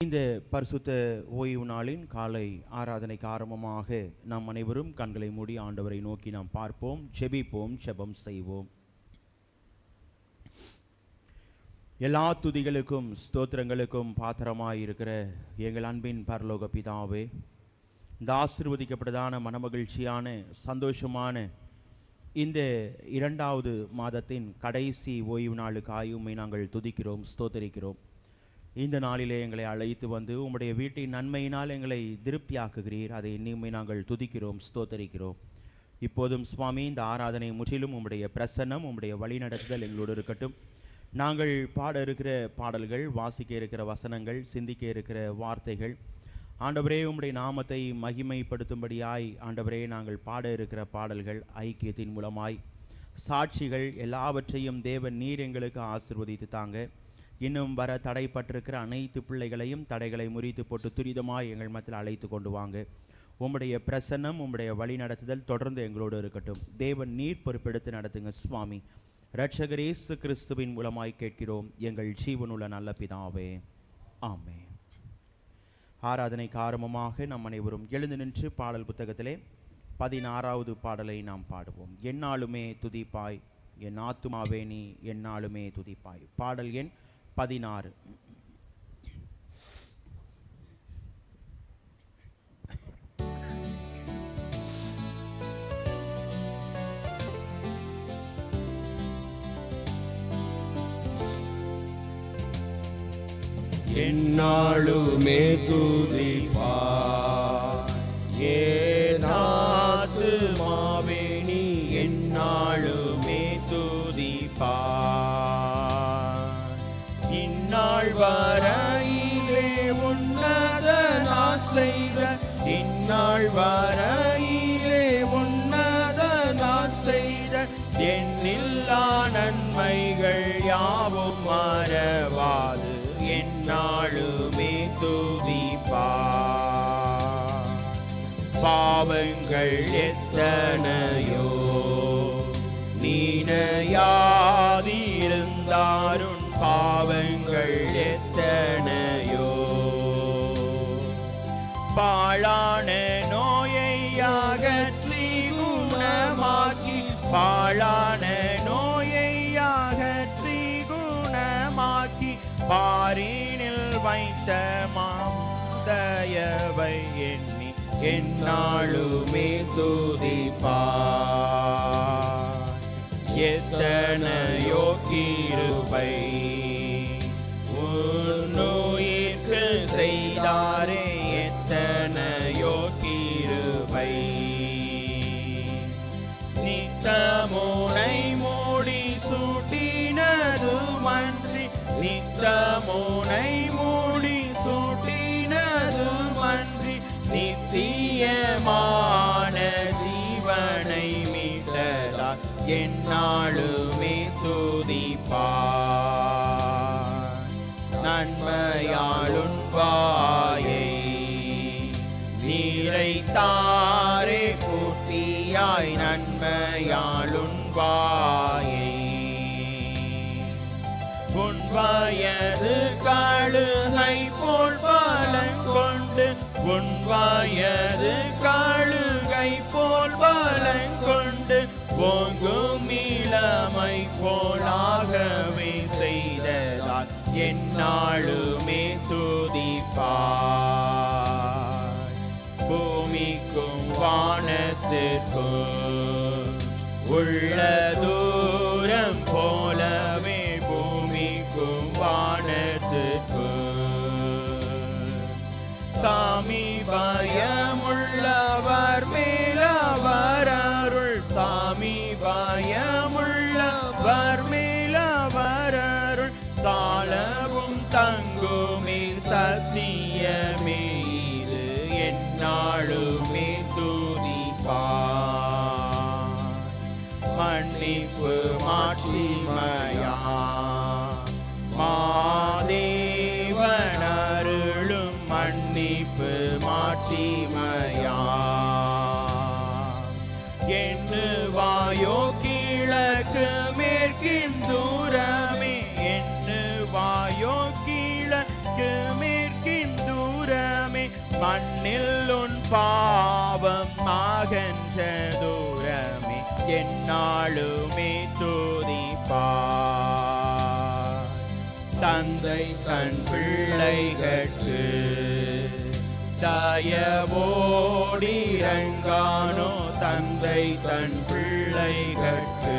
இந்த பரிசுத்த ஓய்வு நாளின் காலை ஆராதனைக்கு ஆரம்பமாக நாம் அனைவரும் கண்களை மூடி ஆண்டவரை நோக்கி நாம் பார்ப்போம், ஜெபிப்போம், ஜெபம் செய்வோம். எல்லா துதிகளுக்கும் ஸ்தோத்திரங்களுக்கும் பாத்திரமாயிருக்கிற எங்கள் அன்பின் பரலோக பிதாவே, இந்த ஆசீர்வதிக்கப்பட்டதான மனமகிழ்ச்சியான சந்தோஷமான இந்த 2வது மாதத்தின் கடைசி ஓய்வு நாளுக்காய் உம்மை நாங்கள் துதிக்கிறோம், ஸ்தோத்தரிக்கிறோம். இந்த நாளிலே எங்களை அழைத்து வந்து உம்முடைய வீட்டின் நன்மையினால் எங்களை திருப்தியாக்குகிறீர். அதை இன்னுமே நாங்கள் துதிக்கிறோம், ஸ்தோத்தரிக்கிறோம். இப்போதும் சுவாமி, இந்த ஆராதனை முற்றிலும் உம்முடைய பிரசன்னம், உம்முடைய வழிநடத்துதல் எங்களோடு இருக்கட்டும். நாங்கள் பாட இருக்கிற பாடல்கள், வாசிக்க இருக்கிற வசனங்கள், சிந்திக்க இருக்கிற வார்த்தைகள், ஆண்டவரே உம்முடைய நாமத்தை மகிமைப்படுத்தும்படியாய் ஆண்டவரே நாங்கள் பாட இருக்கிற பாடல்கள், ஐக்கியத்தின் மூலமாய் சாட்சிகள் எல்லாவற்றையும் தேவன் நீர் எங்களுக்கு ஆசீர்வதித்து தாங்க. இன்னும் வர தடைப்பட்டிருக்கிற அனைத்து பிள்ளைகளையும் தடைகளை முறித்து போட்டு துரிதமாய் எங்கள் மத்தியில் அழைத்து கொண்டு வாங்க. உம்முடைய பிரசன்னம், உம்முடைய வழி நடத்துதல் தொடர்ந்து எங்களோடு இருக்கட்டும். தேவன் நீர் பொறுப்பெடுத்து நடத்துங்க சுவாமி. இரட்சகர் இயேசு கிறிஸ்துவின் மூலமாய் கேட்கிறோம் எங்கள் ஜீவனுள்ள நல்ல பிதாவே, ஆமென். ஆராதனைக்கு ஆரம்பமாக நம் அனைவரும் எழுந்து நின்று பாடல் புத்தகத்திலே 16வது பாடலை நாம் பாடுவோம். எந்நாளுமே துதிப்பாய் என் ஆத்துமாவே நீ எந்நாளுமே துதிப்பாய். பாடல் எண் 16. எந்நாளுமே துதிப்பாய் என் ஆத்துமாவே நீ எந்நாளுமே துதிப்பாய். இந்நாள் வரையிலே உன்னத நான் செய்த, இந்நாள் வரையிலே உன்னத நான் செய்த எண்ணில்லா நன்மைகள் யாவும் மறவாது எந்நாளுமே துதிப்பாய். பாவங்கள் எத்தனையோ நீனையாதிருந்தாரும், பாவங்கள் எத்தனையோ பாழான நோயை அகற்றி குணமாக்கி, பாழான நோயை அகற்றி குணமாக்கி பாரினில் வைத்த மாதயவை எண்ணி எந்நாளுமே துதிப்பாய். எத்தனையோ கிருபை உன்னுயிர்க்கு செய்தாரே, எத்தனையோ கிருபை. நித்தமுனை மூடி சூட்டினதுமன்றி, நித்தமுனை மூடி சூட்டினதுமன்றி நித்தியமான ஜீவனை மீட்டதால் எந்நாளுமே துதிப்பாய். நன்மையாளுன் வாயை நீரைத்தாரே பூர்த்தியாய், நன்மையாளுன் வாயை. உன் வயது கழுகை போல் பலன் கொண்டு, உன் வயது கழுகை போல் பலன் கொண்டு ஓங்கும் இளமை போலாகவே செய்ததால் எந்நாளுமே துதிப்பாய். பூமிக்கும் வானத்திற்கும் உள்ள தூரம் போலவே பூமிக்கும் வானத்திற்கும் சாமீபயமுள்ளவர் மேலவர் அருள், சாமீபயமுள்ளவர் மேலவர் அருள் சாலவும் தங்குமே சத்தியமே இது எந்நாளுமே துதிப்பாய். மன்னிப்பு மாட்சிமையா மாதேவன் அருளும், மன்னிப்பு மாட்சிமையா எண்ணுவாயோ கிழக்கு மேற்கின் தூரமே, எண்ணுவாயோ கிழக்கு மேற்கின் பாவம் அகன்ற தூரமே என்னாலுமே துதிப்பார். தந்தை தன் பிள்ளைகட்கு தயவோடிரங்கானோ தந்தை தன் பிள்ளைகட்கு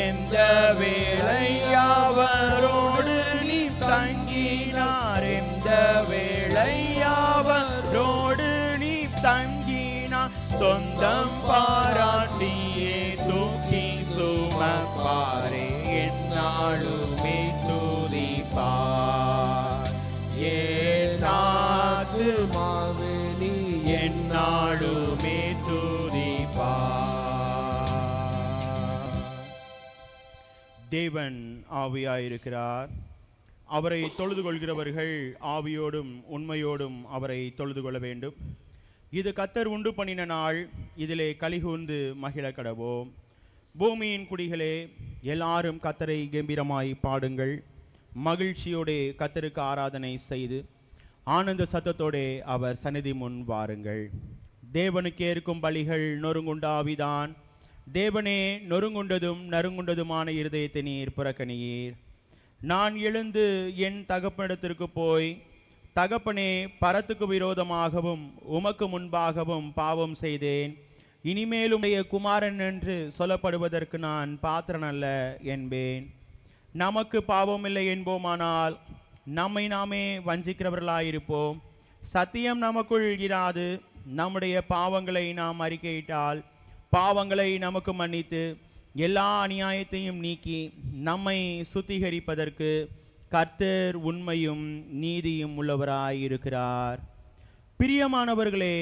எந்த வேளை அவரோடு நீ தங்கினார், எந்த வேளை அவரோடு நீ தங்கினார், சொந்தம் பாராட்டியே தூக்கி சுமப்பாரே என்னாலுமே துதிப்பார். ஏனாத்துமாவே நீ என்னாலுமே துதிப்பார். தேவன் ஆவியாயிருக்கிறார். அவரை தொழுது கொள்கிறவர்கள் ஆவியோடும் உண்மையோடும் அவரை தொழுது கொள்ள வேண்டும். இது கர்த்தர் உண்டு பண்ணின நாள், இதிலே கலிகூர்ந்து மகிழ கடவோம். பூமியின் குடிகளே, எல்லாரும் கர்த்தரை கம்பீரமாய் பாடுங்கள். மகிழ்ச்சியோடே கர்த்தருக்கு ஆராதனை செய்து ஆனந்த சத்தத்தோடே அவர் சந்நிதி முன் வாருங்கள். தேவனுக்கு ஏற்கும் பலிகள் நொறுங்குண்டாவிதான். தேவனே, நொறுங்குண்டதும் நறுங்குண்டதுமான இருதயத்தை நீர் புறக்கணியீர். நான் எழுந்து என் தகப்பனிடத்திற்கு போய், தகப்பனே, பரத்துக்கு விரோதமாகவும் உமக்கு முன்பாகவும் பாவம் செய்தேன். இனிமேலும் குமாரன் என்று சொல்லப்படுவதற்கு நான் பாத்திரன் அல்ல என்பேன். நமக்கு பாவம் இல்லை என்போமானால் நம்மை நாமே வஞ்சிக்கிறவர்களாயிருப்போம். சத்தியம் நமக்குள் இராது. நம்முடைய பாவங்களை நாம் அறிக்கையிட்டால் பாவங்களை நமக்கு மன்னித்து எல்லா அநியாயத்தையும் நீக்கி நம்மை சுத்திகரிப்பதற்கு கர்த்தர் உண்மையும் நீதியும் உள்ளவராய் இருக்கிறார். பிரியமானவர்களே,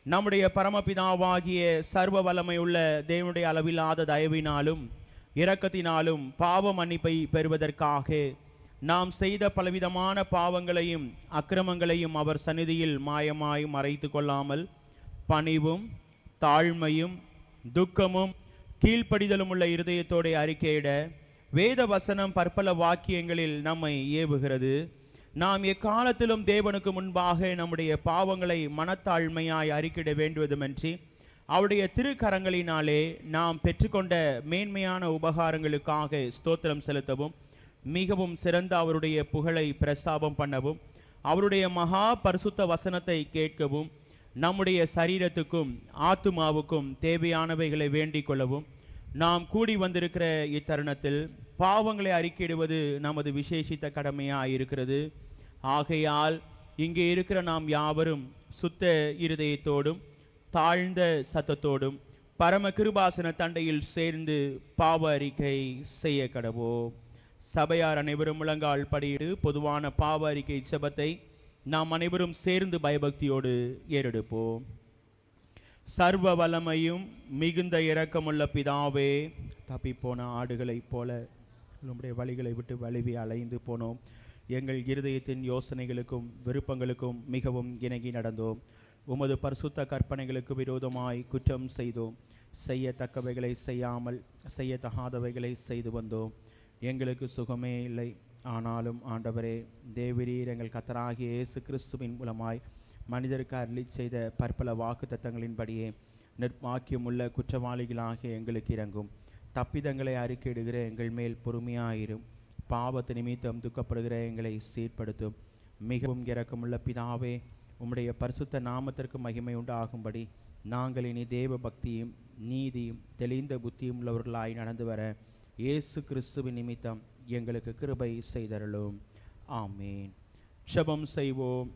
நம்முடைய பரமபிதாவாகிய சர்வ வல்லமை உள்ள தேவனுடைய அளவில்லாத தயவினாலும் இரக்கத்தினாலும் பாவ மன்னிப்பை பெறுவதற்காக நாம் செய்த பலவிதமான பாவங்களையும் அக்கிரமங்களையும் அவர் சந்நிதியில் மாயமாய் மறைத்து கொள்ளாமல் பணிவும் தாழ்மையும் துக்கமும் கீழ்ப்படிதலும் உள்ள இருதயத்தோட அறிக்கையிட வேத வசனம் பற்பல வாக்கியங்களில் நம்மை ஏவுகிறது. நாம் எக்காலத்திலும் தேவனுக்கு முன்பாக நம்முடைய பாவங்களை மனத்தாழ்மையாய் அறிக்கையிட வேண்டுவதுமின்றி அவருடைய திருக்கரங்களினாலே நாம் பெற்றுக்கொண்ட மேன்மையான உபகாரங்களுக்காக ஸ்தோத்திரம் செலுத்தவும், மிகவும் சிறந்த அவருடைய புகழை பிரஸ்தாபம் பண்ணவும், அவருடைய மகா பரிசுத்த வசனத்தை கேட்கவும், நம்முடைய சரீரத்துக்கும் ஆத்துமாவுக்கும் தேவையானவைகளை வேண்டிக் கொள்ளவும் நாம் கூடி வந்திருக்கிற இத்தருணத்தில் பாவங்களை அறிக்கையிடுவது நமது விசேஷித்த கடமையாக இருக்கிறது. ஆகையால் இங்கே இருக்கிற நாம் யாவரும் சுத்த இருதயத்தோடும் தாழ்ந்த சத்தத்தோடும் பரம கிருபாசன தண்டையில் சேர்ந்து பாவ அறிக்கை செய்ய கடவோம். சபையார் அனைவரும் முழங்கால் படியிட்டு பொதுவான பாவ அறிக்கை ஜெபத்தை நாம் அனைவரும் சேர்ந்து பயபக்தியோடு ஏறெடுப்போம். சர்வ வல்லமையும் மிகுந்த இரக்கமுள்ள பிதாவே, தப்பிப்போன ஆடுகளைப் போல நம்முடைய வழிகளை விட்டு வழுவி அலைந்து போனோம். எங்கள் இருதயத்தின் யோசனைகளுக்கும் விருப்பங்களுக்கும் மிகவும் இணங்கி நடந்தோம். உமது பரிசுத்த கற்பனைகளுக்கு விரோதமாய் குற்றம் செய்தோம். செய்யத்தக்கவைகளை செய்யாமல் செய்யத்தகாதவைகளை செய்து வந்தோம். எங்களுக்கு சுகமே இல்லை. ஆனாலும் ஆண்டவரே, தேவரீர் எங்கள் கர்த்தராகிய இயேசு கிறிஸ்துவின் மூலமாய் மனிதருக்கு அருளி செய்த பற்பல வாக்கு தத்தங்களின்படியே நிர்வாக்கியமுள்ள குற்றவாளிகளாகிய எங்களுக்கு இறங்கும். தப்பிதங்களை அறிக்கையிடுகிற எங்கள் மேல் பொறுமையாயிரும். பாவத்து நிமித்தம் துக்கப்படுகிற எங்களை சீர்படுத்தும். மிகவும் இரக்கமுள்ள பிதாவே, உம்முடைய பரிசுத்த நாமத்திற்கு மகிமை உண்டாகும்படி நாங்கள் இனி தேவ பக்தியும் நீதியும் தெளிந்த புத்தியும் உள்ளவர்களாய் நடந்து வர இயேசு கிறிஸ்துவின் நிமித்தம் எங்களுக்கு கிருபை செய்தருளும். ஆமேன். ஜெபம் செய்வோம்.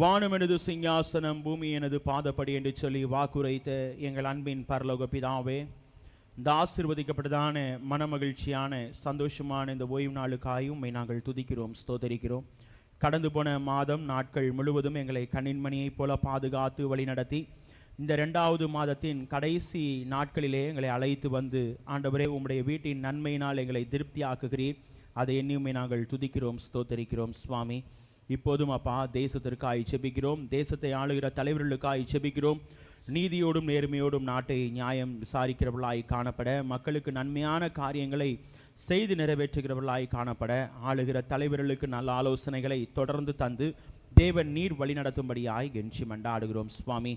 வானம் எனது சிங்காசனம், பூமி எனது பாதப்படி என்று சொல்லி வாக்குரைத்த எங்கள் அன்பின் பரலோக பிதாவே, இந்த ஆசீர்வதிக்கப்பட்டதான மனமகிழ்ச்சியான சந்தோஷமான இந்த ஓய்வு நாளுக்காயும் உம்மை நாங்கள் துதிக்கிறோம், ஸ்தோத்தரிக்கிறோம். கடந்து போன மாதம் நாட்கள் முழுவதும் எங்களை கண்ணின்மணியைப் போல பாதுகாத்து வழிநடத்தி இந்த 2வது மாதத்தின் கடைசி நாட்களிலே எங்களை அழைத்து வந்து ஆண்டவரே, உம்முடைய வீட்டின் நன்மையினால் எங்களை திருப்தியாக்குகிறீர். அதை எண்ணியுமே நாங்கள் துதிக்கிறோம், ஸ்தோத்தரிக்கிறோம். சுவாமி, இப்போதும் அப்பா தேசத்திற்காய் செபிக்கிறோம். தேசத்தை ஆளுகிற தலைவர்களுக்காய் செபிக்கிறோம். நீதியோடும் நேர்மையோடும் நாட்டை நியாயம் விசாரிக்கிறவர்களாய் காணப்பட மக்களுக்கு நன்மையான காரியங்களை செய்து நிறைவேற்றுகிறவர்களாய் காணப்பட ஆளுகிற தலைவர்களுக்கு நல்ல ஆலோசனைகளை தொடர்ந்து தந்து தேவன் நீர் வழிநடத்தும்படியாய் கெஞ்சி மண்டாடுகிறோம் சுவாமி.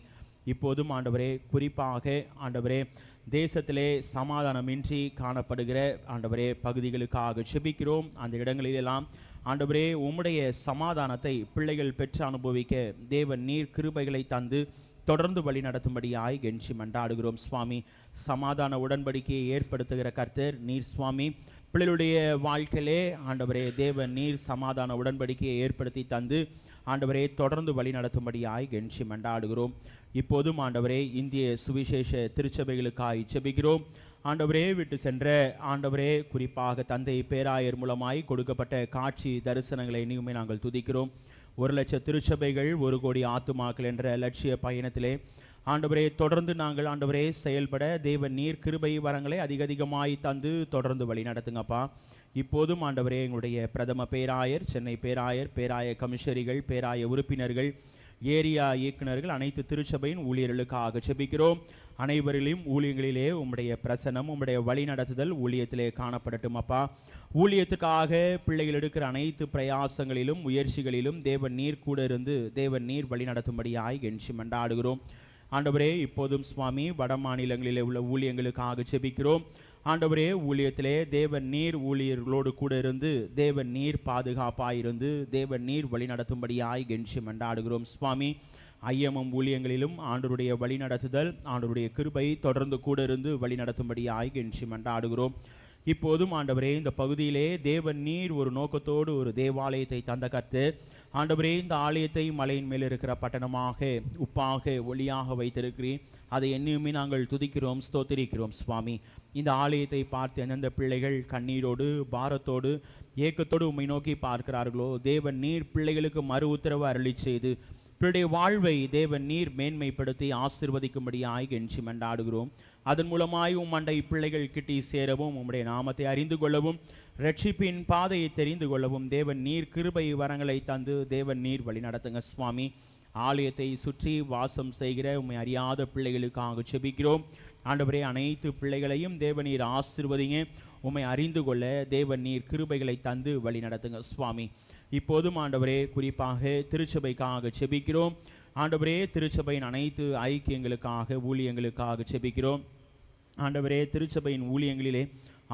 இப்போதும் ஆண்டவரே, குறிப்பாக ஆண்டவரே, தேசத்திலே சமாதானமின்றி காணப்படுகிற ஆண்டவரே பகுதிகளுக்காக செபிக்கிறோம். அந்த இடங்களிலெல்லாம் ஆண்டவரே உம்முடைய சமாதானத்தை பிள்ளைகள் பெற்று அனுபவிக்க தேவன் நீர் கிருபைகளை தந்து தொடர்ந்து வழி நடத்தும்படியாய் கெஞ்சி மண்டாடுகிறோம் சுவாமி. சமாதான உடன்படிக்கையை ஏற்படுத்துகிற கர்த்தர் நீர் சுவாமி. பிள்ளைகளுடைய வாழ்க்கையிலே ஆண்டவரே தேவன் நீர் சமாதான உடன்படிக்கையை ஏற்படுத்தி தந்து ஆண்டவரே தொடர்ந்து வழி நடத்தும்படியாய் கெஞ்சி மண்டாடுகிறோம். இப்போதும் ஆண்டவரே இந்திய சுவிசேஷ திருச்சபைகளுக்காய் செபிக்கிறோம். ஆண்டவரே விட்டு சென்ற ஆண்டவரே குறிப்பாக தந்தை பேராயர் மூலமாய் கொடுக்கப்பட்ட காட்சி தரிசனங்களை இனியுமே நாங்கள் துதிக்கிறோம். 1,00,000 திருச்சபைகள் 1 கோடி ஆத்துமாக்கள் என்ற லட்சிய பயணத்திலே ஆண்டவரே தொடர்ந்து நாங்கள் ஆண்டவரே செயல்பட தேவன் நீர் கிருபை வரங்களை அதிகமாய் தந்து தொடர்ந்து வழி நடத்துங்கப்பா. இப்போதும் ஆண்டவரே எங்களுடைய பிரதம பேராயர், சென்னை பேராயர், பேராய கமிஷனரிகள், பேராய உறுப்பினர்கள், ஏரியா இயக்குநர்கள், அனைத்து திருச்சபையின் ஊழியர்களுக்காக செபிக்கிறோம். அனைவரிலும் ஊழியங்களிலே உம்முடைய பிரசனம், உம்முடைய வழி நடத்துதல் ஊழியத்திலே காணப்படட்டும் அப்பா. ஊழியத்துக்காக பிள்ளைகள் எடுக்கிற அனைத்து பிரயாசங்களிலும் முயற்சிகளிலும் தேவன் நீர் கூட இருந்து தேவன் நீர் வழி நடத்தும்படியாய் கெஞ்சி மண்டாடுகிறோம். ஆண்டவரே இப்போதும் சுவாமி வட மாநிலங்களிலே உள்ள ஊழியங்களுக்காக செபிக்கிறோம். ஆண்டவரே ஊழியத்திலே தேவன் நீர் ஊழியர்களோடு கூட இருந்து தேவன் நீர் பாதுகாப்பாயிருந்து தேவன் நீர் வழி நடத்தும்படியாய் கெஞ்சி மண்டாடுகிறோம் சுவாமி. ஐயமும் ஊழியங்களிலும் ஆண்டவருடைய வழி நடத்துதல், ஆண்டவருடைய கிருபை தொடர்ந்து கூட இருந்து வழி நடத்தும்படியாய் கெஞ்சி மண்டாடுகிறோம். இப்போதும் ஆண்டவரே இந்த பகுதியிலே தேவன் நீர் ஒரு நோக்கத்தோடு ஒரு தேவாலயத்தை தந்த கர்த்தர் ஆண்டவரே, இந்த ஆலயத்தை மலையின் மேல் இருக்கிற பட்டணமாக உப்பாக ஒளியாக வைத்திருக்கிறேன். அதை என்னையுமே நாங்கள் துதிக்கிறோம், ஸ்தோத்திரிக்கிறோம் சுவாமி. இந்த ஆலயத்தை பார்த்து எந்தெந்த பிள்ளைகள் கண்ணீரோடு பாரத்தோடு ஏக்கத்தோடு உம்மை நோக்கி பார்க்கிறார்களோ தேவன் நீர் பிள்ளைகளுக்கு மறு உத்தரவு அருளி செய்து பிள்ளைடைய வாழ்வை தேவன் நீர் மேன்மைப்படுத்தி ஆசீர்வதிக்கும்படியாய் கெஞ்சி மண்டாடுகிறோம். அதன் மூலமாய் உம்மண்டை பிள்ளைகள் கிட்டி சேரவும் உம்முடைய நாமத்தை அறிந்து கொள்ளவும் ரட்சிப்பின் பாதையை தெரிந்து கொள்ளவும் தேவன் நீர் கிருபை வரங்களை தந்து தேவன் நீர் வழி நடத்துங்க சுவாமி. ஆலயத்தை சுற்றி வாசம் செய்கிற உம்மை அறியாத பிள்ளைகளுக்காக செபிக்கிறோம். ஆண்டவரே அனைத்து பிள்ளைகளையும் தேவன் நீர் ஆசீர்வதிங்க. உம்மை அறிந்து கொள்ள தேவன் நீர் கிருபைகளை தந்து வழி நடத்துங்க சுவாமி. இப்போதும் ஆண்டவரே குறிப்பாக திருச்சபைக்காக செபிக்கிறோம். ஆண்டவரே திருச்சபையின் அனைத்து ஐக்கியங்களுக்காக ஊழியங்களுக்காக செபிக்கிறோம். ஆண்டவரே திருச்சபையின் ஊழியங்களிலே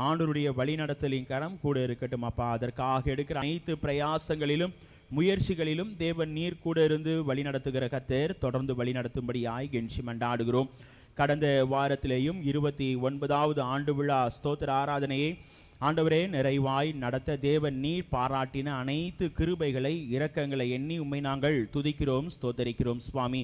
ஆண்டவருடைய வழிநடத்தலின் கரம் கூட இருக்கட்டும் அப்பா. அதற்காக எடுக்கிற அனைத்து பிரயாசங்களிலும் முயற்சிகளிலும் தேவன் நீர் கூட இருந்து வழி நடத்துகிற கர்த்தர் தொடர்ந்து வழி நடத்தும்படியாய் கெஞ்சி மண்டாடுகிறோம். கடந்த வாரத்திலேயும் 29வது ஆண்டு விழா ஸ்தோத்திர ஆராதனையை ஆண்டவரே நிறைவாய் நடத்த தேவன் நீர் பாராட்டின அனைத்து கிருபைகளை இரக்கங்களை எண்ணி உம்மை நாங்கள் துதிக்கிறோம், ஸ்தோத்தரிக்கிறோம் சுவாமி.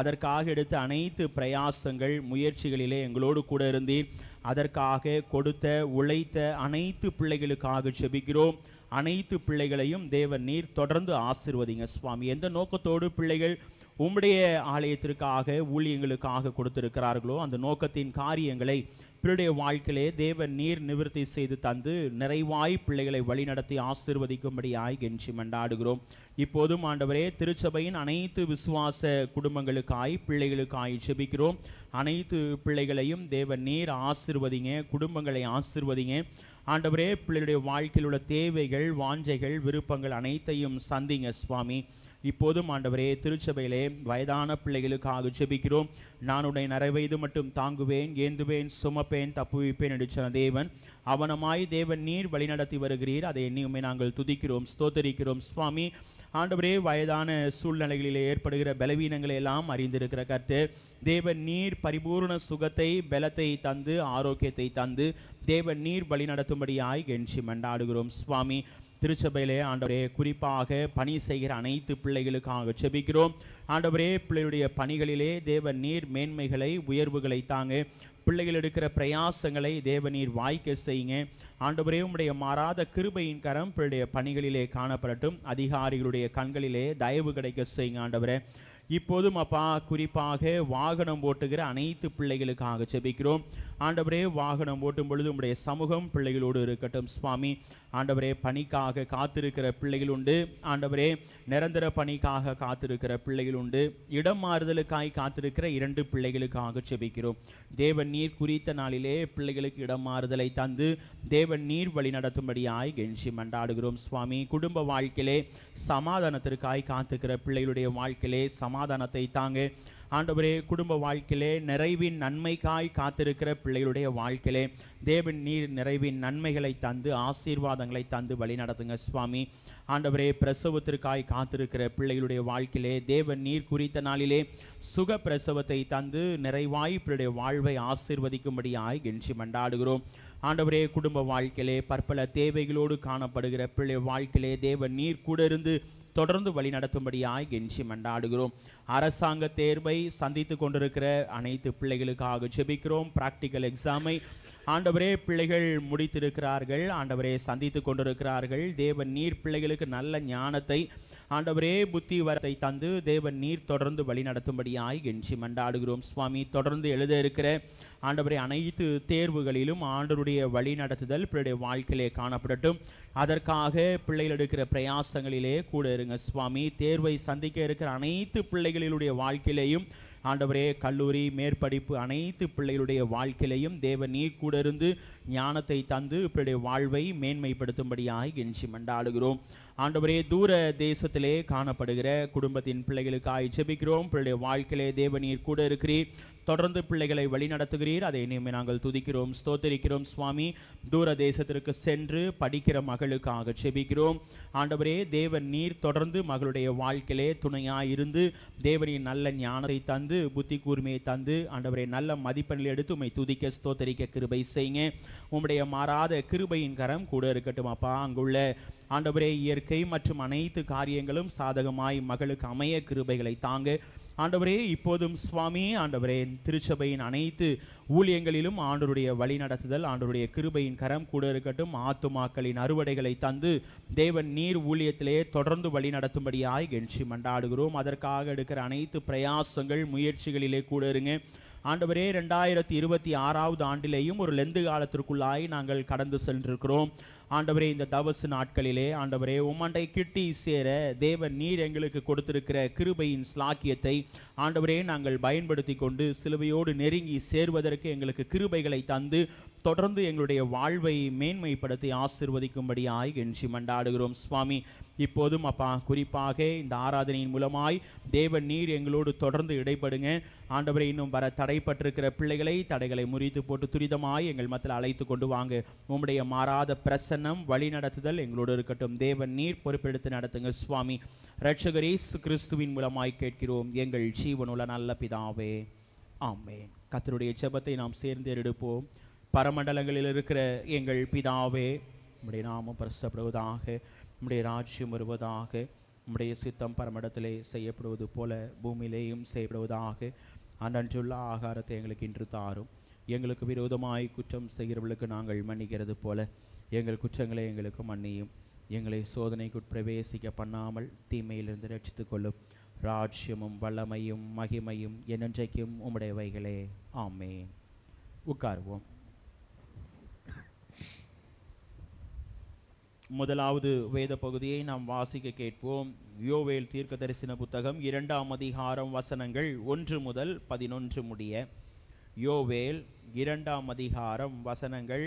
அதற்காக எடுத்த அனைத்து பிரயாசங்கள் முயற்சிகளிலே எங்களோடு கூட இருந்தீர். அதற்காக கொடுத்த உழைத்த அனைத்து பிள்ளைகளுக்காக செபிக்கிறோம். அனைத்து பிள்ளைகளையும் தேவன் நீர் தொடர்ந்து ஆசீர்வதிங்க சுவாமி. எந்த நோக்கத்தோடு பிள்ளைகள் உம்முடைய ஆலயத்திற்காக ஊழியங்களுக்காக கொடுத்திருக்கிறார்களோ அந்த நோக்கத்தின் காரியங்களை பிள்ளைடைய வாழ்க்கையிலே தேவன் நீர் நிவர்த்தி செய்து தந்து நிறைவாய் பிள்ளைகளை வழிநடத்தி ஆசீர்வதிக்கும்படியாய் கெஞ்சி மண்டாடுகிறோம். இப்போதும் ஆண்டவரே திருச்சபையின் அனைத்து விசுவாச குடும்பங்களுக்காய் பிள்ளைகளுக்காய் செபிக்கிறோம். அனைத்து பிள்ளைகளையும் தேவன் நீர் ஆசீர்வதிங்க, குடும்பங்களை ஆசீர்வதிங்க. ஆண்டவரே பிள்ளைகளுடைய வாழ்க்கையில் உள்ள தேவைகள், வாஞ்சைகள், விருப்பங்கள் அனைத்தையும் சந்திங்க சுவாமி. இப்போதும் ஆண்டவரே திருச்சபையிலே வயதான பிள்ளைகளுக்காக ஜெபிக்கிறோம். நான் உன்னை நிறைவயது மட்டும் தாங்குவேன், ஏந்துவேன், சுமப்பேன், தப்புவிப்பேன் என்று சொன்ன தேவன் அவனமாய் தேவன் நீர் வழிநடத்தி வருகிறீர். அதை எண்ணியுமே நாங்கள் துதிக்கிறோம், ஸ்தோத்தரிக்கிறோம் சுவாமி. ஆண்டவரே வயதான சூழ்நிலைகளிலே ஏற்படுகிற பலவீனங்களை எல்லாம் அறிந்திருக்கிற கர்த்தர் தேவன் நீர் பரிபூர்ண சுகத்தை, பலத்தை தந்து ஆரோக்கியத்தை தந்து தேவன் நீர் வழி நடத்தும்படியாய் கெஞ்சி மண்டாடுகிறோம் சுவாமி. திருச்சபையிலே ஆண்டவரே குறிப்பாக பணி செய்கிற அனைத்து பிள்ளைகளுக்காக செபிக்கிறோம். ஆண்டவரே பிள்ளைகளுடைய பணிகளிலே தேவன் நீர் மேன்மைகளை, உயர்வுகளை தாங்க. பிள்ளைகள் எடுக்கிற பிரயாசங்களை தேவநீர் வாய்க்க செய்யுங்க. ஆண்டவரே உம்முடைய மாறாத கிருபையின் கரம் பிள்ளைய பணிகளிலே காணப்படட்டும். அதிகாரிகளுடைய கண்களிலே தயவு கிடைக்க செய்யுங்க ஆண்டவரே. இப்போதும் அப்பா குறிப்பாக வாகனம் ஓட்டுகிற அனைத்து பிள்ளைகளுக்காக ஜெபிக்கிறோம். ஆண்டவரே, வாகனம் ஓட்டும் பொழுது உம்முடைய சமூகம் பிள்ளைகளோடு இருக்கட்டும் சுவாமி. ஆண்டவரே, பணிக்காக காத்திருக்கிற பிள்ளைகள் உண்டு. ஆண்டவரே, நிரந்தர பணிக்காக காத்திருக்கிற பிள்ளைகள் உண்டு. இடம் மாறுதலுக்காய் காத்திருக்கிற 2 பிள்ளைகளுக்காக ஜெபிக்கிறோம். தேவன் நீர் குறித்த நாளிலே பிள்ளைகளுக்கு இடம் மாறுதலை தந்து தேவன் நீர் வழி நடத்தும்படியாய் கெஞ்சி மன்றாடுகிறோம் சுவாமி. குடும்ப வாழ்க்கையிலே சமாதானத்திற்காய் காத்துக்கிற பிள்ளைகளுடைய வாழ்க்கையிலே சமாதானத்தை தாங்க ஆண்டவரே. குடும்ப வாழ்க்கையிலே நிறைவின் நன்மைக்காய் காத்திருக்கிற பிள்ளைகளுடைய வாழ்க்கையிலே தேவன் நீர் நிறைவின் நன்மைகளை தந்து ஆசீர்வாதங்களை தந்து வழி நடத்துங்க சுவாமி. ஆண்டவரே, பிரசவத்திற்காய் காத்திருக்கிற பிள்ளைகளுடைய வாழ்க்கையிலே தேவன் நீர் குறித்த நாளிலே சுக பிரசவத்தை தந்து நிறைவாய் பிள்ளையுடைய வாழ்வை ஆசீர்வதிக்கும்படியாய் கெஞ்சி மன்றாடுகிறோம். ஆண்டவரே, குடும்ப வாழ்க்கையிலே பற்பல தேவைகளோடு காணப்படுகிற பிள்ளை வாழ்க்கையிலே தேவன் நீர் கூட இருந்து தொடர்ந்து வழி நடத்தும்படியாய் கெஞ்சி மன்றாடுகிறோம். அரசாங்க தேர்வை சந்தித்து கொண்டிருக்கிற அனைத்து பிள்ளைகளுக்காக ஜெபிக்கிறோம். பிராக்டிக்கல் எக்ஸாமை ஆண்டவரே பிள்ளைகள் முடித்திருக்கிறார்கள். ஆண்டவரே, சந்தித்து கொண்டிருக்கிறார்கள். தேவன் நீர் பிள்ளைகளுக்கு நல்ல ஞானத்தை ஆண்டவரே புத்தி வரத்தை தந்து தேவன் நீர் தொடர்ந்து வழி நடத்தும்படியாய் கெஞ்சி மன்றாடுகிறோம் சுவாமி. தொடர்ந்து எழுத இருக்கிற ஆண்டவரே அனைத்து தேர்வுகளிலும் ஆண்டவருடைய வழி நடத்துதல் பிள்ளைடைய வாழ்க்கையிலே காணப்படட்டும். அதற்காக பிள்ளைகள் எடுக்கிற பிரயாசங்களிலே கூட இருங்க சுவாமி. தேர்வை சந்திக்க இருக்கிற அனைத்து பிள்ளைகளுடைய வாழ்க்கையிலேயும் ஆண்டவரே, கல்லூரி மேற்படிப்பு அனைத்து பிள்ளைகளுடைய வாழ்க்கையிலையும் தேவன் நீர் கூட இருந்து ஞானத்தை தந்து பிள்ளைடைய வாழ்வை மேன்மைப்படுத்தும்படியாய் கெஞ்சி மன்றாடுகிறோம். ஆண்டவரே, தூர தேசத்திலே காணப்படுகிற குடும்பத்தின் பிள்ளைகளுக்காய் ஜெபிக்கிறோம். பிள்ளைடைய வாழ்க்கையிலே தேவன் நீர் கூட இருக்கிறீர். தொடர்ந்து பிள்ளைகளை வழி நடத்துகிறீர். அதை இனிமே நாங்கள் துதிக்கிறோம், ஸ்தோத்தரிக்கிறோம் சுவாமி. தூர தேசத்திற்கு சென்று படிக்கிற மகளுக்காக ஜெபிக்கிறோம். ஆண்டவரே, தேவன் நீர் தொடர்ந்து மகளுடைய வாழ்க்கையிலே துணையாய் இருந்து தேவனின் நல்ல ஞானத்தை தந்து புத்தி கூர்மையை தந்து ஆண்டவரே நல்ல மதிப்பெண்களை எடுத்து உம்மை துதிக்க ஸ்தோத்தரிக்க கிருபை செய்யுங்க. உம்முடைய மாறாத கிருபையின் கரம் கூட இருக்கட்டும் அப்பா. அங்குள்ள ஆண்டவரே இயற்கை மற்றும் அனைத்து காரியங்களும் சாதகமாய் மகளுக்கு அமைய கிருபைகளை தாங்க ஆண்டவரே. இப்போதும் சுவாமி ஆண்டவரே, திருச்சபையின் அனைத்து ஊழியங்களிலும் ஆண்டவருடைய வழி நடத்துதல் ஆண்டவருடைய கிருபையின் கரம் கூட இருக்கட்டும். ஆத்துமாக்களின் அறுவடைகளை தந்து தேவன் நீர் ஊழியத்திலே தொடர்ந்து வழி நடத்தும்படியாய் கெஞ்சி மன்றாடுகிறோம். அதற்காக எடுக்கிற அனைத்து பிரயாசங்கள் முயற்சிகளிலே கூட இருங்க ஆண்டவரே. 2026 ஆண்டிலேயும் ஒரு லெந்து காலத்திற்குள்ளாய் நாங்கள் கடந்து சென்றிருக்கிறோம் ஆண்டவரே. இந்த தவசு நாட்களிலே ஆண்டவரே உம்மண்டை கிட்டி சேர தேவன் நீர் எங்களுக்கு கொடுத்திருக்கிற கிருபையின் ஸ்லாக்கியத்தை ஆண்டவரே நாங்கள் பயன்படுத்தி கொண்டு சிலுவையோடு நெருங்கி சேர்வதற்கு எங்களுக்கு கிருபைகளை தந்து தொடர்ந்து எங்களுடைய வாழ்வை மேன்மைப்படுத்தி ஆசீர்வதிக்கும்படியாய் கெஞ்சி மன்றாடுகிறோம் சுவாமி. இப்போதும் அப்பா குறிப்பாக இந்த ஆராதனையின் மூலமாய் தேவன் நீர் எங்களோடு தொடர்ந்து இடைப்படுங்க ஆண்டவரை. இன்னும் வர தடைப்பட்டிருக்கிற பிள்ளைகளை தடைகளை முறித்து போட்டு துரிதமாய் எங்கள் மத்தியில் அழைத்து கொண்டு வாங்க. உம்முடைய மாறாத பிரசன்னம் வழி நடத்துதல் எங்களோடு இருக்கட்டும். தேவன் நீர் பொறுப்பெடுத்து நடத்துங்க சுவாமி. இரட்சகர் இயேசு கிறிஸ்துவின் மூலமாய் கேட்கிறோம் எங்கள் ஜீவனுள்ள நல்ல பிதாவே, ஆமென். கர்த்தருடைய ஜெபத்தை நாம் சேர்ந்து எடுப்போம். பரமண்டலங்களில் இருக்கிற எங்கள் பிதாவே, உம்முடைய நாமம் பரிசுத்தப்படுவதாக, உம்முடைய ராஜ்யம் வருவதாக, உம்முடைய சித்தம் பரமண்டலத்திலே செய்யப்படுவது போல பூமியிலேயும் செய்யப்படுவதாக. அன்றன்றுள்ள ஆகாரத்தை எங்களுக்கு இன்று தாரும். எங்களுக்கு விரோதமாய் குற்றம் செய்கிறவர்களுக்கு நாங்கள் மன்னிக்கிறது போல எங்கள் குற்றங்களை எங்களுக்கு மன்னியும். எங்களை சோதனைக்கு பிரவேசிக்க பண்ணாமல் தீமையிலிருந்து ரட்சித்துக் கொள்ளும். ராஜ்யமும் வல்லமையும் மகிமையும் என்றென்றைக்கும் உம்முடையவைகளே, ஆமென். உட்காருவோம். முதலாவது வேத பகுதியை நாம் வாசிக்க கேட்போம். யோவேல் தீர்க்கதரிசன புத்தகம் 2ஆம் அதிகாரம் வசனங்கள் 1 முதல் 11 முடிய. யோவேல் 2ஆம் அதிகாரம் வசனங்கள்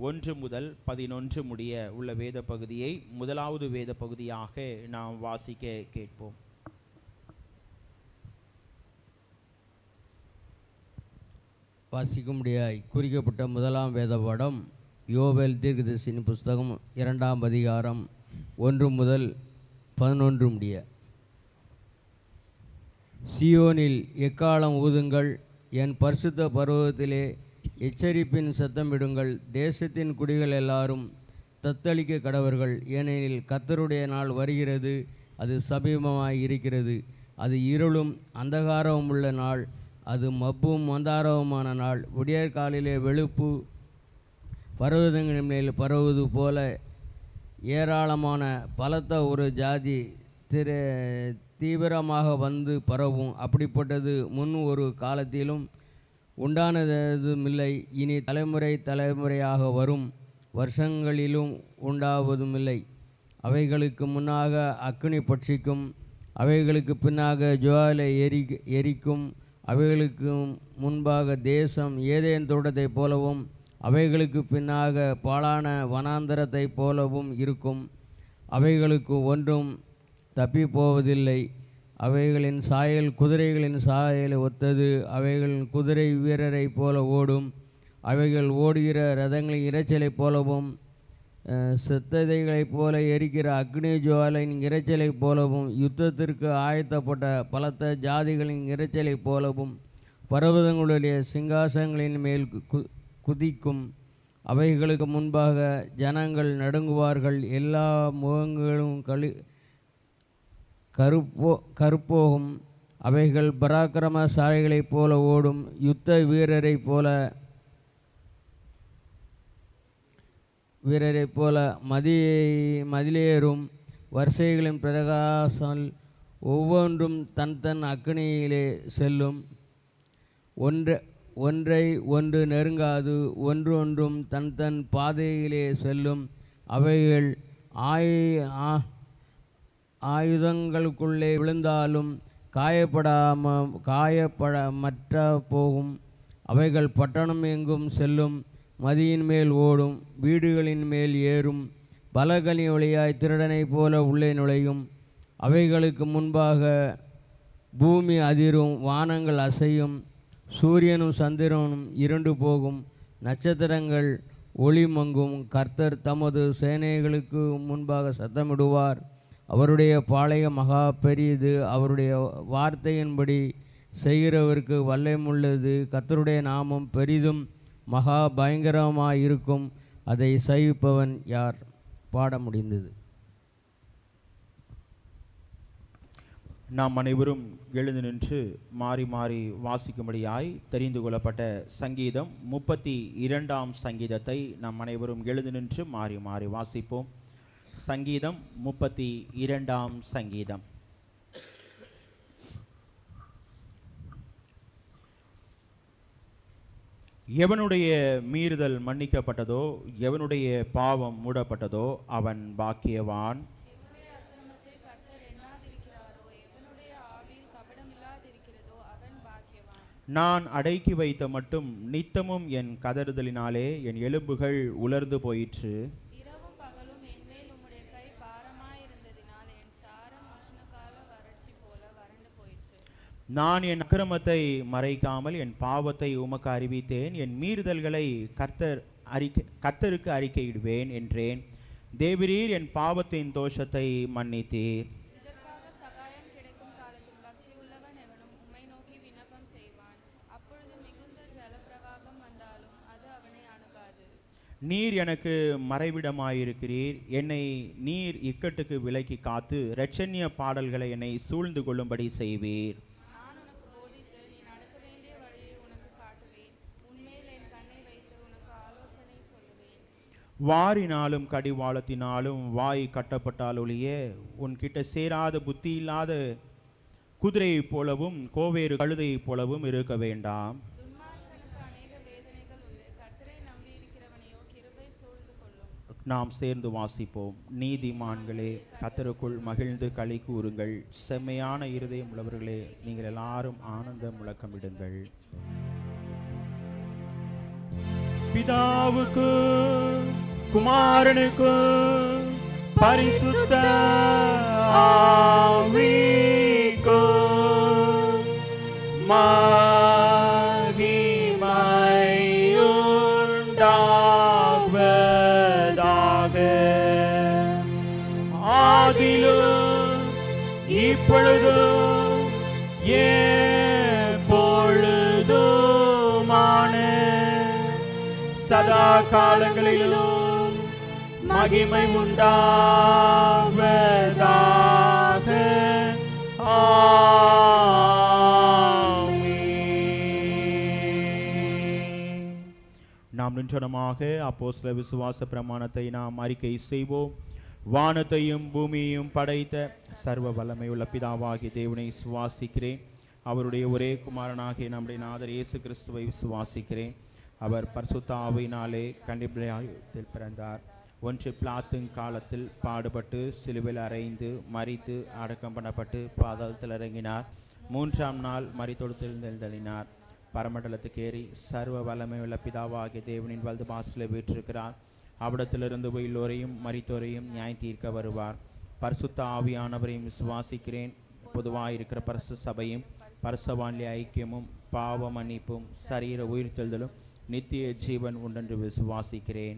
1 முதல் 11 முடிய உள்ள வேத பகுதியை முதலாவது வேத பகுதியாக நாம் வாசிக்க கேட்போம். வாசிக்கும்படியாய் குறிக்கப்பட்ட முதலாம் வேத பாடம் யோவேல் தீர்க்கதரிசன புஸ்தகம் 2ஆம் அதிகாரம் 1 முதல் 11 முடிய. சியோனில் எக்காலம் ஊதுங்கள், என் பரிசுத்த பர்வதத்திலே எச்சரிப்பின் சத்தமிடுங்கள். தேசத்தின் குடிகள் எல்லாரும் தத்தளிக்க கடவர்கள். ஏனெனில் கர்த்தருடைய நாள் வருகிறது, அது சமீபமாய் இருக்கிறது. அது இருளும் அந்தகாரமும் உள்ள நாள், அது மப்பும் மந்தாரவுமான நாள். விடியற்காலிலே வெளுப்பு பர்வதங்களின் மேல் பரவுவது போல ஏராளமான பலத்த ஒரு ஜாதி தீவிரமாக வந்து பரவும். அப்படிப்பட்டது முன் ஒரு காலத்திலும் உண்டானதுமில்லை, இனி தலைமுறை தலைமுறையாக வரும் வருஷங்களிலும் உண்டாவதுமில்லை. அவைகளுக்கு முன்னாக அக்கினி பட்சிக்கும், அவைகளுக்கு பின்னாக ஜுவாலை எரிக்கும். அவைகளுக்கு முன்பாக தேசம் ஏதேன் தோட்டத்தைப் போலவும் அவைகளுக்கு பின்னாக பாழான வனாந்தரத்தைப் போலவும் இருக்கும். அவைகளுக்கு ஒன்றும் தப்பி போவதில்லை. அவைகளின் சாயல் குதிரைகளின் சாயலை ஒத்தது. அவைகள் குதிரை வீரரைப் போல ஓடும். அவைகள் ஓடுகிற ரதங்களின் இரைச்சலைப் போலவும் செத்ததைகளைப் போல எரிக்கிற அக்னி ஜுவாலையின் இரைச்சலைப் போலவும் யுத்தத்திற்கு ஆயத்தப்பட்ட பலத்த ஜாதிகளின் இரைச்சலைப் போலவும் பர்வதங்களுடைய சிங்காசனங்களின் மேல் குதிக்கும். அவைகளுக்கு முன்பாக ஜனங்கள் நடுங்குவார்கள். எல்லா முகங்களும் கருப்போகும். அவைகள் பராக்கிரமசாலிகளைப் போல ஓடும். யுத்த வீரரைப் போல மதிலேறும். வரிசைகளின் பிரகாசம் ஒவ்வொன்றும் தன் அக்கினியிலே செல்லும். ஒன்றை ஒன்று நெருங்காது. ஒன்றும் தன் பாதையிலே செல்லும். அவைகள் ஆயுதங்களுக்குள்ளே விழுந்தாலும் காயப்படமற்ற போகும். அவைகள் பட்டணம் எங்கும் செல்லும். மதியின் மேல் ஓடும். வீடுகளின் மேல் ஏறும். பலகனி வழியாய் திருடனைப் போல உள்ளே நுழையும். அவைகளுக்கு முன்பாக பூமி அதிரும். வானங்கள் அசையும். சூரியனும் சந்திரனும் இருண்டு போகும். நட்சத்திரங்கள் ஒளி மங்கும். கர்த்தர் தமது சேனைகளுக்கு முன்பாக சத்தமிடுவார். அவருடைய பாளையம் மகா பெரியது. அவருடைய வார்த்தையின்படி செய்கிறவருக்கு வல்லமையுள்ளது. கர்த்தருடைய நாமம் பெரிதும் மகா பயங்கரமாயிருக்கும். அதை சகிப்பவன் யார்? பாட முடிந்தது. நாம் அனைவரும் எழுந்து நின்று மாறி மாறி வாசிக்கும்படியாய் தெரிந்து கொள்ளப்பட்ட சங்கீதம் 32ஆம் சங்கீதத்தை நாம் அனைவரும் எழுந்து நின்று மாறி மாறி வாசிப்போம். சங்கீதம் 32ஆம் சங்கீதம். எவனுடைய மீறுதல் மன்னிக்கப்பட்டதோ, எவனுடைய பாவம் மூடப்பட்டதோ அவன் பாக்கியவான். நான் அடக்கி வைத்த மட்டும் நித்தமும் என் கதறுதலினாலே என் எலும்புகள் உலர்ந்து போயிற்று. நான் என் அக்கிரமத்தை மறைக்காமல் என் பாவத்தை உமக்கு அறிவித்தேன். என் மீறுதல்களை கர்த்தருக்கு அறிக்கையிடுவேன் என்றேன். தேவரீர் என் பாவத்தின் தோஷத்தை மன்னித்தீர். நீர் எனக்கு மறைவிடமாயிருக்கிறீர். என்னை நீர் இக்கட்டுக்கு விலக்கி காத்து இரட்சண்ய பாடல்களை என்னை சூழ்ந்து கொள்ளும்படி செய்வீர். வாரினாலும் கடிவாளத்தினாலும் வாய் கட்டப்பட்டால் ஒழிய உன்கிட்ட சேராத புத்தி இல்லாத குதிரையைப் போலவும் கோவேறு கழுதையைப் போலவும் இருக்க வேண்டாம். நாம் சேர்ந்து வாசிப்போம். நீதிமான்களே, கர்த்தருக்குள் மகிழ்ந்து களி கூறுங்கள். செம்மையான இருதயம் உள்ளவர்களே, நீங்கள் எல்லாரும் ஆனந்த முழக்கமிடுங்கள். பிதாவுக்கு குமாரனுக்கு பரிசுத்த ஆவிக்கு மகிமையுண்டாவதாக. ஆதிலும் இப்பொழுதும் எப்பொழுதுமான சதா காலங்களிலும் மகிமை உண்டாவதாக. நாம் நின்றனமாக அப்போஸ்தல விசுவாச பிரமாணத்தை நாம் அறிக்கை செய்வோம். வானத்தையும் பூமியையும் படைத்த சர்வ வல்லமையுள்ள பிதாவாகிய தேவனை விசுவாசிக்கிறேன். அவருடைய ஒரே குமாரனாகிய நம்முடைய நாதர் இயேசு கிறிஸ்துவை விசுவாசிக்கிறேன். அவர் பரிசுத்த ஆவியினாலே கன்னிமரியாத்தில் பிறந்தார். ஒன்று பிலாத்தின் காலத்தில் பாடுபட்டு சிலுவையில் அறைந்து மரித்து அடக்கம் பண்ணப்பட்டு பாதாளத்தில் இறங்கினார். 3ஆம் நாள் மரித்தொழுத்தில் எழுந்தளினார். பரமண்டலத்துக்கு ஏறி சர்வ வல்லமையுள்ள பிதாவாகிய தேவனின் வலது பாசில் வீற்றிருக்கிறார். அவ்விடத்திலிருந்து எல்லோரையும் மரித்தோரையும் நியாய தீர்க்க வருவார். பரிசுத்த ஆவியானவரையும் விசுவாசிக்கிறேன். பொதுவாயிருக்கிற பரிசு சபையும் பரிசவான்லி ஐக்கியமும் பாவ மன்னிப்பும் சரீர உயிர்த்தெழுதலும் நித்திய ஜீவன் உண்டென்று விசுவாசிக்கிறேன்.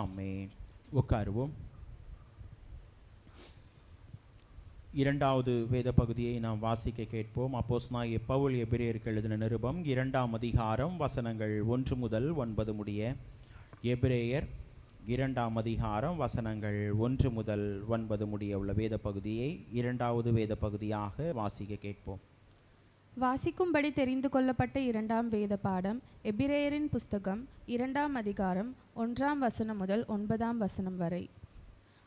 ஆமென். உட்காருவோம். இரண்டாவது வேத பகுதியை நாம் வாசிக்க கேட்போம். அப்போஸ்தலனாகிய பவுல் எபிரேயருக்கு எழுதின நிருபம் 2ஆம் அதிகாரம் வசனங்கள் 1 முதல் 9 முடிய. எபிரேயர் 2ஆம் அதிகாரம் வசனங்கள் 1 முதல் 9 முடிய உள்ள வேத பகுதியை இரண்டாவது வேத பகுதியாக வாசிக்க கேட்போம். வாசிக்கும்படி தெரிந்து கொள்ளப்பட்ட 2ஆம் வேத பாடம் எபிரேயரின் புஸ்தகம் 2ஆம் அதிகாரம் 1ஆம் வசனம் முதல் 9ஆம் வசனம் வரை.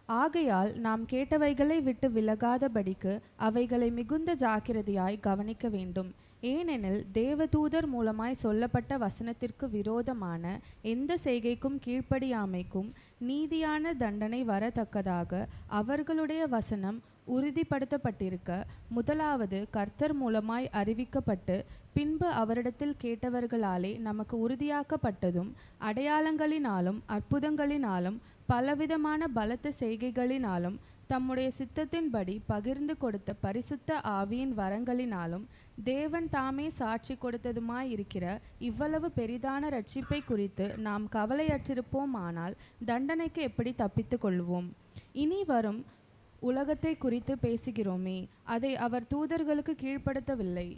ஆகையால் நாம் கேட்டவைகளை விட்டு விலகாதபடிக்கு அவைகளை மிகுந்த ஜாக்கிரதையாய் கவனிக்க வேண்டும். ஏனெனில் தேவதூதர் மூலமாய் சொல்லப்பட்ட வசனத்திற்கு விரோதமான எந்த செய்கைக்கும் கீழ்ப்படியாமைக்கும் நீதியான தண்டனை வரத்தக்கதாக அவர்களுடைய வசனம் உறுதிப்படுத்தப்பட்டிருக்க, முதலாவது கர்த்தர் மூலமாய் அறிவிக்கப்பட்டு பின்பு அவரிடத்தில் கேட்டவர்களாலே நமக்கு உறுதியாக்கப்பட்டதும் அடையாளங்களினாலும் அற்புதங்களினாலும் பலவிதமான பலத்த செய்கைகளினாலும் தம்முடைய சித்தத்தின்படி பகிர்ந்து கொடுத்த பரிசுத்த ஆவியின் வரங்களினாலும் தேவன் தாமே சாட்சி கொடுத்ததுமாயிருக்கிற இவ்வளவு பெரிதான இரட்சிப்பை குறித்து நாம் கவலையற்றிருப்போமானால் தண்டனைக்கு எப்படி தப்பித்து கொள்வோம்? இனி வரும் உலகத்தை குறித்து பேசுகிறோமே, அதை அவர் தூதர்களுக்கு கீழ்ப்படுத்தவில்லை.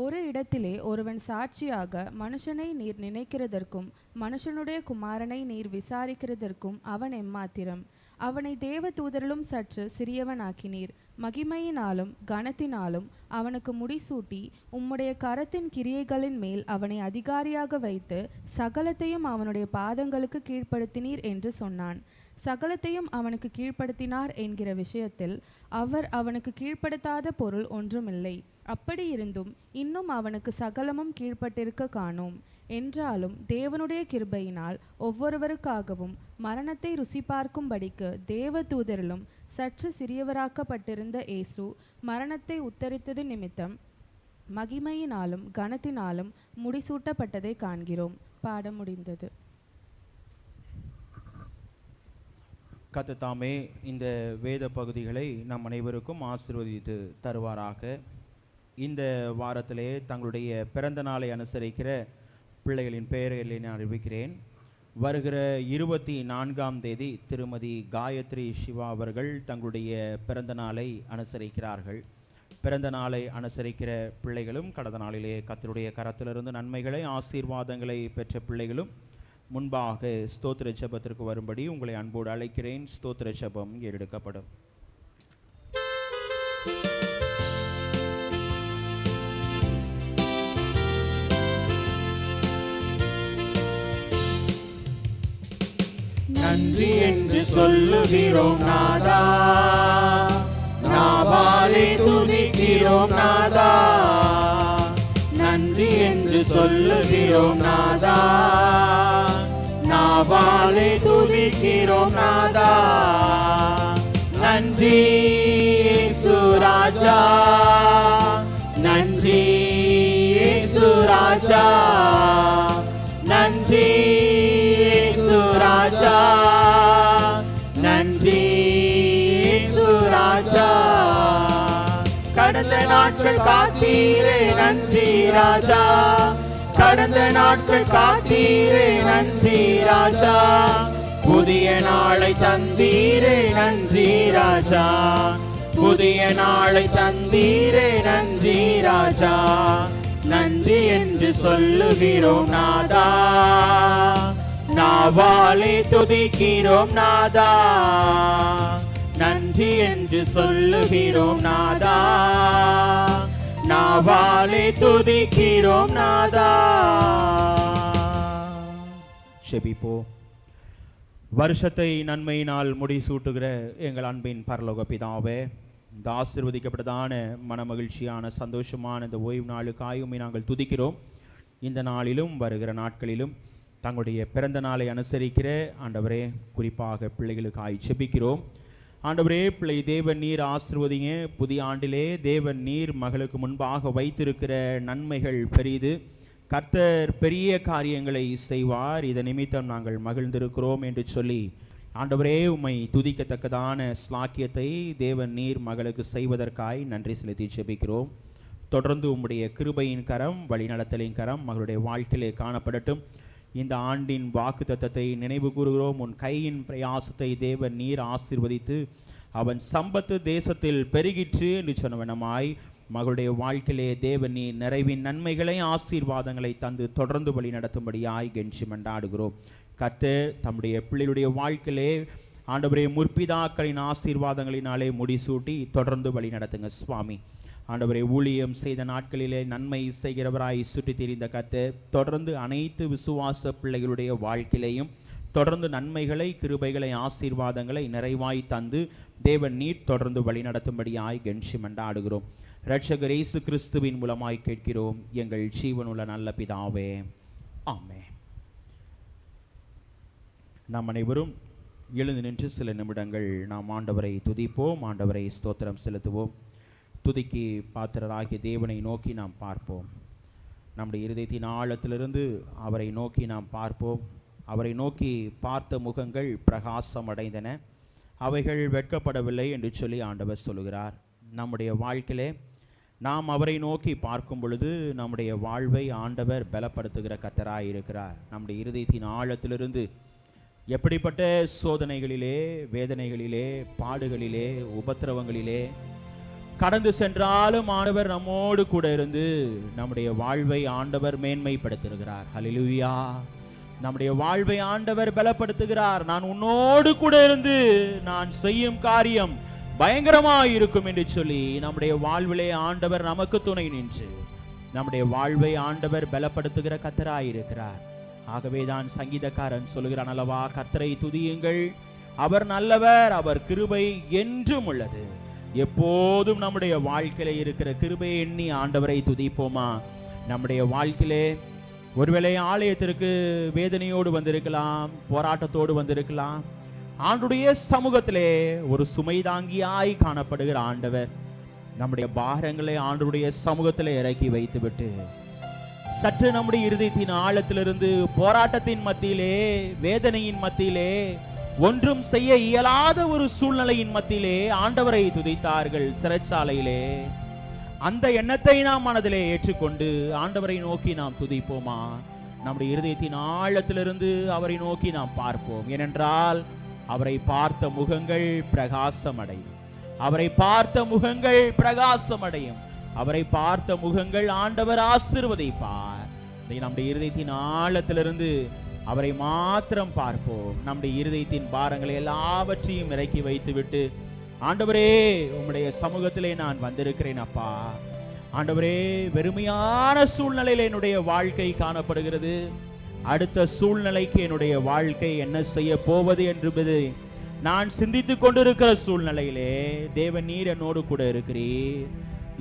ஒரு இடத்திலே ஒருவன் சாட்சியாக, மனுஷனை நீர் நினைக்கிறதற்கும் மனுஷனுடைய குமாரனை நீர் விசாரிக்கிறதற்கும் அவன் எம்மாத்திரம்? அவனை தேவ தூதரிலும் சற்று சிறியவனாக்கினீர். மகிமையினாலும் கனத்தினாலும் அவனுக்கு முடிசூட்டி உம்முடைய கரத்தின் கிரியைகளின் மேல் அவனை அதிகாரியாக வைத்து சகலத்தையும் அவனுடைய பாதங்களுக்கு கீழ்ப்படுத்தினீர் என்று சொன்னான். சகலத்தையும் அவனுக்கு கீழ்ப்படுத்தினார் என்கிற விஷயத்தில் அவர் அவனுக்கு கீழ்ப்படுத்தாத பொருள் ஒன்றுமில்லை. அப்படியிருந்தும் இன்னும் அவனுக்கு சகலமும் கீழ்ப்பட்டிருக்க காணோம். என்றாலும் தேவனுடைய கிருபையினால் ஒவ்வொருவருக்காகவும் மரணத்தை ருசி பார்க்கும்படிக்கு தேவ தூதரிலும் சற்று சிறியவராக்கப்பட்டிருந்த இயேசு மரணத்தை உத்தரித்தது நிமித்தம் மகிமையினாலும் கனத்தினாலும் முடிசூட்டப்பட்டதை காண்கிறோம். பாடம் முடிந்தது. கர்த்தர் தாமே இந்த வேத பகுதிகளை நம் அனைவருக்கும் ஆசீர்வதித்து தருவாராக. இந்த வாரத்திலே தங்களுடைய பிறந்த நாளை அனுசரிக்கிற பிள்ளைகளின் பெயர்களை நான் அறிவிக்கிறேன். வருகிற 24ஆம் தேதி திருமதி காயத்ரி சிவா அவர்கள் தங்களுடைய பிறந்த நாளை அனுசரிக்கிறார்கள். பிறந்த நாளை அனுசரிக்கிற பிள்ளைகளும் கடந்த நாளிலே கர்த்தருடைய கரத்திலிருந்து நன்மைகளை ஆசீர்வாதங்களை பெற்ற பிள்ளைகளும் முன்பாக ஸ்தோத்திர ஜெபத்திற்கு வரும்படி உங்களை அன்போடு அழைக்கிறேன். ஸ்தோத்திர ஜெபம் ஏறெடுக்கப்படும். நன்றி என்று சொல்லுகிறோம் நாதா, நாவாலே துதிக்கிறோம் நாதா. நன்றி என்று சொல்லுகிறோம் நாதா, நாவாலே துதிக்கிறோம் நாதா. நன்றி இயேசு ராஜா, நன்றி இயேசு ராஜா, நன்றி இயேசு ராஜா, நன்றி இயேசு ராஜா. கடந்த நாட்கள் காத்தீரே நன்றி ராஜா, கடந்த நாட்கள் காத்தீரே நன்றி ராஜா. புதிய நாளை தந்தீரே நன்றி ராஜா, புதிய நாளை தந்தீரே நன்றி ராஜா. நன்றி என்று சொல்லுகிறோம் நாதா, நாவாலே துதிக்கிறோம் நாதா. நன்றி என்று சொல்லுகிறோம் நாதா, நாவாலே துதிக்கிறோம் நாதா. செபிப்போ. வருஷத்தை நன்மையினால் முடிசூட்டுகிற எங்கள் அன்பின் பரலோக பிதாவே, இந்த ஆசீர்வதிக்கப்பட்டதான மனமகிழ்ச்சியான சந்தோஷமான இந்த ஓய்வு நாளுக்காயுமே நாங்கள் துதிக்கிறோம். இந்த நாளிலும் வருகிற நாட்களிலும் தங்களுடைய பிறந்த நாளை அனுசரிக்கிற ஆண்டவரே, குறிப்பாக பிள்ளைகளுக்காய் செபிக்கிறோம். ஆண்டவரே, பிள்ளை தேவன் நீர் ஆசீர்வதிங்க. புதிய ஆண்டிலே தேவன் நீர் மகளுக்கு முன்பாக வைத்திருக்கிற நன்மைகள் பெரிது. கர்த்தர் பெரிய காரியங்களை செய்வார். இதை நிமித்தம் நாங்கள் மகிழ்ந்திருக்கிறோம் என்று சொல்லி ஆண்டவரே, உம்மை துதிக்கத்தக்கதான ஸ்லாக்கியத்தை தேவன் நீர் மகளுக்கு செய்வதற்காய் நன்றி செலுத்தி ஜெபிக்கிறோம். தொடர்ந்து உம்முடைய கிருபையின் கரம், வழிநடத்தலின் கரம் மகளுடைய வாழ்க்கையிலே காணப்படட்டும். இந்த ஆண்டின் வாக்கு தத்தத்தை நினைவு கூறுகிறோம். உன் கையின் பிரயாசத்தை தேவன் நீர் ஆசீர்வதித்து அவன் சம்பத்து தேசத்தில் பெருகிற்று என்று சொன்னவனமாய் மகளுடைய வாழ்க்கையிலே தேவன் நீர் நிறைவின் நன்மைகளை ஆசீர்வாதங்களை தந்து தொடர்ந்து வழி நடத்தும்படியாய் கெஞ்சி மண்டாடுகிறோம். கர்த்தர் தம்முடைய பிள்ளைகளுடைய வாழ்க்கையிலே ஆண்டவரே முற்பிதாக்களின் ஆசீர்வாதங்களினாலே முடிசூட்டி தொடர்ந்து வழி நடத்துங்க சுவாமி. ஆண்டவரை ஊழியம் செய்த நாட்களிலே நன்மை செய்கிறவராய் சுற்றி திரிந்த கர்த்தர் தொடர்ந்து அனைத்து விசுவாச பிள்ளைகளுடைய வாழ்க்கையிலையும் தொடர்ந்து நன்மைகளை, கிருபைகளை, ஆசீர்வாதங்களை நிறைவாய் தந்து தேவன் நீர் தொடர்ந்து வழி நடத்தும்படியாய் கெஞ்சி மண்டாடுகிறோம். இரட்சகர் இயேசு கிறிஸ்துவின் மூலமாய் கேட்கிறோம் எங்கள் ஜீவனுள்ள நல்ல பிதாவே, ஆமென். நாம் அனைவரும் எழுந்து நின்று சில நிமிடங்கள் நாம் ஆண்டவரை துதிப்போம், ஆண்டவரை ஸ்தோத்திரம் செலுத்துவோம். துதிக்கு பாத்திரராகிய தேவனை நோக்கி நாம் பார்ப்போம். நம்முடைய இருதயத்தின் ஆழத்திலிருந்து அவரை நோக்கி நாம் பார்ப்போம். அவரை நோக்கி பார்த்த முகங்கள் பிரகாசம் அடைந்தன, அவைகள் வெட்கப்படவில்லை என்று சொல்லி ஆண்டவர் சொல்லுகிறார். நம்முடைய வாழ்க்கையிலே நாம் அவரை நோக்கி பார்க்கும் பொழுது நம்முடைய வாழ்வை ஆண்டவர் பலப்படுத்துகிற கர்த்தராய் இருக்கிறார். நம்முடைய இருதயத்தின் ஆழத்திலிருந்து எப்படிப்பட்ட சோதனைகளிலே, வேதனைகளிலே, பாடுகளிலே, உபத்திரவங்களிலே கடந்து சென்றாலும் ஆண்டவர் நம்மோடு கூட இருந்து நம்முடைய வாழ்வை ஆண்டவர் மேன்மைப்படுத்துகிறார். ஹல்லேலூயா. நம்முடைய வாழ்வை ஆண்டவர் பலப்படுத்துகிறார். நான் உன்னோடு கூட இருந்து நான் செய்யும் காரியம் பயங்கரமாய் இருக்கும் என்று சொல்லி நம்முடைய வாழ்விலே ஆண்டவர் நமக்கு துணை நின்று நம்முடைய வாழ்வை ஆண்டவர் பலப்படுத்துகிற கர்த்தராய் இருக்கிறார். ஆகவேதான் சங்கீதக்காரன் சொல்லுகிறான் அல்லவா, கர்த்தரை துதியுங்கள், அவர் நல்லவர், அவர் கிருபை என்றும் உள்ளது. எப்போதும் நம்முடைய வாழ்க்கையில இருக்கிற கிருபை எண்ணி ஆண்டவரை துதிப்போமா? நம்முடைய வாழ்க்கையிலே ஒருவேளை ஆலயத்திற்கு வேதனையோடு வந்திருக்கலாம், போராட்டத்தோடு வந்திருக்கலாம். ஆண்டுடைய சமூகத்திலே ஒரு சுமை தாங்கியாய் காணப்படுகிற ஆண்டவர் நம்முடைய பாரங்களை ஆண்டுடைய சமூகத்திலே இறக்கி வைத்துவிட்டு சற்று நம்முடைய இருதயத்தின் ஆழத்திலிருந்து போராட்டத்தின் மத்தியிலே, வேதனையின் மத்தியிலே, ஒன்றும் செய்ய இயலாத ஒரு சூழ்நிலையின் மத்தியிலே ஆண்டவரை துதித்தார்கள் சிறைச்சாலையிலே. அந்த எண்ணத்தை நாம் மனதிலே ஏற்றுக்கொண்டு ஆண்டவரை நோக்கி நாம் துதிப்போமா? நம்முடைய இருதயத்தின் ஆழத்திலிருந்து அவரை நோக்கி நாம் பார்ப்போம். ஏனென்றால் அவரை பார்த்த முகங்கள் பிரகாசம் அடையும். அவரை பார்த்த முகங்கள் பிரகாசம் அடையும். அவரை பார்த்த முகங்கள் ஆண்டவர் ஆசீர்வதிப்பார். நம்முடைய இருதயத்தின் ஆழத்திலிருந்து அவரை மாத்திரம் பார்ப்போம். நம்முடைய இருதயத்தின் பாரங்களை எல்லாவற்றையும் இறக்கி வைத்துவிட்டு, ஆண்டவரே உம்முடைய சமூகத்திலே நான் வந்திருக்கிறேன் அப்பா. ஆண்டவரே, வெறுமையான சூழ்நிலையில் என்னுடைய வாழ்க்கை காணப்படுகிறது. அடுத்த சூழ்நிலைக்கு என்னுடைய வாழ்க்கை என்ன செய்ய போவது என்பது நான் சிந்தித்துக் கொண்டிருக்கிற சூழ்நிலையிலே தேவன் நீர் என்னோடு கூட இருக்கிறீர்.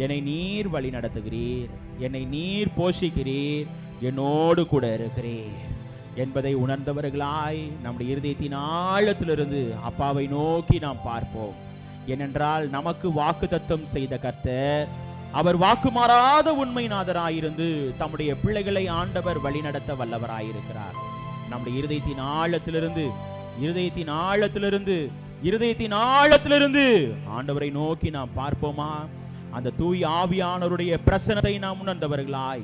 என்னை நீர் வழி நடத்துகிறீர், என்னை நீர் போஷிக்கிறீர், என்னோடு கூட இருக்கிறீர் என்பதை உணர்ந்தவர்களாய் நம்முடைய இருதயத்தின் ஆழத்திலிருந்து அப்பாவை நோக்கி நாம் பார்ப்போம். ஏனென்றால் நமக்கு வாக்குத்தத்தம் செய்த கர்த்தர், அவர் வாக்கு மாறாத உண்மைநாதராயிருந்து தம்முடைய பிள்ளைகளை ஆண்டவர் வழிநடத்த வல்லவராயிருக்கிறார். நம்முடைய இருதயத்தின் ஆழத்திலிருந்து ஆண்டவரை நோக்கி நாம் பார்ப்போமா? அந்த தூய் ஆவியானவருடைய பிரசன்னத்தை நாம் உணர்ந்தவர்களாய்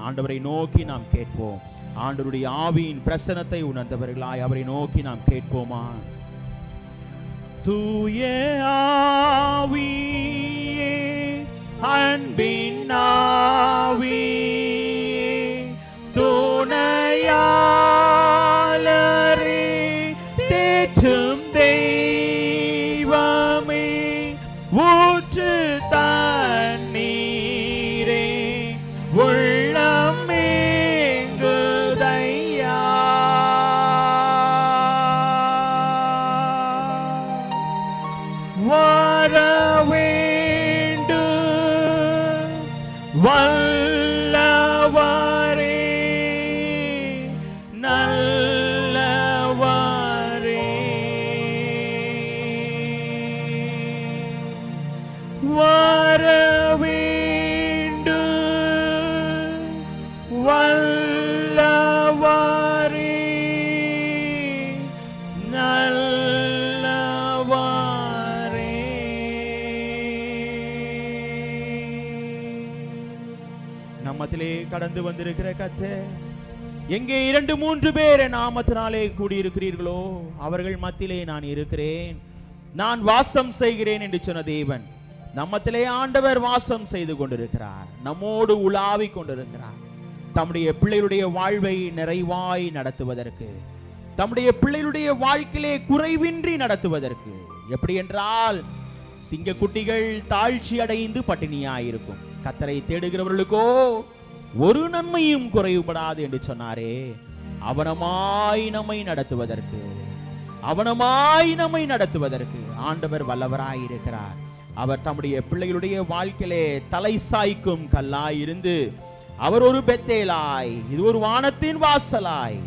ஆண்டவரை நோக்கி நாம் கேட்போம். ஆண்டவருடைய ஆவியின் பிரசன்னத்தை உணர்ந்தவர்களாய் அவரை நோக்கி நாம் கேட்போமா? தூய ஆவியே, அன்பின் ஆவியே, துணையாளரே, தேற்றும் தெய்வமே, ஊற்று தண்ணீரே, உள்ளம் ஏங்குதையா. வல்லவரே நல்லவரே வரவேண்டு வல்லவரே நல்லவரே. நம்மத்திலே கடந்து வந்திருக்கிற கர்த்தர், எங்கே 2-3 பேர் என் நாமத்தினாலே கூடியிருக்கிறீர்களோ அவர்கள் மத்தியிலே நான் இருக்கிறேன், நான் வாசம் செய்கிறேன் என்று சொன்ன தேவன் நம்மத்திலே ஆண்டவர் வாசம் செய்து கொண்டிருக்கிறார், நம்மோடு உலாவிக் கொண்டிருக்கிறார். தம்முடைய பிள்ளைகளுடைய வாழ்வை நிறைவாய் நடத்துவதற்கு, தம்முடைய பிள்ளைகளுடைய வாழ்க்கையிலே குறைவின்றி நடத்துவதற்கு. எப்படி என்றால், சிங்கக்குட்டிகள் தாழ்ச்சி அடைந்து பட்டினியாயிருக்கும், கர்த்தரை தேடுகிறவர்களுக்கோ ஒரு நன்மையும் குறைவுபடாது என்று சொன்னாரே. அவனமாய் நம்மை நடத்துவதற்கு, அவனமாய் நம்மை நடத்துவதற்கு ஆண்டவர் வல்லவராய் இருக்கிறார். அவர் தம்முடைய பிள்ளைகளுடைய வாழ்க்கையிலே தலை சாய்க்கும் கல்லாய் இருந்து, அவர் ஒரு பெத்தேலாய், இது ஒரு வானத்தின் வாசலாய்,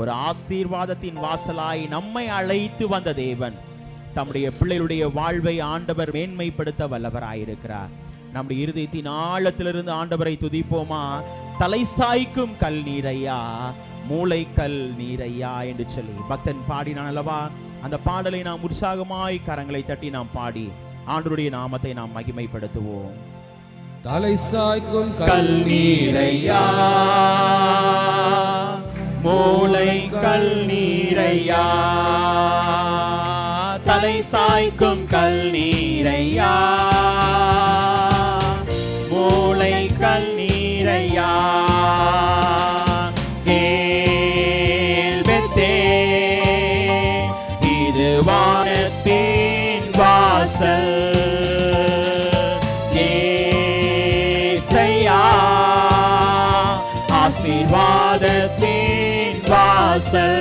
ஒரு ஆசீர்வாதத்தின் வாசலாய் நம்மை அழைத்து வந்த தேவன். தம்முடைய பிள்ளைகளுடைய வாழ்வை ஆண்டவர் மேன்மைப்படுத்த வல்லவராயிருக்கிறார். நம்முடைய இருதயத்தின் ஆழத்திலிருந்து ஆண்டவரை துதிப்போமா? தலை சாய்க்கும் கல் நீரையா, மூளை கல் நீரையா என்று சொல்லி பக்தன் பாடினான் அல்லவா? அந்த பாடலை நாம் உற்சாகமாய் கரங்களை தட்டி நாம் பாடி ஆண்டவருடைய நாமத்தை நாம் மகிமைப்படுத்துவோம். தலை சாய்க்கும் கல் நீரையா, மூளை கல் நீரையா, தலை சாய்க்கும் கல் நீரையா, மூளை கல் நீரையா. இது வானத்தின் வாசல், ஆசீர்வாதத்தின் வாசல்.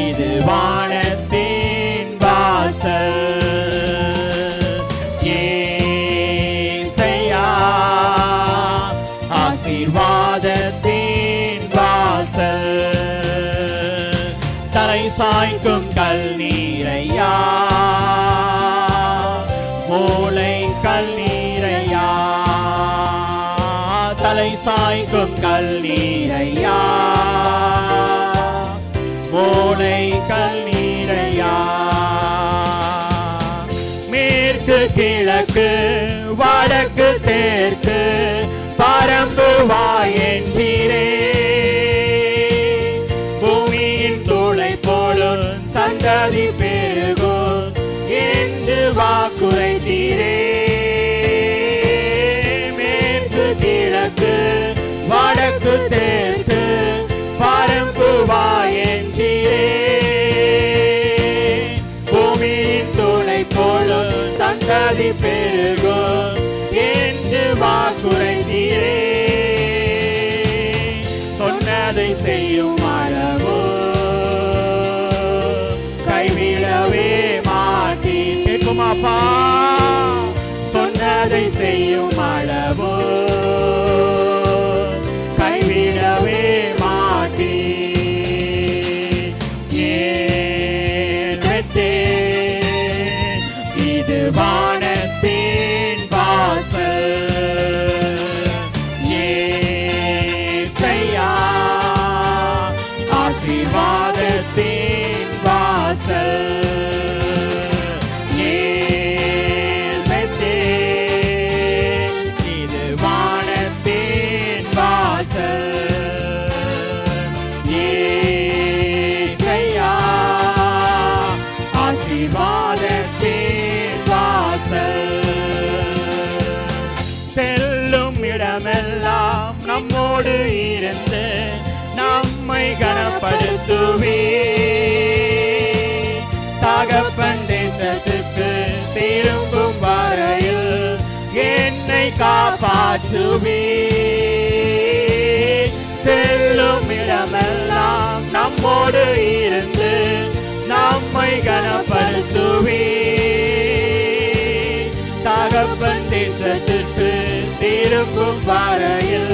இது வானத்தின் வாசல். ஏசையா, ஆசீர்வாதத்தின் வாசல். தலை சாய்க்கும் கல் நீரையா, மூளை கல் நீரையா, தலை சாய்க்கும் கல் நீரையா, மூளை கல் நீரையா. மேற்கு கிழக்கு வடக்கு தெற்கு பரம்பு வாயென்றீரே, பூமியின் தூளை போலும் சந்ததி பெருகும் என்று வாக்குரைத்தீரே. மேற்கு கிழக்கு வடக்கு தெற்கு பரம்பு வாயென்றீரே, பூமியின் தூளை போலும் சந்ததி பெருகும் என்று வாக்குரைத்தீரே. சொன்னதை செய்யும் அளவோ கைவிடவே மாட்டீ. கேட்குமாப்பா? சொன்னதை செய்யும் அளவோ கைவிடவே மாட்டீ. இது வானத்தின் வாசல். ஏசையா, ஆசீர்வாதத்தின் வாசல். இது வானத்தின் வாசல். ஏசையா, ஆசீர்வாதத்தின் வாசல். செல்லும் இடமெல்லாம் நம்மோடு இருந்து நம்மை கனப்படுத்துவே. தகப்பன் தேசத்துக்கு திரும்பும் வரையில் என்னை காப்பாற்றுவே. செல்லும் இடமெல்லாம் நம்மோடு இருந்து நம்மை கனப்படுத்துவே. தேசத்திற்கு திரும்பும் வரையில்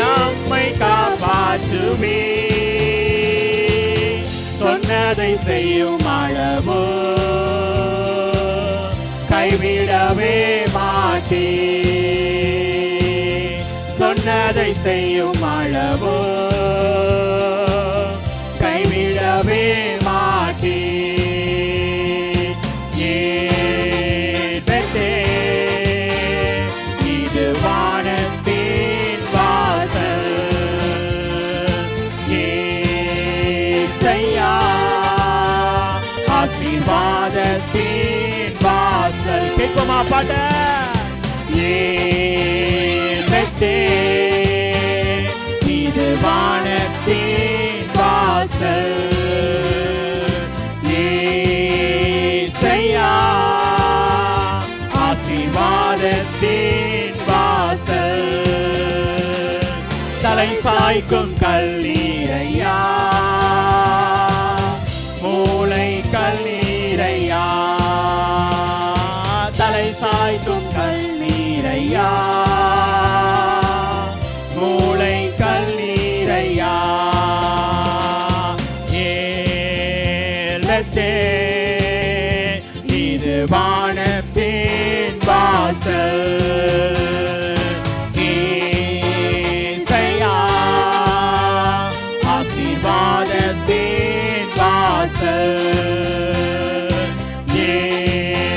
நம்மை காப்பாற்றுவே. சொன்னதை செய்யும் அளவோ கைவிடவே மாட்டே. சொன்னதை செய்யும் அளவோ கைவிடவே மாட்டே. இது வானத்தின் வாசல், ஏசையா ஆசீர்வாதத்தின் வாசல். கேட்போமா பாட்ட? இது வானத்தின் வாசல், ஏசையா ஆசீர்வாதத்தின் வாசல். தலை சாய்க்கும் கல்லீரையா, மூளை கல்லீரையா. தலை சாய்க்கும் கல்லீரையா, மூளை கல்லீரையா. ஏலத்தே இது வானத்தின் வாசல், ஏசையா ஆசீர்வாதத்தின் வாசல்.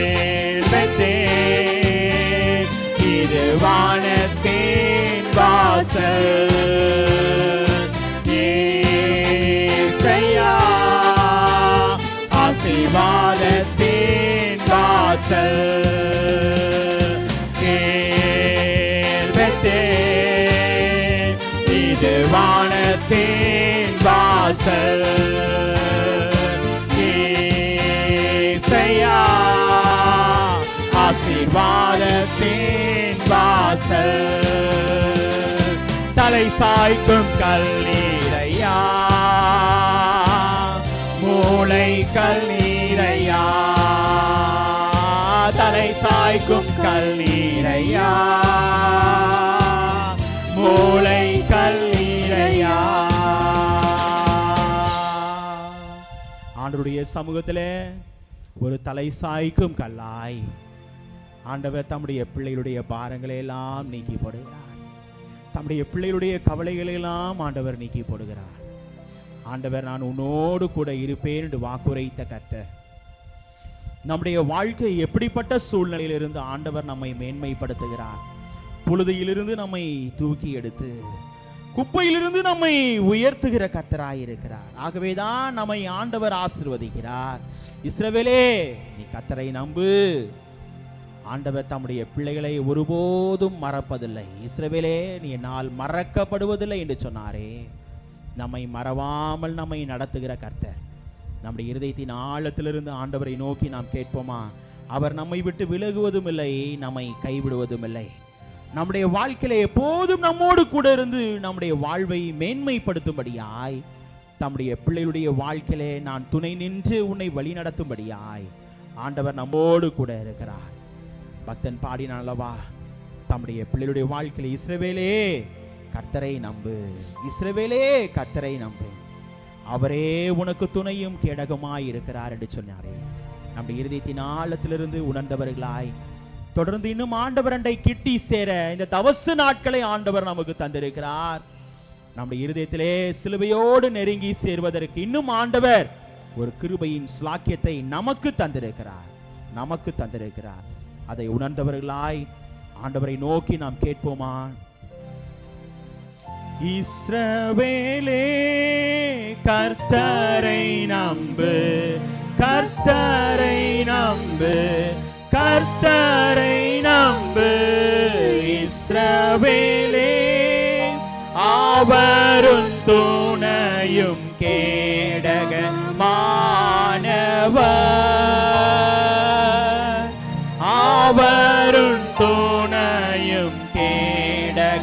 ஏலத்தே இது வானத்தின் வாசல், ஏசையா ஆசீர்வாதத்தின் வாசல். இது வானத்தின் வாசல், ஏசையா ஆசீர்வாதத்தின் வாசல். தலை சாய்க்கும் கல்லீரையா, மூளை கல்லீரையா. தலை சாய்க்கும் கல்லீரையா, மூளை கல்லீரையா. ஆண்டவருடைய சமூகத்திலே ஒரு தலை சாய்க்கும் கல்லாய் ஆண்டவர் தம்முடைய பிள்ளைகளுடைய பாரங்களை எல்லாம் நீக்கி போடுகிறார். தம்முடைய பிள்ளைகளுடைய கவலைகளை எல்லாம் ஆண்டவர் நீக்கி போடுகிறார். ஆண்டவர் நான் உன்னோடு கூட இருப்பேன் என்று வாக்குரைத்த கர்த்தர். நம்முடைய வாழ்க்கை எப்படிப்பட்ட சூழ்நிலையிலிருந்து ஆண்டவர் நம்மை மேன்மைப்படுத்துகிறார். புழுதியிலிருந்து நம்மை தூக்கி எடுத்து குப்பையிலிருந்து நம்மை உயர்த்துகிற கர்த்தராயிருக்கிறார். ஆகவேதான் நம்மை ஆண்டவர் ஆசீர்வதிக்கிறார். இஸ்ரவேலே, நீ கர்த்தரை நம்பு. ஆண்டவர் தம்முடைய பிள்ளைகளை ஒருபோதும் மறப்பதில்லை. இஸ்ரவேலே, நீ என்னால் மறக்கப்படுவதில்லை என்று சொன்னாரே. நம்மை மறவாமல் நம்மை நடத்துகிற கர்த்தர். நம்முடைய இருதயத்தின் ஆழத்திலிருந்து ஆண்டவரை நோக்கி நாம் கேட்போமா? அவர் நம்மை விட்டு விலகுவதும் இல்லை, நம்மை கைவிடுவதும் இல்லை. நம்முடைய வாழ்க்கையில எப்போதும் நம்மோடு கூட இருந்து நம்முடைய வாழ்வை மேன்மைப்படுத்தும்படியாய், தம்முடைய பிள்ளைகளுடைய வாழ்க்கையிலே நான் துணை நின்று உன்னை வழி நடத்தும்படியாய் ஆண்டவர் நம்மோடு கூட இருக்கிறார். பக்தன் பாடினான் அல்லவா, தம்முடைய பிள்ளைகளுடைய வாழ்க்கையில இஸ்ரவேலே கர்த்தரை நம்பு, இஸ்ரவேலே கர்த்தரை நம்பு, அவரே உனக்கு துணையும் கேடகமாய் இருக்கிறார் என்று சொன்னாரே. நம்முடைய இருதயத்தின் ஆழத்திலிருந்து உணர்ந்தவர்களாய் தொடர்ந்து இன்னும் ஆண்டவர் அண்டை கிட்டி சேர இந்த தவச நாட்களை ஆண்டவர் நமக்கு தந்திருக்கிறார். நம்முடைய இருதயத்திலே சிலுவையோடு நெருங்கி சேர்வதற்கு இன்னும் ஆண்டவர் ஒரு கிருபையின் ஸ்லாக்கியத்தை நமக்கு தந்திருக்கிறார். அதை உணர்ந்தவர்களாய் ஆண்டவரை நோக்கி நாம் கேட்போமா? இஸ்ரவேலே கர்த்தரை நம்பு, கர்த்தரை நம்பு, கர்த்தரை நம்பு. இஸ்ரவேலே அவரும் துணையும் கேடகமானவர், அவரும் துணையும் கேடகமானவர்.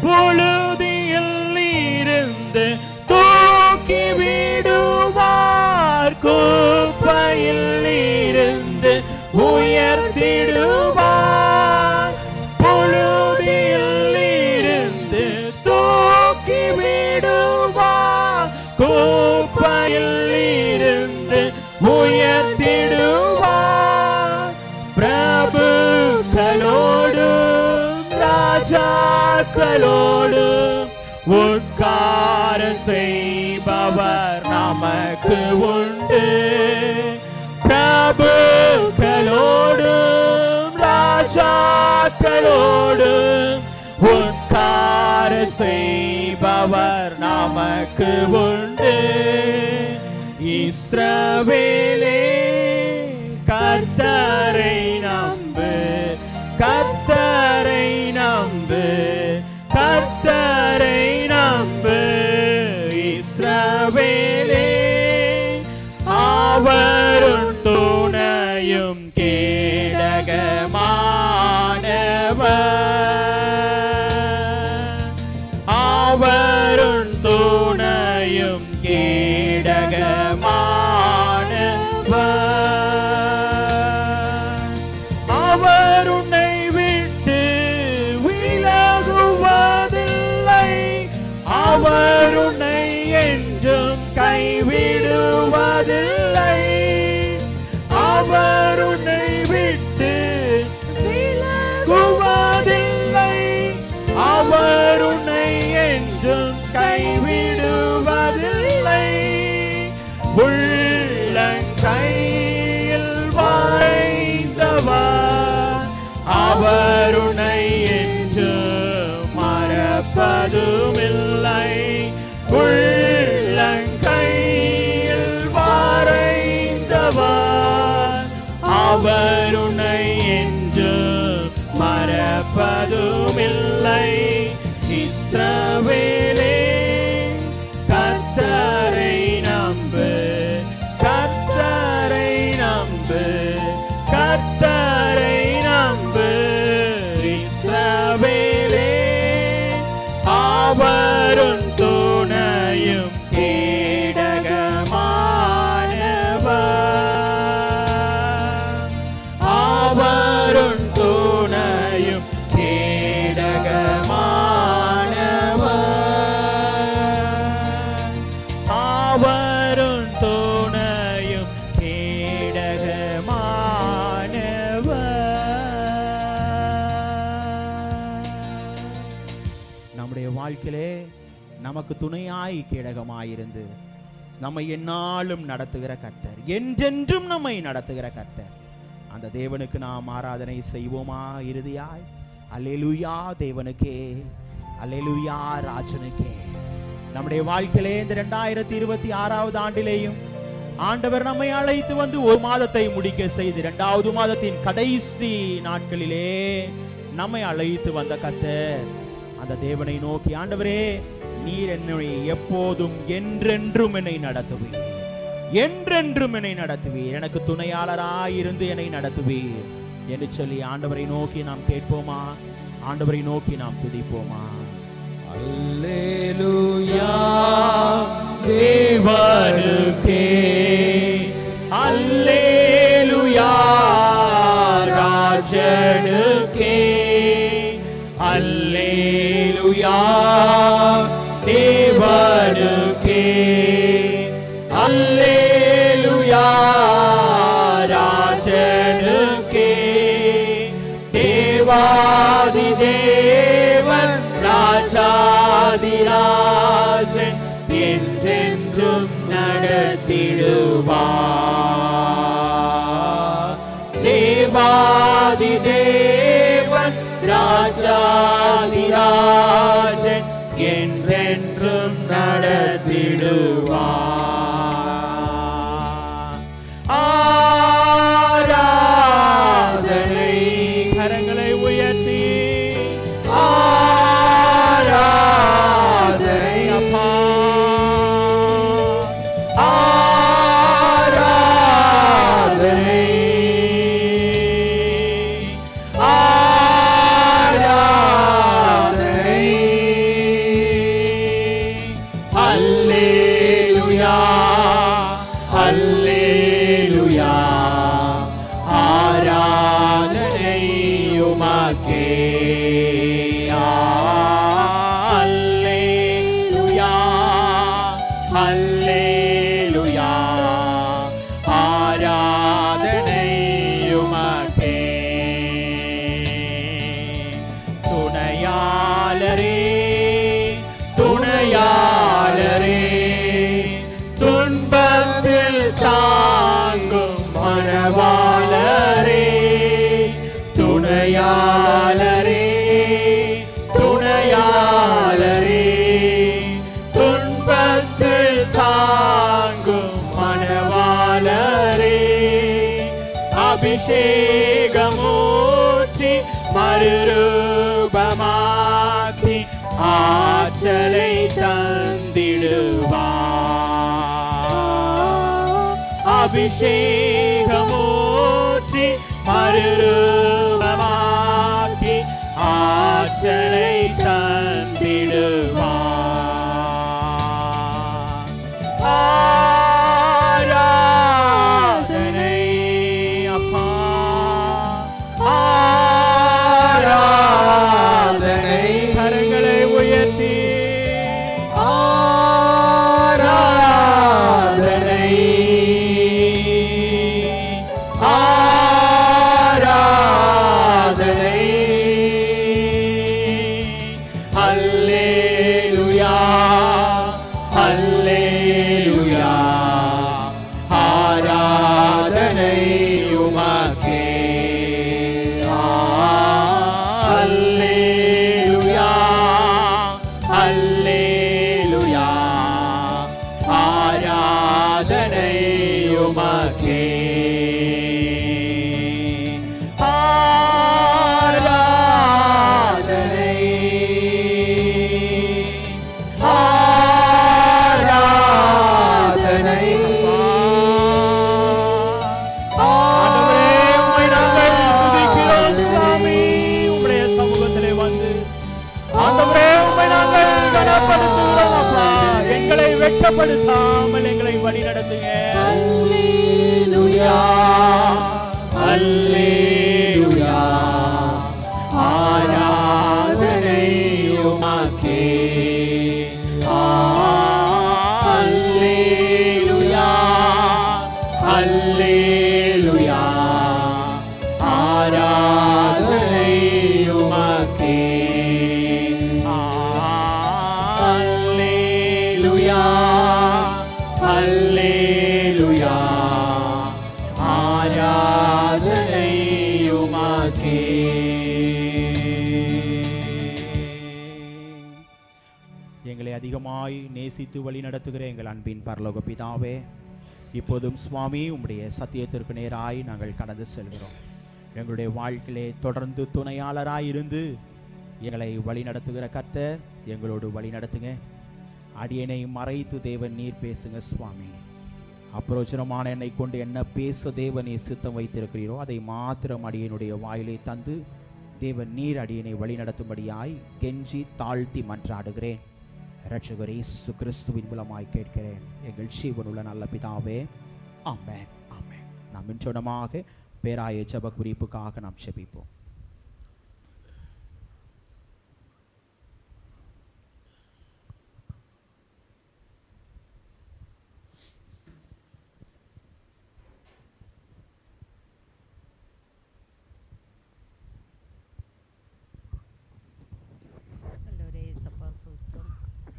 பொழுதில் இருந்து தூக்கி விடுவார் குப்பை குப்பையில் இருந்து உயர்த்திடுவார், புழுதியில் இருந்து தூக்கி விடுவார், குப்பையில் இருந்து உயர்த்திடுவார். பிரபுக்களோடு ராஜாக்களோடு உட்கார செய்பவர் நமக்கு உண்டு. பிரபுக்களோடு ராஜாக்களோடு உட்கார செய்பவர் நமக்கு உண்டு. இஸ்ரவேலே கர்த்தரை நம்பு, கர்த்தரை நம்பு, கர்த்தரை நம்பு. இஸ்ரவேலே அவரும் துணையும் கேடகமானவர், அவரும் துணையும் கேடகமானவர். அவர் உன்னை விட்டு விலகுவதில்லை, அவர் உன்னை என்றும் கைவிடுவதில்லை, அவர் உன்னை விட்டு விலகுவதில்லை, அவர் உன்னை என்றும் கைவிடுவதில்லை. உள்ளங்கையில் வரைந்தவர் அவர் உன்னை என்றும் மறப்பதுமில்லை. உள்ளங்கையில் வரைந்தவர் அவர் உன்னை என்றும் மறப்பதுமில்லை. இஸ்ரவேலே கர்த்தரை நம்பு, கர்த்தரை நம்பு, கர்த்தரை நம்பு. இஸ்ரவேலே அவரும் துணையும் கேடகமானவர், அவரும் துணையும் கேடகமானவர், அவரும் துணையும் கேடகமானவர். நம்முடைய வாழ்க்கையிலே நமக்கு துணையாய் கேடகமாயிருந்து நம்மை எந்நாளும் நடத்துகிற கர்த்தர், என்றென்றும் நம்மை நடத்துகிற கர்த்தர், அந்த தேவனுக்கு நாம் ஆராதனை செய்வோமா இறுதியாய்? அல்லேலூயா தேவனுக்கே, அல்லேலூயா ராஜனுக்கே. நம்முடைய வாழ்க்கையிலே இந்த 2026வது ஆண்டிலேயும் ஆண்டவர் நம்மை அழைத்து வந்து ஒரு மாதத்தை முடிக்க செய்து 2வது மாதத்தின் கடைசி நாட்களிலே நம்மை அழைத்து வந்த கர்த்தர், அந்த தேவனை நோக்கி, ஆண்டவரே நீர் என்னை எப்போதும் என்றென்றும் என்னை நடத்துவீர், என்றென்றும் என்னை நடத்துவீர், எனக்கு துணையாளராயிருந்து என்னை நடத்துவீர் என்று சொல்லி ஆண்டவரை நோக்கி நாம் கேட்போமா? ஆண்டவரை நோக்கி நாம் துதிப்போமா? அல்லேலூயா தேவனுக்கே, அல்லேலூயா ராஜனுக்கே, அல்லேலூயா தேவனுக்கே, அல்லேலூயா ராஜனுக்கே. தேவாதி தேவன் ராஜாதிராஜன் என்றென்றும் நடத்திடுவார். தேவாதி தேவன் ராஜாதிராஜன் என்றென்றும் நடத்திடுவார். ஆராதனை கரங்களை உயர்த்தி ஆராதனை அப்பா, ஆராதனை ஆராதனை. அல்லேலூயா அல்லேலூயா அபிஷேகமூற்றி மறுரூபமாக்கி ஆற்றலை தந்திடுவார். அபிஷேகமூற்றி மறுரூபமாக்கி ஆற்றலை தந்திடுவார். ஆராதனை அப்பா, ஆராதனை. கரங்களை உயர்த்தி ஆராதனை, ஆராதனை. அல்லேலூயா, அல்லேலூயா. ஆராதனை உமக்கே. அல்லேலூயா, அல்லேலூயா. ஆராதனை உமக்கே. ஆராதனை, ஆராதனை. ஆண்டவரே, உம்மை நாங்கள் துதிக்கிறோம் சுவாமி. உம்முடைய சமூகத்திலே வந்து ஆண்டவரே, உம்மை நாங்கள் கனப்படுத்துகிறோம் அப்பா. எங்களை வெட்கப்படுத்தாமல் எங்களை வழி நடத்துங்க. அல்லேலூயா, அல்லேலூயா. ஆராதனை உமக்கே. அல்லேலூயா, அல்லேலூயா. ஆராதனை உமக்கே. அல்லேலூயா, அல்லேலூயா. ஆராதனை உமக்கே. எங்களை அதிகமாய் நேசித்து வழி நடத்துகிற எங்கள் அன்பின் பரலோக பிதாவே, இப்போதும் சுவாமி உம்முடைய சத்தியத்திற்கு நேராய் நாங்கள் கடந்து செல்கிறோம். எங்களுடைய வாழ்க்கையிலே தொடர்ந்து துணையாளராய் இருந்து எங்களை வழி நடத்துகிற கர்த்தர் எங்களோடு வழி நடத்துங்க. அடியனை மறைத்து தேவன் நீர் பேசுங்க சுவாமி. அப்பிரோஜனமான என்னை கொண்டு என்ன பேச தேவன் நீர் சித்தம் வைத்திருக்கிறீரோ அதை மாத்திரம் அடியனுடைய வாயிலை தந்து தேவன் நீர் அடியனை வழி நடத்தும்படியாய் கெஞ்சி தாழ்த்தி மன்றாடுகிறேன். இரட்சகர் இயேசு கிறிஸ்துவின் மூலமாய் கேட்கிறேன் எங்கள் ஜீவனுள்ள நல்ல பிதாவே, ஆமென், ஆமென். நாம் மின்சொடமாக பேராய ஜெப குறிப்புக்காக நாம் ஜெபிப்போம்.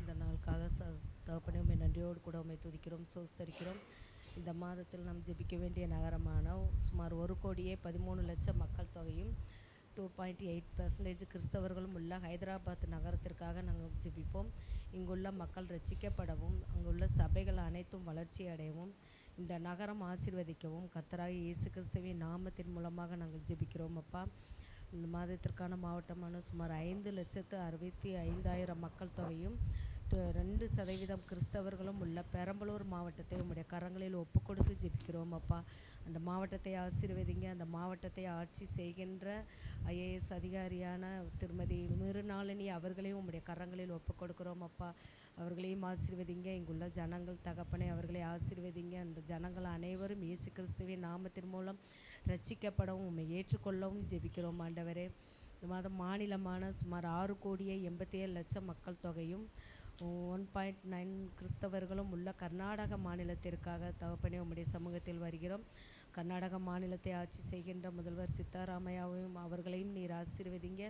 இந்த நாளுக்காக தகப்பனே உம்மை நன்றியோடு கூட உம்மை துதிக்கிறோம், சோஸ்தரிக்கிறோம். இந்த மாதத்தில் நாம் ஜெபிக்க வேண்டிய நகரமான சுமார் 1,13,00,000 மக்கள் தொகையும் 2.8% கிறிஸ்தவர்களும் உள்ள ஹைதராபாத் நகரத்திற்காக நாங்கள் ஜெபிப்போம். இங்குள்ள மக்கள் ரட்சிக்கப்படவும் அங்குள்ள சபைகள் அனைத்தும் வளர்ச்சி அடையவும் இந்த நகரம் ஆசீர்வதிக்கவும் கர்த்தராகிய இயேசு கிறிஸ்துவின் நாமத்தின் மூலமாக நாங்கள் ஜெபிக்கிறோம் அப்பா. இந்த மாதத்திற்கான மாவட்டமான சுமார் 5,65,000 மக்கள் தொகையும் 2% கிறிஸ்தவர்களும் உள்ள பெரம்பலூர் மாவட்டத்தை உம்முடைய கரங்களில் ஒப்பு கொடுத்து ஜெபிக்கிறோம் அப்பா. அந்த மாவட்டத்தை ஆசீர்வதிங்க. அந்த மாவட்டத்தை ஆட்சி செய்கின்ற IAS அதிகாரியான திருமதி மிருநாளினி அவர்களையும் உம்முடைய கரங்களில் ஒப்பு கொடுக்கிறோம் அப்பா. அவர்களையும் ஆசீர்வதிங்க. இங்குள்ள ஜனங்கள் தகப்பனை அவர்களை ஆசீர்வதிங்க. அந்த ஜனங்கள் அனைவரும் இயேசு கிறிஸ்துவின் நாமத்தின் மூலம் ரட்சிக்கப்படவும் உம்மை ஏற்றுக்கொள்ளவும் ஜெபிக்கிறோம் ஆண்டவரே. இந்த மாதம் மாநிலமான சுமார் 6,87,00,000 மக்கள் தொகையும் 1.9 கிறிஸ்தவர்களும் உள்ள கர்நாடக மாநிலத்திற்காக தகப்பனே உம்முடைய சமூகத்தில் வருகிறோம். கர்நாடக மாநிலத்தை ஆட்சி செய்கின்ற முதல்வர் சித்தாராமையாவையும் அவர்களையும் நீர் ஆசீர்வதிங்க.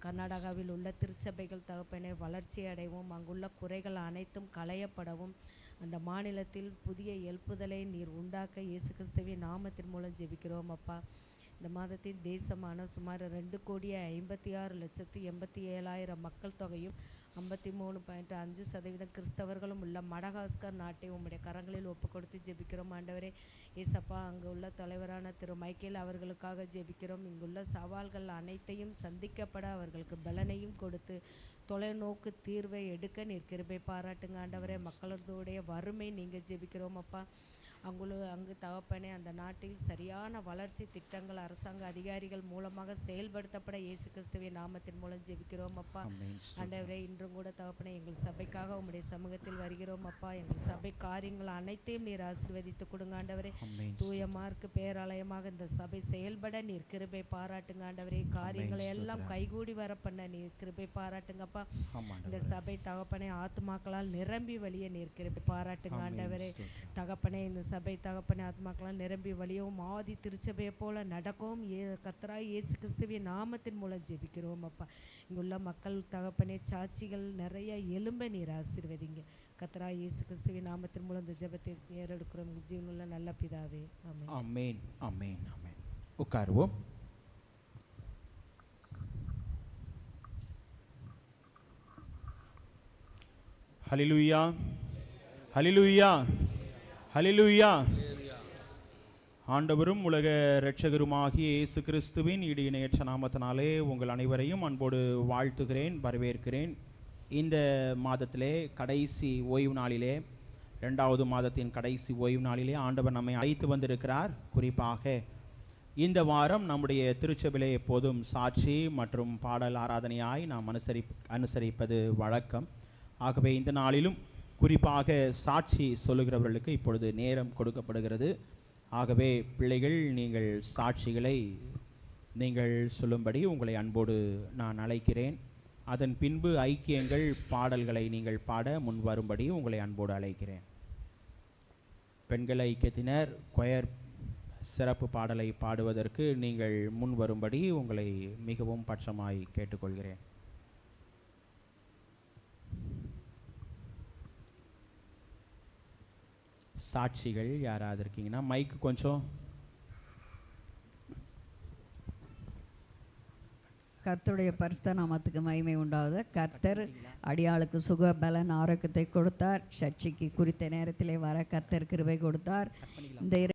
கர்நாடகாவில் உள்ள திருச்சபைகள் தகப்பனே வளர்ச்சி அடையவும் அங்குள்ள குறைகள் அனைத்தும் களையப்படவும் அந்த மாநிலத்தில் புதிய எழுப்புதலை நீர் உண்டாக்க இயேசு கிறிஸ்துவின் நாமத்தின் மூலம் ஜெபிக்கிறோம் அப்பா. இந்த மாதத்தின் தேசமான சுமார் 2,56,87,000 மக்கள் தொகையும் 53.5% கிறிஸ்தவர்களும் உள்ள மடகாஸ்கர் நாட்டை உம்முடைய கரங்களில் ஒப்பு கொடுத்து ஜெபிக்கிறோம் ஆண்டவரே. ஏசப்பா, அங்கு உள்ள தலைவரான திரு மைக்கேல் அவர்களுக்காக ஜெபிக்கிறோம். இங்குள்ள சவால்கள் அனைத்தையும் சந்திக்கப்பட அவர்களுக்கு பலனையும் கொடுத்து தொலைநோக்கு தீர்வை எடுக்க நீர் கிருபை பாராட்டுங்க ஆண்டவரே. மக்களுடைய வறுமை நீங்கள் ஜெபிக்கிறோம் அப்பா. அங்கு தகப்பனே, அந்த நாட்டில் சரியான வளர்ச்சி திட்டங்கள் அரசாங்க அதிகாரிகள் மூலமாக செயல்படுத்தப்பட இயேசு கிறிஸ்துவின் நாமத்தின் மூலம் ஜெபிக்கிறோம் அப்பா. ஆண்டவரே, இன்றும் கூட தகப்பனே, எங்கள் சபைக்காக உம்முடைய சமூகத்தில் வருகிறோம் அப்பா. எங்கள் சபை காரியங்கள் அனைத்தையும் நீர் ஆசீர்வதித்து கொடுங்க ஆண்டவரே. தூய மார்க்கு பேராலயமாக இந்த சபை செயல்பட நீர் கிருபை பாராட்டுங்க ஆண்டவரே. காரியங்களை எல்லாம் கைகூடி வர பண்ண நீர் கிருபை பாராட்டுங்கப்பா. இந்த சபை தகப்பனே ஆத்மாக்களால் நிரம்பி வழிய நீர் கிருபை பாராட்டுங்க ஆண்டவரே. தகப்பனே, இந்த சபை தகப்பனே ஆத்மாக்களால் நிரம்பி வழியவும் ஆதி திருச்சபையை போல நடக்கவும் கர்த்தராய் இயேசு கிறிஸ்துவின் நாமத்தின் மூலம் ஜெபிக்கிறோம் அப்பா. இங்குள்ள மக்கள் தகப்பனே சாட்சிகள் நிறைய எலும்ப நீர் ஆசீர்வதிங்க. கர்த்தராய் இயேசு கிறிஸ்துவின் நாமத்தின் மூலம் இந்த ஜெபத்தை ஏறெடுக்கிறோம் ஜீவனுள்ள நல்ல பிதாவே. ஆமென். ஆமென். ஆமென். ஆமென். உட்காருவோம். ஹல்லேலூயா, ஹல்லேலூயா, ஹல்லேலூயா. ஆண்டவரும் உலக இரட்சகருமாகிய இயேசு கிறிஸ்துவின் ஈடு இணையற்ற நாமத்தினாலே உங்கள் அனைவரையும் அன்போடு வாழ்த்துகிறேன், வரவேற்கிறேன். இந்த மாதத்திலே கடைசி ஓய்வு நாளிலே, 2வது மாதத்தின் கடைசி ஓய்வு நாளிலே ஆண்டவர் நம்மை அழைத்து வந்திருக்கிறார். குறிப்பாக இந்த வாரம் நம்முடைய திருச்சபையிலே எப்போதும் சாட்சி மற்றும் பாடல் ஆராதனையாய் நாம் அனுசரிப்பது வழக்கம். ஆகவே இந்த நாளிலும் குறிப்பாக சாட்சி சொல்லுகிறவர்களுக்கு இப்பொழுது நேரம் கொடுக்கப்படுகிறது. ஆகவே பிள்ளைகள், நீங்கள் சாட்சிகளை நீங்கள் சொல்லும்படி உங்களை அன்போடு நான் அழைக்கிறேன். அதன் பின்பு ஐக்கியங்கள் பாடல்களை நீங்கள் பாட முன் வரும்படி உங்களை அன்போடு அழைக்கிறேன். பெண்கள் ஐக்கியத்தினர் கொயர் சிறப்பு பாடலை பாடுவதற்கு நீங்கள் முன் வரும்படி உங்களை மிகவும் பட்சமாய் கேட்டுக்கொள்கிறேன். சாட்சிகள் யாராவது இருக்கீங்கன்னா மைக்கு கொஞ்சம். கர்த்தருடைய பரிசுத்த நாமத்துக்கு மகிமை உண்டாவது. கர்த்தர் அடியாளுக்கு சுக பலன் ஆரோக்கியத்தை கொடுத்தார். சர்ச்சைக்கு குறித்த நேரத்திலே வர கர்த்தர் கிருபை கொடுத்தார். இந்த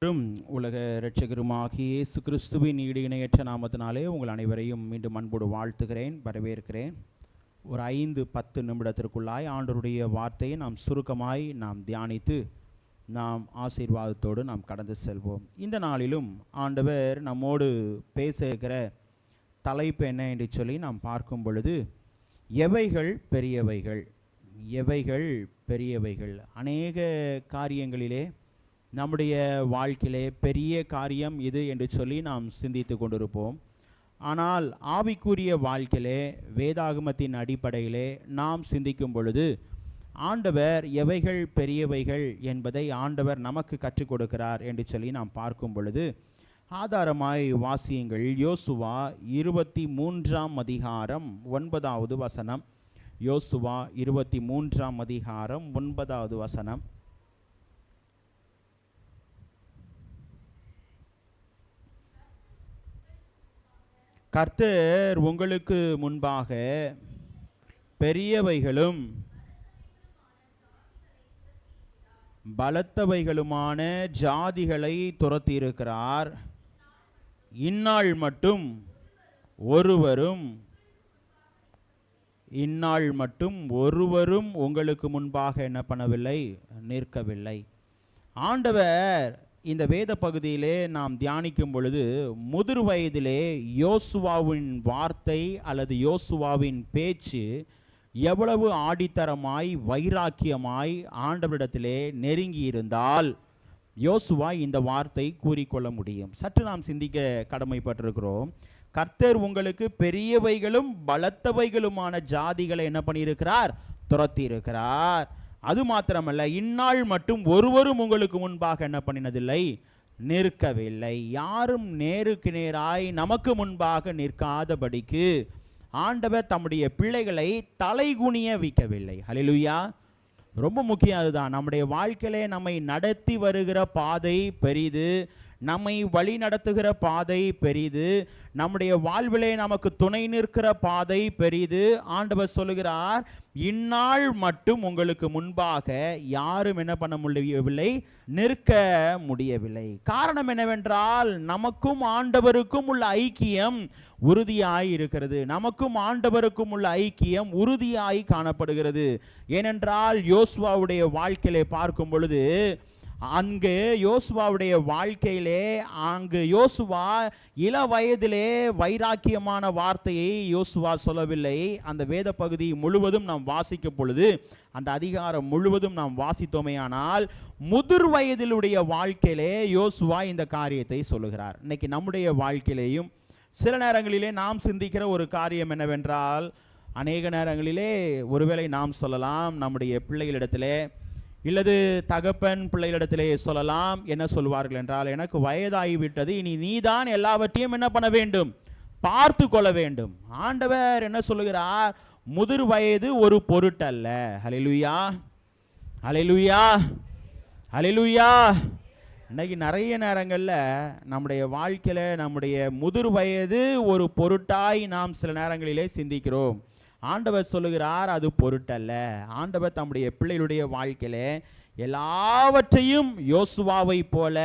உலக இரட்சகருமாகிய இயேசு கிறிஸ்துவின் ஈடு இணையற்ற நாமத்தினாலே உங்கள் அனைவரையும் மீண்டும் அன்போடு வாழ்த்துகிறேன், வரவேற்கிறேன். ஒரு 5-10 நிமிடத்திற்குள்ளாய் ஆண்டவருடைய வார்த்தையை நாம் சுருக்கமாய் நாம் தியானித்து நாம் ஆசீர்வாதத்தோடு நாம் கடந்து செல்வோம். இந்த நாளிலும் ஆண்டவர் நம்மோடு பேசுகிற தலைப்பு என்ன என்று சொல்லி நாம் பார்க்கும் பொழுது, எவைகள் பெரியவைகள், எவைகள் பெரியவைகள். அநேக காரியங்களிலே நம்முடைய வாழ்க்கையிலே பெரிய காரியம் இது என்று சொல்லி நாம் சிந்தித்து கொண்டிருப்போம். ஆனால் ஆவிக்குரிய வாழ்க்கையிலே வேதாகமத்தின் அடிப்படையிலே நாம் சிந்திக்கும் பொழுது ஆண்டவர் எவைகள் பெரியவைகள் என்பதை ஆண்டவர் நமக்கு கற்றுக் கொடுக்கிறார் என்று சொல்லி நாம் பார்க்கும் பொழுது, ஆதாரமாய் வாசியுங்கள். யோசுவா 23ஆம் அதிகாரம் 9வது வசனம். யோசுவா 23ஆம் அதிகாரம் 9வது வசனம். கர்த்தர் உங்களுக்கு முன்பாக பெரியவைகளும் பலத்தவைகளுமான ஜாதிகளை துரத்தியிருக்கிறார். இந்நாள் மட்டும் ஒருவரும் உங்களுக்கு முன்பாக என்ன பண்ணவில்லை, நிற்கவில்லை. ஆண்டவர் இந்த வேத பகுதியிலே நாம் தியானிக்கும் பொழுது, முதிர் வயதிலே யோசுவாவின் வார்த்தை அல்லது யோசுவாவின் பேச்சு எவ்வளவு ஆடித்தரமாய் வைராக்கியமாய் ஆண்டவரிடத்திலே நெருங்கி இருந்தால் யோசுவா இந்த வார்த்தை கூறிக்கொள்ள முடியும். சற்று நாம் சிந்திக்க கடமைப்பட்டிருக்கிறோம். கர்த்தர் உங்களுக்கு பெரியவைகளும் பலத்தவைகளுமான ஜாதிகளை என்ன பண்ணியிருக்கிறார், துரத்தி இருக்கிறார். அது மாத்திரமல்ல, இந்நாள் மட்டும் ஒருவரும் உங்களுக்கு முன்பாக என்ன பண்ணினதில்லை, நிற்கவில்லை. யாரும் நேருக்கு நேராய் நமக்கு முன்பாக நிற்காதபடிக்கு ஆண்டவர் தம்முடைய பிள்ளைகளை தலைகுனிய வைக்கவில்லை. ஹல்லேலூயா. ரொம்ப முக்கியம் அதுதான். நம்முடைய வாழ்க்கையிலே நம்மை நடத்தி வருகிற பாதை பெரிது, நம்மை வழி நடத்துகிற பாதை பெரிது, நம்முடைய வாழ்விலே நமக்கு துணை நிற்கிற பாதை பெரிது. ஆண்டவர் சொல்லுகிறார், இந்நாள் மட்டும் உங்களுக்கு முன்பாக யாரும் என்ன பண்ண முடியவில்லை, நிற்க முடியவில்லை. காரணம் என்னவென்றால், நமக்கும் ஆண்டவருக்கும் உள்ள ஐக்கியம் உறுதியாய் இருக்கிறது. நமக்கும் ஆண்டவருக்கும் உள்ள ஐக்கியம் உறுதியாய் காணப்படுகிறது. ஏனென்றால் யோசுவாவுடைய வாழ்க்கையிலே பார்க்கும் பொழுது, அங்கு யோசுவாவுடைய வாழ்க்கையிலே யோசுவா இள வயதிலே வைராக்கியமான வார்த்தையை யோசுவா சொல்லவில்லை. அந்த வேத பகுதி முழுவதும் நாம் வாசிக்கும் பொழுது, அந்த அதிகாரம் முழுவதும் நாம் வாசித்தோமேயானால், முதிர் வயதிலுடைய வாழ்க்கையிலே யோசுவா இந்த காரியத்தை சொல்லுகிறார். இன்னைக்கு நம்முடைய வாழ்க்கையிலேயும் சில நேரங்களிலே நாம் சிந்திக்கிற ஒரு காரியம் என்னவென்றால், அநேக நேரங்களிலே ஒருவேளை நாம் சொல்லலாம், நம்முடைய பிள்ளைகளிடத்திலே இல்லது தகப்பன் பிள்ளைகளிடத்திலே சொல்லலாம். என்ன சொல்வார்கள் என்றால், எனக்கு வயதாகிவிட்டது, இனி நீதான் எல்லாவற்றையும் என்ன பண்ண வேண்டும், பார்த்து கொள்ள வேண்டும். ஆண்டவர் என்ன சொல்லுகிறார், முதிர் வயது ஒரு பொருட்டல்ல. ஹல்லேலூயா, ஹல்லேலூயா, ஹல்லேலூயா. இன்னைக்கு நிறைய நேரங்களில் நம்முடைய வாழ்க்கையில் நம்முடைய முதிர் வயது ஒரு பொருட்டாய் நாம் சில நேரங்களிலே சிந்திக்கிறோம். ஆண்டவர் சொல்லுகிறார், அது பொருட்டல்ல. ஆண்டவர் தம்முடைய பிள்ளைகளுடைய வாழ்க்கையில எல்லாவற்றையும் யோசுவாவை போல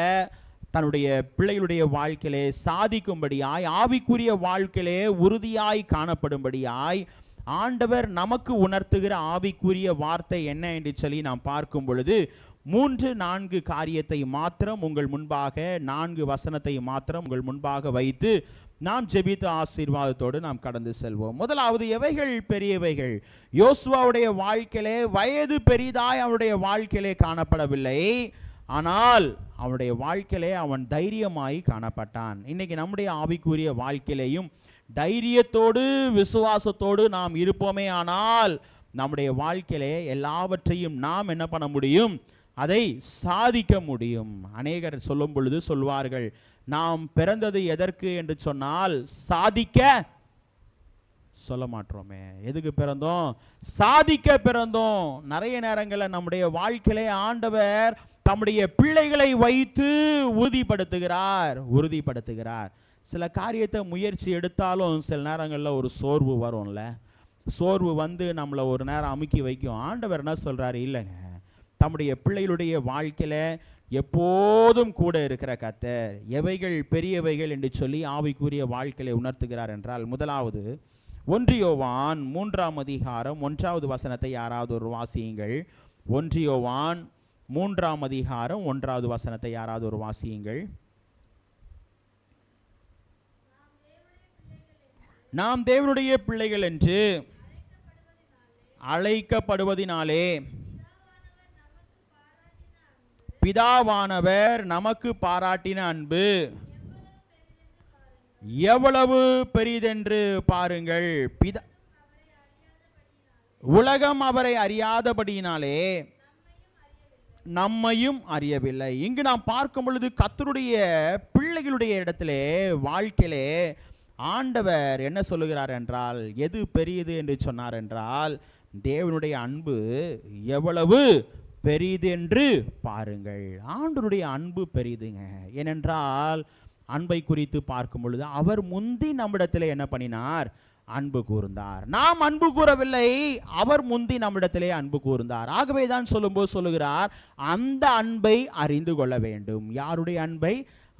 தன்னுடைய பிள்ளைகளுடைய வாழ்க்கையிலே சாதிக்கும்படியாய், ஆவிக்குரிய வாழ்க்கையிலே உறுதியாய் காணப்படும்படியாய் ஆண்டவர் நமக்கு உணர்த்துகிற ஆவிக்குரிய வார்த்தை என்ன என்று சொல்லி நாம் பார்க்கும் பொழுது, 3-4 காரியத்தை மாத்திரம் உங்கள் முன்பாக, 4 வசனத்தை மாத்திரம் உங்கள் முன்பாக வைத்து நாம் ஜெபித்து ஆசீர்வாதத்தோடு நாம் கடந்து செல்வோம். முதலாவது, எவைகள் பெரியவைகள். யோசுவாவுடைய வாழ்க்கையிலே வயது பெரிதாய் அவனுடைய வாழ்க்கையிலே காணப்படவில்லை. ஆனால் அவனுடைய வாழ்க்கையிலே அவன் தைரியமாய் காணப்பட்டான். இன்னைக்கு நம்முடைய ஆவிக்குரிய வாழ்க்கையிலேயும் தைரியத்தோடு விசுவாசத்தோடு நாம் இருப்போமே ஆனால் நம்முடைய வாழ்க்கையிலே எல்லாவற்றையும் நாம் என்ன பண்ண முடியும், அதை சாதிக்க முடியும். அநேகர் சொல்லும் பொழுது சொல்வார்கள், நாம் பிறந்தது எதற்கு என்று சொன்னால் சாதிக்க சொல்ல மாட்டோமே. எதுக்கு பிறந்தோம், சாதிக்க பிறந்தோம். நிறைய நேரங்களில் நம்முடைய வாழ்க்கையிலே ஆண்டவர் தம்முடைய பிள்ளைகளை வைத்து உறுதிப்படுத்துகிறார். சில காரியத்தை முயற்சி எடுத்தாலும் சில நேரங்களில் ஒரு சோர்வு வரும்ல. சோர்வு வந்து நம்மளை ஒரு நேரம் அமுக்கி வைக்கும். ஆண்டவர் என்ன சொல்றாரு, இல்லைங்க, தம்முடைய பிள்ளைகளுடைய வாழ்க்கையில எப்போதும் கூட இருக்கிற கர்த்தர். எவைகள் பெரியவைகள் என்று சொல்லி ஆவிக்குரிய வாழ்க்கையை உணர்த்துகிறார் என்றால், முதலாவது 1 யோவான் 3ஆம் அதிகாரம் 1வது வசனத்தை யாராவது ஒரு வாசியுங்கள். 1 யோவான் 3ஆம் அதிகாரம் 1வது வசனத்தை யாராவது ஒரு வாசியுங்கள். நாம் தேவனுடைய பிள்ளைகள் என்று அழைக்கப்படுவதினாலே பிதாவானவர் நமக்கு பாராட்டின அன்பு எவ்வளவு பெரிதென்று பாருங்கள். உலகம் அவரை அறியாதபடியினாலே நம்மையும் அறியவில்லை. இங்கு நாம் பார்க்கும் பொழுது கர்த்தருடைய பிள்ளைகளுடைய இடத்திலே வாழ்க்கையிலே ஆண்டவர் என்ன சொல்லுகிறார் என்றால், எது பெரியது என்று சொன்னார் என்றால், தேவனுடைய அன்பு எவ்வளவு பெரிது என்று பாருங்கள். ஆண்டவருடைய அன்பு பெரிதுங்க. ஏனென்றால் அன்பை குறித்து பார்க்கும் பொழுது அவர் முந்தி நம்மிடத்திலே என்ன பண்ணினார்? அன்பு கூர்ந்தார். நாம் அன்பு கூறவில்லை, அவர் முந்தி நம்மிடத்திலே அன்பு கூர்ந்தார். ஆகவே தான் சொல்லுகிறார், அந்த அன்பை அறிந்து கொள்ள வேண்டும். யாருடைய அன்பை?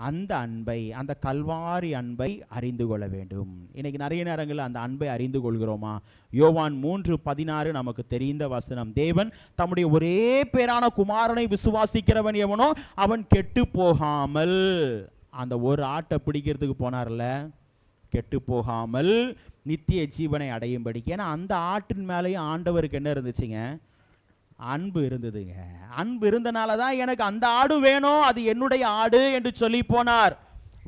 அந்த அன்பை, அந்த கல்வாரி அன்பை அறிந்து கொள்ள வேண்டும். இன்னைக்கு நிறைய நேரங்களில் அந்த அன்பை அறிந்து கொள்கிறோமா? யோவான் 3:16 நமக்கு தெரிந்த வசனம். தேவன் தம்முடைய ஒரே பேரான குமாரனை விசுவாசிக்கிறவன் எவனோ அவன் கெட்டு போகாமல், அந்த ஒரு ஆட்டை பிடிக்கிறதுக்கு போனார்ல, கெட்டு போகாமல் நித்திய ஜீவனை அடையும்படி. ஏன்னா அந்த ஆட்டின் மேலேயும் ஆண்டவருக்கு என்ன இருந்துச்சுங்க? அன்பு இருந்ததுங்க. அன்பு இருந்தனால தான் எனக்கு அந்த ஆடு வேணும், அது என்னுடைய ஆடு என்று சொல்லி போனார்.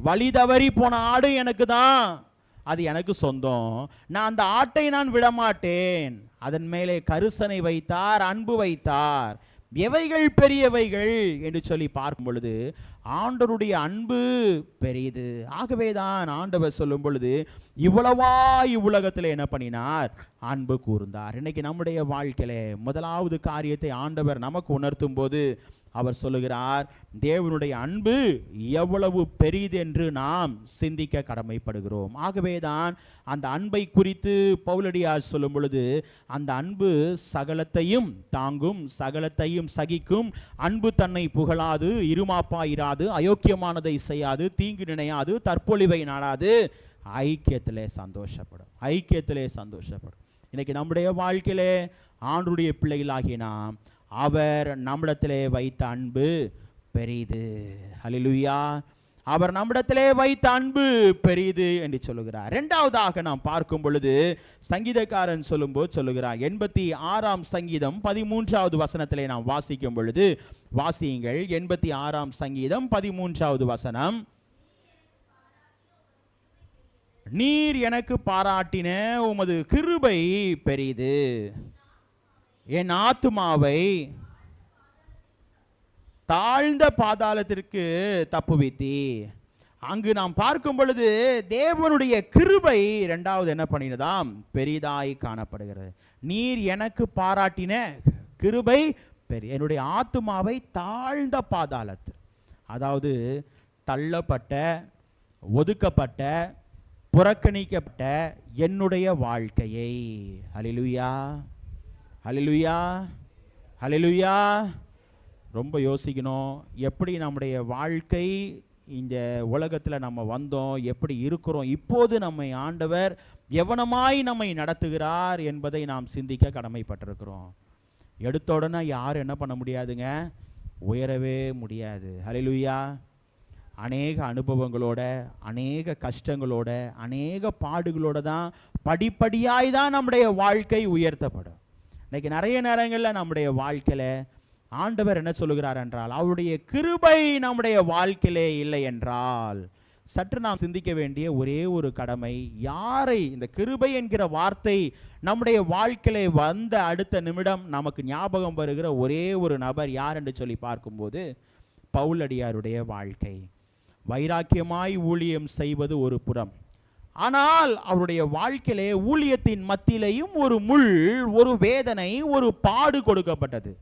வழி தவறி போன ஆடு எனக்கு தான், அது எனக்கு சொந்தம். நான் அந்த ஆட்டை நான் விடமாட்டேன். அதன் மேலே கரிசனை வைத்தார், அன்பு வைத்தார். எவைகள் பெரியவைகள் என்று சொல்லி பார்க்கும் பொழுது ஆண்டவருடைய அன்பு பெரியது. ஆகவே தான் ஆண்டவர் சொல்லும் பொழுது இவ்வளவா இவ்வுலகத்தில் என்ன பண்ணினார்? அன்பு கூர்ந்தார். இன்னைக்கு நம்முடைய வாழ்க்கையில முதலாவது காரியத்தை ஆண்டவர் நமக்கு உணர்த்தும் போது அவர் சொல்லுகிறார், தேவனுடைய அன்பு எவ்வளவு பெரிது என்று நாம் சிந்திக்க கடமைப்படுகிறோம். ஆகவே தான் அந்த அன்பை குறித்து பவுலடியார் சொல்லும் பொழுது, அந்த அன்பு சகலத்தையும் தாங்கும், சகலத்தையும் சகிக்கும், அன்பு தன்னை புகழாது, இருமாப்பாயிராது, அயோக்கியமானதை செய்யாது, தீங்கு நினையாது, தற்பொழிவை நாடாது, ஐக்கியத்திலே சந்தோஷப்படும். ஐக்கியத்திலே சந்தோஷப்படும். இன்னைக்கு நம்முடைய வாழ்க்கையிலே ஆண்டவருடைய பிள்ளைகளாகிய நாம், அவர் நம்மிடத்திலே வைத்த அன்பு பெரிது. ஹல்லேலூயா. அவர் நம்மிடத்திலே வைத்த அன்பு பெரிது என்று சொல்லுகிறார். இரண்டாவதாக நாம் பார்க்கும் பொழுது சங்கீதக்காரன் சொல்லும்போது சொல்லுகிறார், 86ஆம் சங்கீதம் 13வது வசனத்திலே நாம் வாசிக்கும் பொழுது, வாசியுங்கள். 86ஆம் சங்கீதம் 13வது வசனம். நீர் எனக்கு பாராட்டின உமது கிருபை பெரிது, என் ஆத்துமாவை தாழ்ந்த பாதாளத்திற்கு தப்புவித்தி. அங்கு நாம் பார்க்கும் பொழுது தேவனுடைய கிருபை இரண்டாவது என்ன பண்ணினதாம்? பெரிதாய் காணப்படுகிறது. நீர் எனக்கு பாராட்டின கிருபை பெரிய, என்னுடைய ஆத்துமாவை தாழ்ந்த பாதாளத்தில், அதாவது தள்ளப்பட்ட, ஒதுக்கப்பட்ட, புறக்கணிக்கப்பட்ட என்னுடைய வாழ்க்கையை. ஹல்லேலூயா, ஹல்லேலூயா, ஹல்லேலூயா. ரொம்ப யோசிக்கணும், எப்படி நம்முடைய வாழ்க்கை, இந்த உலகத்தில் நம்ம வந்தோம், எப்படி இருக்கிறோம், இப்போது நம்மை ஆண்டவர் எவனமாய் நம்மை நடத்துகிறார் என்பதை நாம் சிந்திக்க கடமைப்பட்டிருக்கிறோம். எடுத்த உடனே யாரும் என்ன பண்ண முடியாதுங்க? உயரவே முடியாது. ஹல்லேலூயா. அநேக அனுபவங்களோட, அநேக கஷ்டங்களோட, அநேக பாடுகளோட தான் படிப்படியாய் தான் நம்முடைய வாழ்க்கை உயர்த்தப்படும். இன்னைக்கு நிறைய நேரங்களில் நம்முடைய வாழ்க்கையில் ஆண்டவர் என்ன சொல்லுகிறார் என்றால், அவருடைய கிருபை நம்முடைய வாழ்க்கையிலே இல்லை என்றால், சற்று நாம் சிந்திக்க வேண்டிய ஒரே ஒரு கடமை, யாரை இந்த கிருபை என்கிற வார்த்தை நம்முடைய வாழ்க்கையிலே வந்த அடுத்த நிமிடம் நமக்கு ஞாபகம் வருகிற ஒரே ஒரு நபர் யார் என்று சொல்லி பார்க்கும்போது, பவுலடியாருடைய வாழ்க்கை. வைராக்கியமாய் ஊழியம் செய்வது ஒரு புறம், ஆனால் அவருடைய வாழ்க்கையிலே ஊழியத்தின் மத்தியிலேயும் ஒரு முள், ஒரு வேதனை, ஒரு பாடு கொடுக்கப்பட்டது.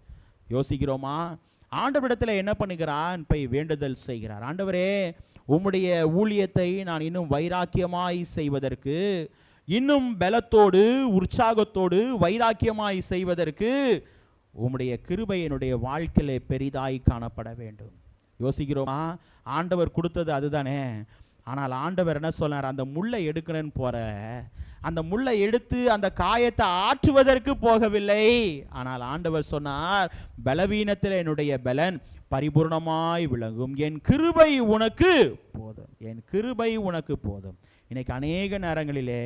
யோசிக்கிறோமா? ஆண்டவரிடத்தில் என்ன பண்ணுகிறான்? போய் வேண்டுதல் செய்கிறார். ஆண்டவரே, உம்முடைய ஊழியத்தை நான் இன்னும் வைராக்கியமாய் செய்வதற்கு, இன்னும் பலத்தோடு, உற்சாகத்தோடு, வைராக்கியமாய் செய்வதற்கு உம்முடைய கிருபை என்னுடைய வாழ்க்கையிலே பெரிதாய் காணப்பட வேண்டும். யோசிக்கிறோமா? ஆண்டவர் கொடுத்தது அதுதானே. ஆனால் ஆண்டவர் என்ன சொன்னார்? அந்த முள்ளை எடுக்கணும்னு போற, அந்த முள்ளை எடுத்து அந்த காயத்தை ஆற்றுவதற்கு போகவில்லை. ஆனால் ஆண்டவர் சொன்னார், பலவீனத்தில் என்னுடைய பலன் பரிபூர்ணமாய் விளங்கும், என் கிருபை உனக்கு போதும், என் கிருபை உனக்கு போதும். இன்னைக்கு அநேக நேரங்களிலே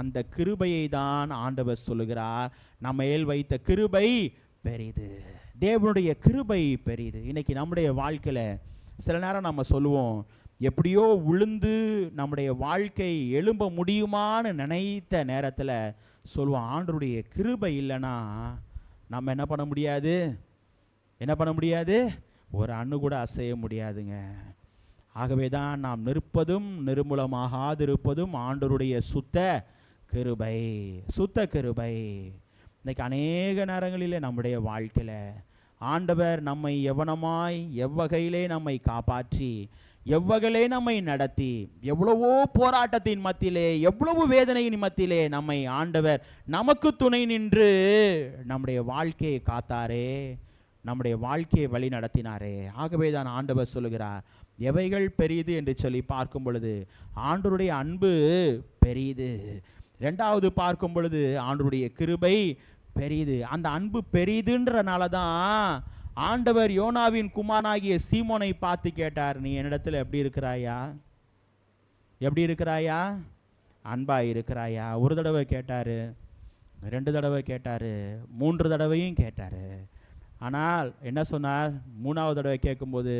அந்த கிருபையை தான் ஆண்டவர் சொல்லுகிறார், நம்ம மேல் வைத்த கிருபை பெரிது, தேவனுடைய கிருபை பெரிது. இன்னைக்கு நம்முடைய வாழ்க்கையில் சில நேரம் நம்ம சொல்லுவோம், எப்படியோ விழுந்து நம்முடைய வாழ்க்கை எழும்ப முடியுமான்னு நினைத்த நேரத்தில் சொல்லுவோம், ஆண்டவருடைய கிருபை இல்லைன்னா நம்ம என்ன பண்ண முடியாது, என்ன பண்ண முடியாது, ஒரு அணு கூட அசைய முடியாதுங்க. ஆகவே தான் நாம் நிற்பதும் நிர்மூலமாகாதிருப்பதும் ஆண்டவருடைய சுத்த கிருபை, சுத்த கிருபை. இன்னைக்கு அநேக நேரங்களிலே நம்முடைய வாழ்க்கையில் ஆண்டவர் நம்மை எவனமாய் எவ்வகையிலே நம்மை காப்பாற்றி எவ்வகையிலே நம்மை நடத்தி, எவ்வளவோ போராட்டத்தின் மத்தியிலே எவ்வளவு வேதனையின் மத்தியிலே நம்மை ஆண்டவர் நமக்கு துணை நின்று நம்முடைய வாழ்க்கையை காத்தாரே, நம்முடைய வாழ்க்கையை வழி நடத்தினாரே. ஆகவே தான் ஆண்டவர் சொல்லுகிறார், எவைகள் பெரியது என்று சொல்லி பார்க்கும் பொழுது ஆண்டவருடைய அன்பு பெரியது. ரெண்டாவது பார்க்கும் பொழுது ஆண்டவருடைய கிருபை பெரியது. அந்த அன்பு பெரியதுன்றனால தான் ஆண்டவர் யோனாவின் குமாரனாகிய சீமோனை பார்த்து கேட்டார், நீ என்னிடத்தில் எப்படி இருக்கிறாயா, எப்படி இருக்கிறாயா, அன்பா இருக்கிறாயா? ஒரு தடவை கேட்டார், 2 தடவை கேட்டார், 3 தடவையும் கேட்டார். ஆனால் என்ன சொன்னார்? 3வது தடவை கேட்கும்போது,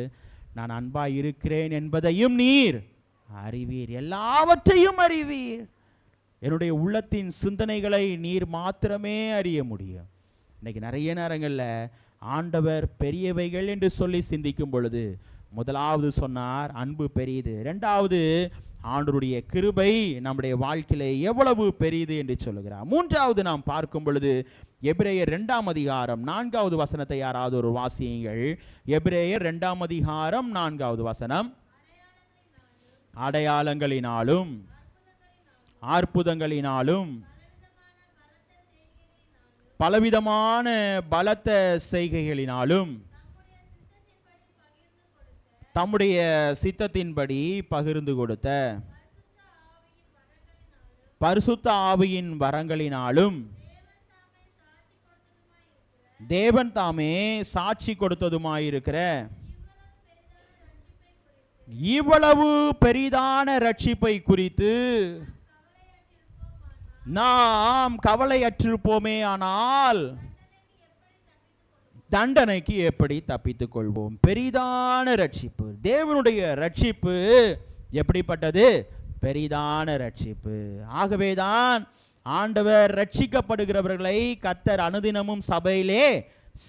நான் அன்பா இருக்கிறேன் என்பதையும் நீர் அறிவீர், எல்லாவற்றையும் அறிவீர், என்னுடைய உள்ளத்தின் சிந்தனைகளை நீர் மாத்திரமே அறிய முடியும். இன்னைக்கு நிறைய நேரங்களில் ஆண்டவர் பெரியவைகள் என்று சொல்லி சிந்திக்கும் பொழுது முதலாவது சொன்னார் அன்பு பெரியது, இரண்டாவது ஆண்டவருடைய கிருபை நம்முடைய வாழ்க்கையிலே எவ்வளவு பெரியது என்று சொல்லுகிறார். மூன்றாவது நாம் பார்க்கும் பொழுது எபிரேயர் 2ஆம் அதிகாரம் 4வது வசனத்தை யாராவது ஒரு வாசியுங்கள். எபிரேயர் 2ஆம் அதிகாரம் 4வது வசனம். அடையாளங்களினாலும் அற்புதங்களினாலும் பலவிதமான பலத்த செய்கைகளினாலும் தம்முடைய சித்தத்தின்படி பகிர்ந்து கொடுத்த பரிசுத்த ஆவியின் வரங்களினாலும் தேவன் தாமே சாட்சி கொடுத்ததுமாயிருக்கிற இவ்வளவு பெரிதான ரட்சிப்பை குறித்து நாம் கவலையற்றிருப்போமே, ஆனால் தண்டனைக்கு எப்படி தப்பித்துக் கொள்வோம்? பெரிதான ரட்சிப்பு, தேவனுடைய ரட்சிப்பு எப்படிப்பட்டது? பெரிதான ரட்சிப்பு. ஆகவேதான் ஆண்டவர் ரட்சிக்கப்படுகிறவர்களை கர்த்தர் அனுதினமும் சபையிலே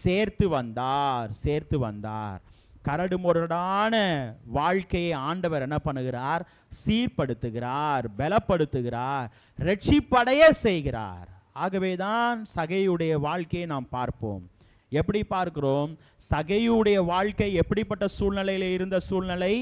சேர்த்து வந்தார். கரடு முரடான வாழ்க்கையை ஆண்டவர் என்ன பண்ணுகிறார்? சீர்படுத்துகிறார், பலப்படுத்துகிறார், ரட்சிப்படைய செய்கிறார். ஆகவேதான் சகையுடைய வாழ்க்கையை நாம் பார்ப்போம். எப்படி பார்க்கிறோம்? சகையுடைய வாழ்க்கை எப்படிப்பட்ட சூழ்நிலையில் இருந்த சூழ்நிலை?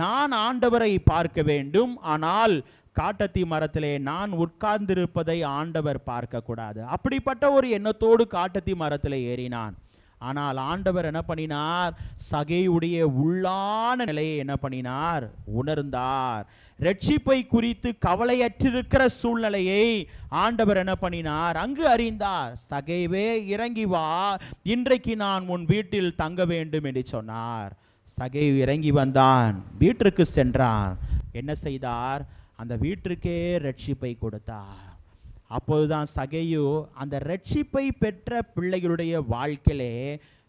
நான் ஆண்டவரை பார்க்க வேண்டும், ஆனால் காட்டத்தி மரத்திலே நான் உட்கார்ந்திருப்பதை ஆண்டவர் பார்க்க கூடாது. அப்படிப்பட்ட ஒரு எண்ணத்தோடு காட்டத்தி மரத்திலே ஏறினான். ஆனால் ஆண்டவர் என்ன பண்ணினார்? சகையுடைய உள்ளான நிலையை என்ன பண்ணினார்? உணர்ந்தார். ரட்சிப்பை குறித்து கவலையற்றிருக்கிற சூழ்நிலையை ஆண்டவர் என்ன பண்ணினார்? அங்கு அறிந்தார். சகைவே இறங்கி வா, இன்றைக்கு நான் உன் வீட்டில் தங்க வேண்டும் என்று சொன்னார். சகை இறங்கி வந்தான், வீட்டிற்கு சென்றான். என்ன செய்தார்? அந்த வீட்டிற்கே ரட்சிப்பை கொடுத்தார். அப்போதுதான் சகையு அந்த ரட்சிப்பை பெற்ற பிள்ளைகளுடைய வாழ்க்கையிலே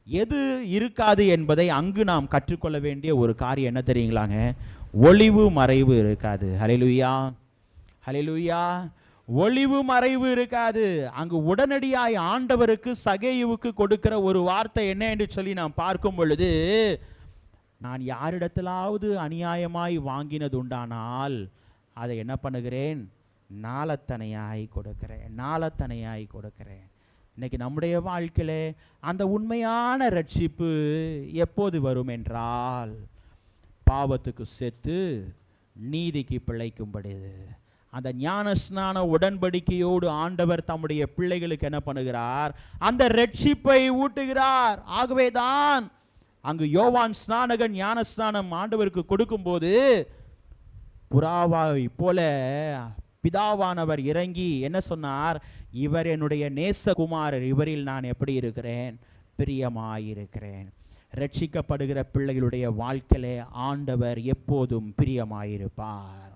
எது இருக்காது என்பதை அங்கு நாம் கற்றுக்கொள்ள வேண்டிய ஒரு காரியம் என்ன தெரியுங்களாங்க? ஒளிவு மறைவு இருக்காது. ஹல்லேலூயா, ஹல்லேலூயா. ஒளிவு மறைவு இருக்காது. அங்கு உடனடியாய் ஆண்டவருக்கு சகையுவுக்கு கொடுக்கிற ஒரு வார்த்தை என்ன என்று சொல்லி நாம் பார்க்கும் பொழுது, நான் யாரிடத்திலாவது அநியாயமாய் வாங்கினது உண்டானால் அதை என்ன பண்ணுகிறேன்? நாளத்தனையாய் கொடுக்கிறேன். இன்னைக்கு நம்முடைய வாழ்க்கையில அந்த உண்மையான ரட்சிப்பு எப்போது வரும் என்றால், பாவத்துக்கு செத்து நீதிக்கு பிழைக்கும்படி அந்த ஞானஸ்நான உடன்படிக்கையோடு ஆண்டவர் தம்முடைய பிள்ளைகளுக்கு என்ன பண்ணுகிறார்? அந்த ரட்சிப்பை ஊட்டுகிறார். ஆகவேதான் அங்கு யோவான் ஸ்நானகன் ஞான ஸ்நானம் ஆண்டவருக்கு கொடுக்கும்போது புறாவை போல பிதாவானவர் இறங்கி என்ன சொன்னார்? இவர் என்னுடைய நேசகுமாரர், இவரில் நான் எப்படி இருக்கிறேன்? பிரியமாயிருக்கிறேன். ரட்சிக்கப்படுகிற பிள்ளைகளுடைய வாழ்க்கையிலே ஆண்டவர் எப்போதும் பிரியமாயிருப்பார்,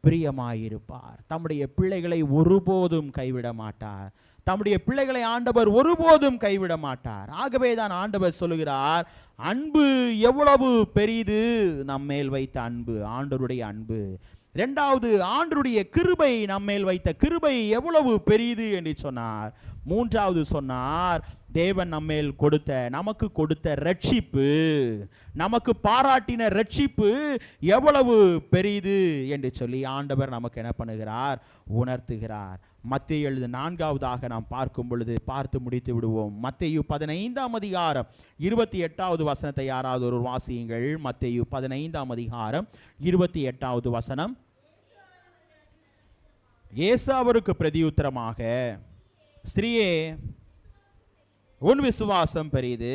பிரியமாயிருப்பார். தம்முடைய பிள்ளைகளை ஒருபோதும் கைவிட மாட்டார். தம்முடைய பிள்ளைகளை ஆண்டவர் ஒருபோதும் கைவிட மாட்டார். ஆகவே தான் ஆண்டவர் சொல்லுகிறார், அன்பு எவ்வளவு பெரிது, நம்மேல் வைத்த அன்பு, ஆண்டவருடைய அன்பு. இரண்டாவது, ஆண்டவருடைய கிருபை, நம்மேல் வைத்த கிருபை எவ்வளவு பெரிது என்று சொன்னார். மூன்றாவது சொன்னார், தேவன் நம்மேல் நமக்கு கொடுத்த ரட்சிப்பு, நமக்கு பாராட்டின ரட்சிப்பு எவ்வளவு பெரிது என்று சொல்லி ஆண்டவர் நமக்கு என்ன பண்ணுகிறார்? உணர்த்துகிறார். மத்தேயு 4 நாம் பார்க்கும் பொழுது பார்த்து முடித்து விடுவோம். மத்தேயு 15ஆம் அதிகாரம் 28வது வசனத்தை யாராவது ஒரு வாசியுங்கள். மத்தேயு 15ஆம் அதிகாரம் 28வது வசனம். இயேசு அவருக்கு பிரதியுத்தரமாக, ஸ்திரீயே, உன் விசுவாசம் பெரிது,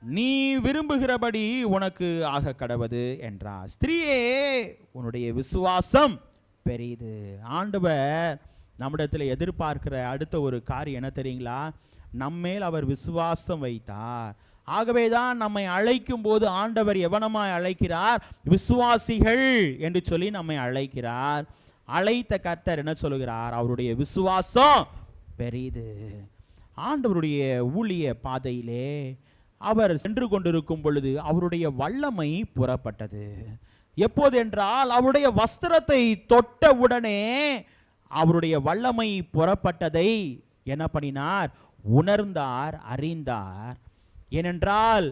நீ விரும்புகிறபடி உனக்கு ஆக கடவது என்றார். ஸ்திரீயே, உன்னுடைய விசுவாசம் பெரிது. ஆண்டவர் நம்மிடத்தில் எதிர்பார்க்கிற அடுத்த ஒரு காரியம் என்ன தெரியுங்களா? நம்மேல் அவர் விசுவாசம் வைத்தார். ஆகவேதான் நம்மை அழைக்கும் போது ஆண்டவர் எவனமாய் அழைக்கிறார்? விசுவாசிகள் என்று சொல்லி நம்மை அழைக்கிறார். அழைத்த கர்த்தர் என்ன சொல்லுகிறார்? அவருடைய விசுவாசம் பெரிது. ஆண்டவருடைய ஊழிய பாதையிலே அவர் சென்று கொண்டிருக்கும் பொழுது அவருடைய வல்லமை புறப்பட்டது. எப்போது என்றால், அவருடைய வஸ்திரத்தை தொட்ட உடனே அவருடைய வல்லமை புறப்பட்டதை என்ன பண்ணினார்? உணர்ந்தார், அறிந்தார். ஏனென்றால்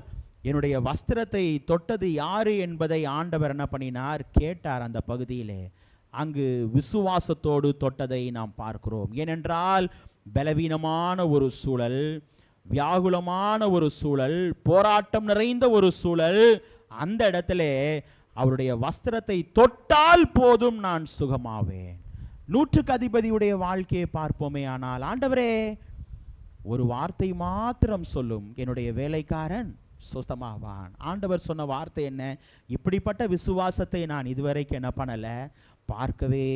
என்னுடைய வஸ்திரத்தை தொட்டது யாரு என்பதை ஆண்டவர் என்ன பண்ணினார்? கேட்டார். அந்த பகுதியிலே அங்கு விசுவாசத்தோடு தொட்டதை நாம் பார்க்கிறோம். ஏனென்றால் பலவீனமான ஒரு சூழல், வியாகுலமான ஒரு சூழல், போராட்டம் நிறைந்த ஒரு சூழல், அந்த இடத்துல அவருடைய வஸ்திரத்தை தொட்டால் போதும் நான் சுகமாவேன். 100க்கு அதிபதியுடைய வாழ்க்கையை பார்ப்போமே. ஆனால் ஆண்டவரே, ஒரு வார்த்தை மாத்திரம் சொல்லும், என்னுடைய வேலைக்காரன் சுத்தமாவான். ஆண்டவர் சொன்ன வார்த்தை என்ன? இப்படிப்பட்ட விசுவாசத்தை நான் இதுவரைக்கும் என்ன பண்ணல, பார்க்கவே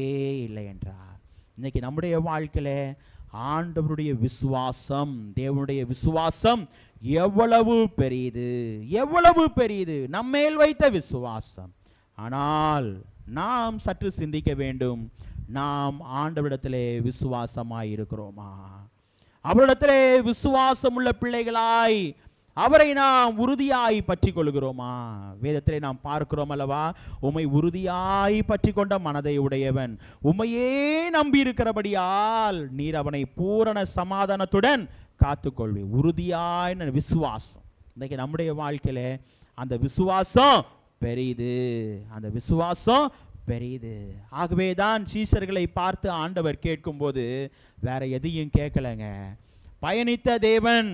இல்லை என்றார். இன்னைக்கு நம்முடைய வாழ்க்கையில ஆண்டவருடைய விசுவாசம், தேவனுடைய விசுவாசம் எவ்வளவு பெரியது, எவ்வளவு பெரியது, நம்மேல் வைத்த விசுவாசம். ஆனால் நாம் சற்று சிந்திக்க வேண்டும். நாம் ஆண்டவரிடத்திலே விசுவாசமாய் இருக்கிறோமா? அவரிடத்திலே விசுவாசம் உள்ள பிள்ளைகளாய் அவரை நாம் உறுதியாய் பற்றி கொள்கிறோமா? வேதத்திலே நாம் பார்க்கிறோம் அல்லவா, உம்மை உறுதியாய் பற்றி கொண்ட மனதை உடையவன் உம்மையே நம்பி இருக்கிறபடியால் நீர் அவனை பூரண சமாதானத்துடன் காத்துக்கொள்வி. உறுதியாய் விசுவாசம். இன்னைக்கு நம்முடைய வாழ்க்கையில அந்த விசுவாசம் பெரிது, அந்த விசுவாசம் பெரிது. ஆகவே தான் சீஷர்களை பார்த்து ஆண்டவர் கேட்கும்போது வேற எதையும் கேட்கலங்க. பயணித்த தேவன்,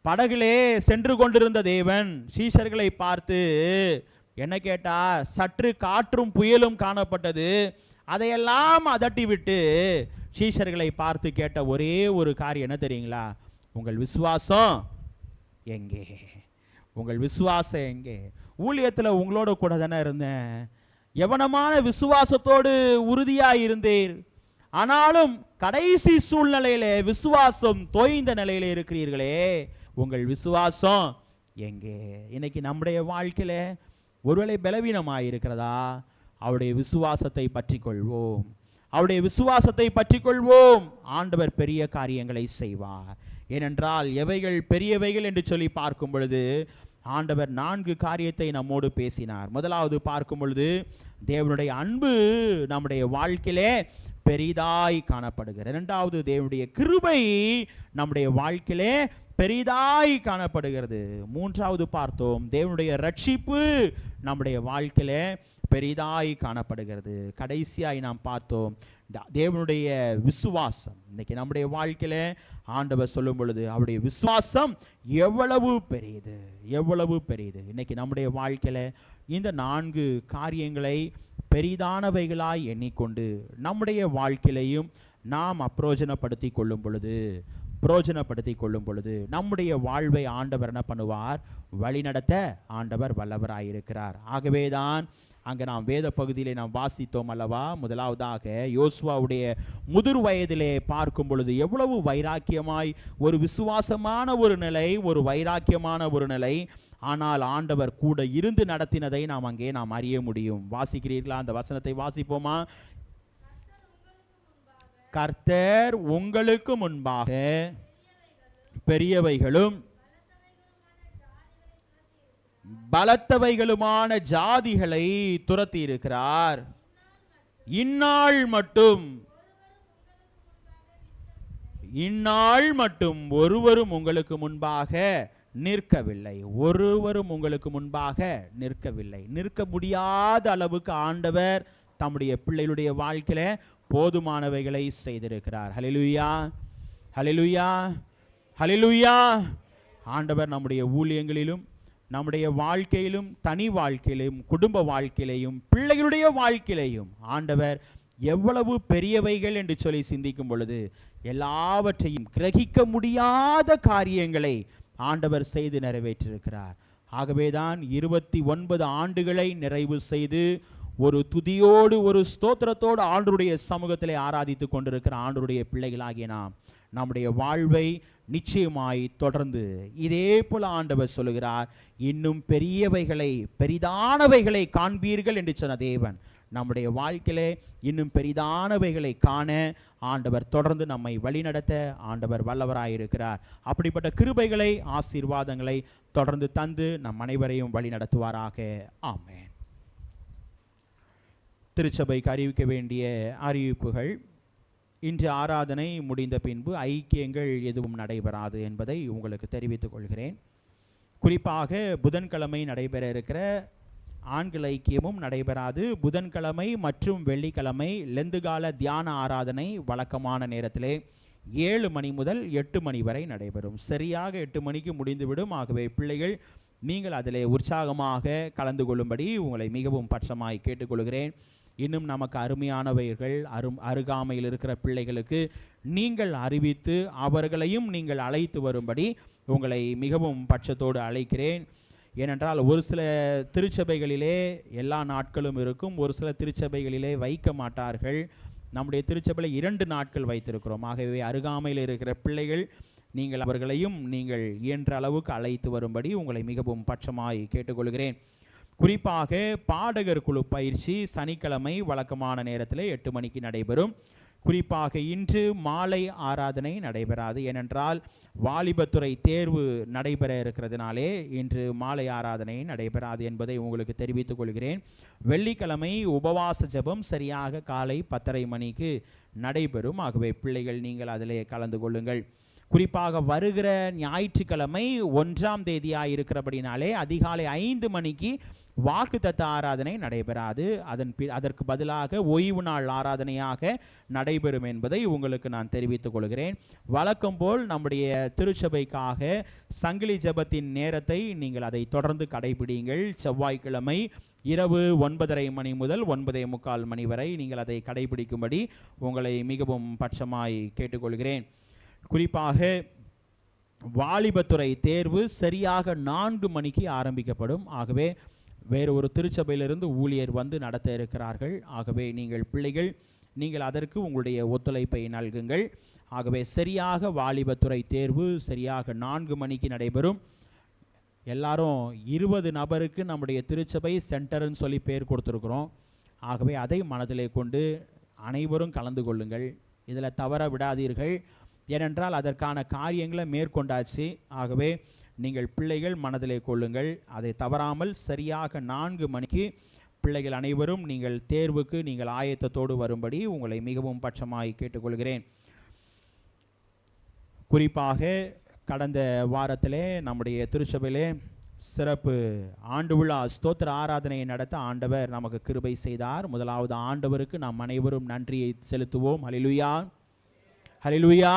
படகிலே சென்று கொண்டிருந்த தேவன் சீஷர்களை பார்த்து என்ன கேட்டார்? சற்று காற்றும் புயலும் காணப்பட்டது. அதையெல்லாம் அதட்டி விட்டு சீஷர்களை பார்த்து கேட்ட ஒரே ஒரு காரியம் என்ன தெரியுங்களா? உங்கள் விசுவாசம் எங்கே? உங்கள் விசுவாசம் எங்கே? ஊழியத்தில் உங்களோட கூட தானே இருந்தேன், எவனமான விசுவாசத்தோடு உறுதியாய் இருந்தீர். ஆனாலும் கடைசி சூழ்நிலையிலே விசுவாசம் தோய்ந்த நிலையில இருக்கிறீர்களே, உங்கள் விசுவாசம் எங்கே? இன்னைக்கு நம்முடைய வாழ்க்கையில ஒருவேளை பலவீனமாய் இருக்கிறதா? அவருடைய விசுவாசத்தை பற்றி கொள்வோம், அவருடைய விசுவாசத்தை பற்றி கொள்வோம். ஆண்டவர் பெரிய காரியங்களை செய்வார். ஏனென்றால் எவைகள் பெரியவைகள் என்று சொல்லி பார்க்கும் பொழுது ஆண்டவர் 4 காரியத்தை நம்மோடு பேசினார். முதலாவது பார்க்கும் பொழுது தேவனுடைய அன்பு நம்முடைய வாழ்க்கையிலே பெரிதாய் காணப்படுகிறது. இரண்டாவது, தேவனுடைய கிருபை நம்முடைய வாழ்க்கையிலே பெரிதாய் காணப்படுகிறது. மூன்றாவது பார்த்தோம், தேவனுடைய ரட்சிப்பு நம்முடைய வாழ்க்கையிலே பெரிதாய் காணப்படுகிறது. கடைசியாய் நாம் பார்த்தோம் தேவனுடைய விசுவாசம். இன்னைக்கு நம்முடைய வாழ்க்கையில ஆண்டவர் சொல்லும் பொழுது அவருடைய விசுவாசம் எவ்வளவு பெரியது, எவ்வளவு பெரியது. இன்னைக்கு நம்முடைய வாழ்க்கையில இந்த 4 காரியங்களை பெரிதானவைகளாய் எண்ணிக்கொண்டு நம்முடைய வாழ்க்கையிலையும் நாம் அப்ரோஜனப்படுத்தி கொள்ளும் பொழுது பிரயோஜனப்படுத்தி கொள்ளும் பொழுது நம்முடைய வாழ்வை ஆண்டவர் என்ன பண்ணுவார்? வழிநடத்த ஆண்டவர் வல்லவராயிருக்கிறார். ஆகவேதான் அங்கே நாம் வேத பகுதியிலே நாம் வாசித்தோம் அல்லவா, முதலாவதாக யோசுவாவுடைய முதிர் வயதிலே பார்க்கும் பொழுது எவ்வளவு வைராக்கியமாய் ஒரு விசுவாசமான ஒரு நிலை, ஒரு வைராக்கியமான ஒரு நிலை, ஆனால் ஆண்டவர் கூட இருந்து நடத்தினதை நாம் அங்கே நாம் அறிய முடியும். வாசிக்கிறீர்களா? அந்த வசனத்தை வாசிப்போமா? கர்த்தர் உங்களுக்கு முன்பாக பெரியவைகளும் பலத்தவைகளுமான ஜாதிகளை துரத்தி இருக்கிறார். இந்நாள் மட்டும் ஒருவரும் உங்களுக்கு முன்பாக நிற்கவில்லை. ஒருவரும் உங்களுக்கு முன்பாக நிற்கவில்லை. நிற்க முடியாத அளவுக்கு ஆண்டவர் தம்முடைய பிள்ளைகளுடைய வாழ்க்கையில போதுமானவைகளை செய்திருக்கிறார். ஹல்லேலூயா, ஹல்லேலூயா, ஹல்லேலூயா. ஆண்டவர் நம்முடைய ஊழியங்களிலும், நம்முடைய வாழ்க்கையிலும், தனி வாழ்க்கையிலும், குடும்ப வாழ்க்கையிலையும், பிள்ளைகளுடைய வாழ்க்கையிலையும் ஆண்டவர் எவ்வளவு பெரியவைகள் என்று சொல்லி சிந்திக்கும் பொழுது எல்லாவற்றையும் கிரகிக்க முடியாத காரியங்களை ஆண்டவர் செய்து நிறைவேற்றிருக்கிறார். ஆகவேதான் 29 ஆண்டுகளை நிறைவு செய்து ஒரு துதியோடு, ஒரு ஸ்தோத்திரத்தோடு ஆண்டவருடைய சமூகத்திலே ஆராதித்து கொண்டிருக்கிற ஆண்டவருடைய பிள்ளைகளாகிய நாம் நம்முடைய வாழ்வை நிச்சயமாய் தொடர்ந்து இதே போல ஆண்டவர் சொல்லுகிறார், இன்னும் பெரியவைகளை, பெரிதானவைகளை காண்பீர்கள் என்று சொன்ன தேவன் நம்முடைய வாழ்க்கையிலே இன்னும் பெரிதானவைகளை காண ஆண்டவர் தொடர்ந்து நம்மை வழிநடத்த ஆண்டவர் வல்லவராயிருக்கிறார். அப்படிப்பட்ட கிருபைகளை, ஆசீர்வாதங்களை தொடர்ந்து தந்து நம் அனைவரையும் வழி நடத்துவாராக. ஆமென். திருச்சபைக்கு அறிவிக்க வேண்டிய அறிவிப்புகள். இன்று ஆராதனை முடிந்த பின்பு ஐக்கியங்கள் எதுவும் நடைபெறாது என்பதை உங்களுக்கு தெரிவித்துக் கொள்கிறேன். குறிப்பாக புதன்கிழமை நடைபெற இருக்கிற ஆண்கள் ஐக்கியமும் நடைபெறாது. புதன்கிழமை மற்றும் வெள்ளிக்கிழமை லெந்துகால தியான ஆராதனை வழக்கமான நேரத்திலே 7 மணி முதல் 8 மணி வரை நடைபெறும். சரியாக 8 மணிக்கு முடிந்துவிடும். ஆகவே பிள்ளைகள், நீங்கள் அதிலே உற்சாகமாக கலந்து கொள்ளும்படி உங்களை மிகவும் பட்சமாய் கேட்டுக்கொள்கிறேன். இன்னும் நமக்கு அருமையானவர்கள் அருகாமையில் இருக்கிற பிள்ளைகளுக்கு நீங்கள் அறிவித்து அவர்களையும் நீங்கள் அழைத்து வரும்படி உங்களை மிகவும் பட்சத்தோடு அழைக்கிறேன். ஏனென்றால் ஒரு சில திருச்சபைகளிலே எல்லா நாட்களும் இருக்கும், ஒரு சில திருச்சபைகளிலே வைக்க மாட்டார்கள். நம்முடைய திருச்சபையில் 2 நாட்கள் வைத்திருக்கிறோம். ஆகவே அருகாமையில் இருக்கிற பிள்ளைகள் நீங்கள் அவர்களையும் நீங்கள் இயன்ற அளவுக்கு அழைத்து வரும்படி உங்களை மிகவும் பட்சமாய் கேட்டுக்கொள்கிறேன். குறிப்பாக பாடகர் குழு பயிற்சி சனிக்கிழமை வழக்கமான நேரத்தில் 8 மணிக்கு நடைபெறும். குறிப்பாக இன்று மாலை ஆராதனை நடைபெறாது. ஏனென்றால் வாலிபத்துறை தேர்வு நடைபெற இருக்கிறதுனாலே இன்று மாலை ஆராதனை நடைபெறாது என்பதை உங்களுக்கு தெரிவித்துக் கொள்கிறேன். வெள்ளிக்கிழமை உபவாச ஜெபம் சரியாக காலை 10:30 மணிக்கு நடைபெறும். ஆகவே பிள்ளைகள், நீங்கள் அதிலே கலந்து கொள்ளுங்கள். குறிப்பாக வருகிற ஞாயிற்றுக்கிழமை 1ஆம் தேதியாக இருக்கிறபடினாலே அதிகாலை 5 மணிக்கு வாக்குத்தத்த ஆராதனை நடைபெறாது. அதற்கு பதிலாக ஓய்வு நாள் ஆராதனையாக நடைபெறும் என்பதை உங்களுக்கு நான் தெரிவித்துக் கொள்கிறேன். வழக்கம் போல் நம்முடைய திருச்சபைக்காக சங்கிலி ஜெபத்தின் நேரத்தை நீங்கள் அதை தொடர்ந்து கடைபிடிங்கள். செவ்வாய்க்கிழமை இரவு 9:30 மணி முதல் 9:45 மணி வரை நீங்கள் அதை கடைபிடிக்கும்படி உங்களை மிகவும் பட்சமாய் கேட்டுக்கொள்கிறேன். குறிப்பாக வாலிபத்துறை தேர்வு சரியாக 4 மணிக்கு ஆரம்பிக்கப்படும். ஆகவே வேறு ஒரு திருச்சபையிலிருந்து ஊழியர் வந்து நடத்த இருக்கிறார்கள். ஆகவே நீங்கள் பிள்ளைகள், நீங்கள் அதற்கு உங்களுடைய ஒத்துழைப்பை நல்குங்கள். ஆகவே சரியாக வாலிபத்துறை தேர்வு சரியாக 4 மணிக்கு நடைபெறும். எல்லாரும் 20 நபருக்கு நம்முடைய திருச்சபை சென்டர்னு சொல்லி பேர் கொடுத்துருக்குறோம். ஆகவே அதை மனதிலே கொண்டு அனைவரும் கலந்து கொள்ளுங்கள். இதில் தவற விடாதீர்கள். ஏனென்றால் அதற்கான காரியங்களை மேற்கொண்டாச்சு. ஆகவே நீங்கள் பிள்ளைகள் மனதிலே கொள்ளுங்கள். அதை தவறாமல் சரியாக 4 மணிக்கு பிள்ளைகள் அனைவரும் நீங்கள் தேர்வுக்கு நீங்கள் ஆயத்தத்தோடு வரும்படி உங்களை மிகவும் பட்சமாய் கேட்டுக்கொள்கிறேன். குறிப்பாக கடந்த வாரத்திலே நம்முடைய திருச்சபையிலே சிறப்பு ஆண்டு விழா ஸ்தோத்திர ஆராதனையை நடத்த ஆண்டவர் நமக்கு கிருபை செய்தார். முதலாவது ஆண்டவருக்கு நாம் அனைவரும் நன்றியை செலுத்துவோம். ஹல்லேலூயா, ஹல்லேலூயா.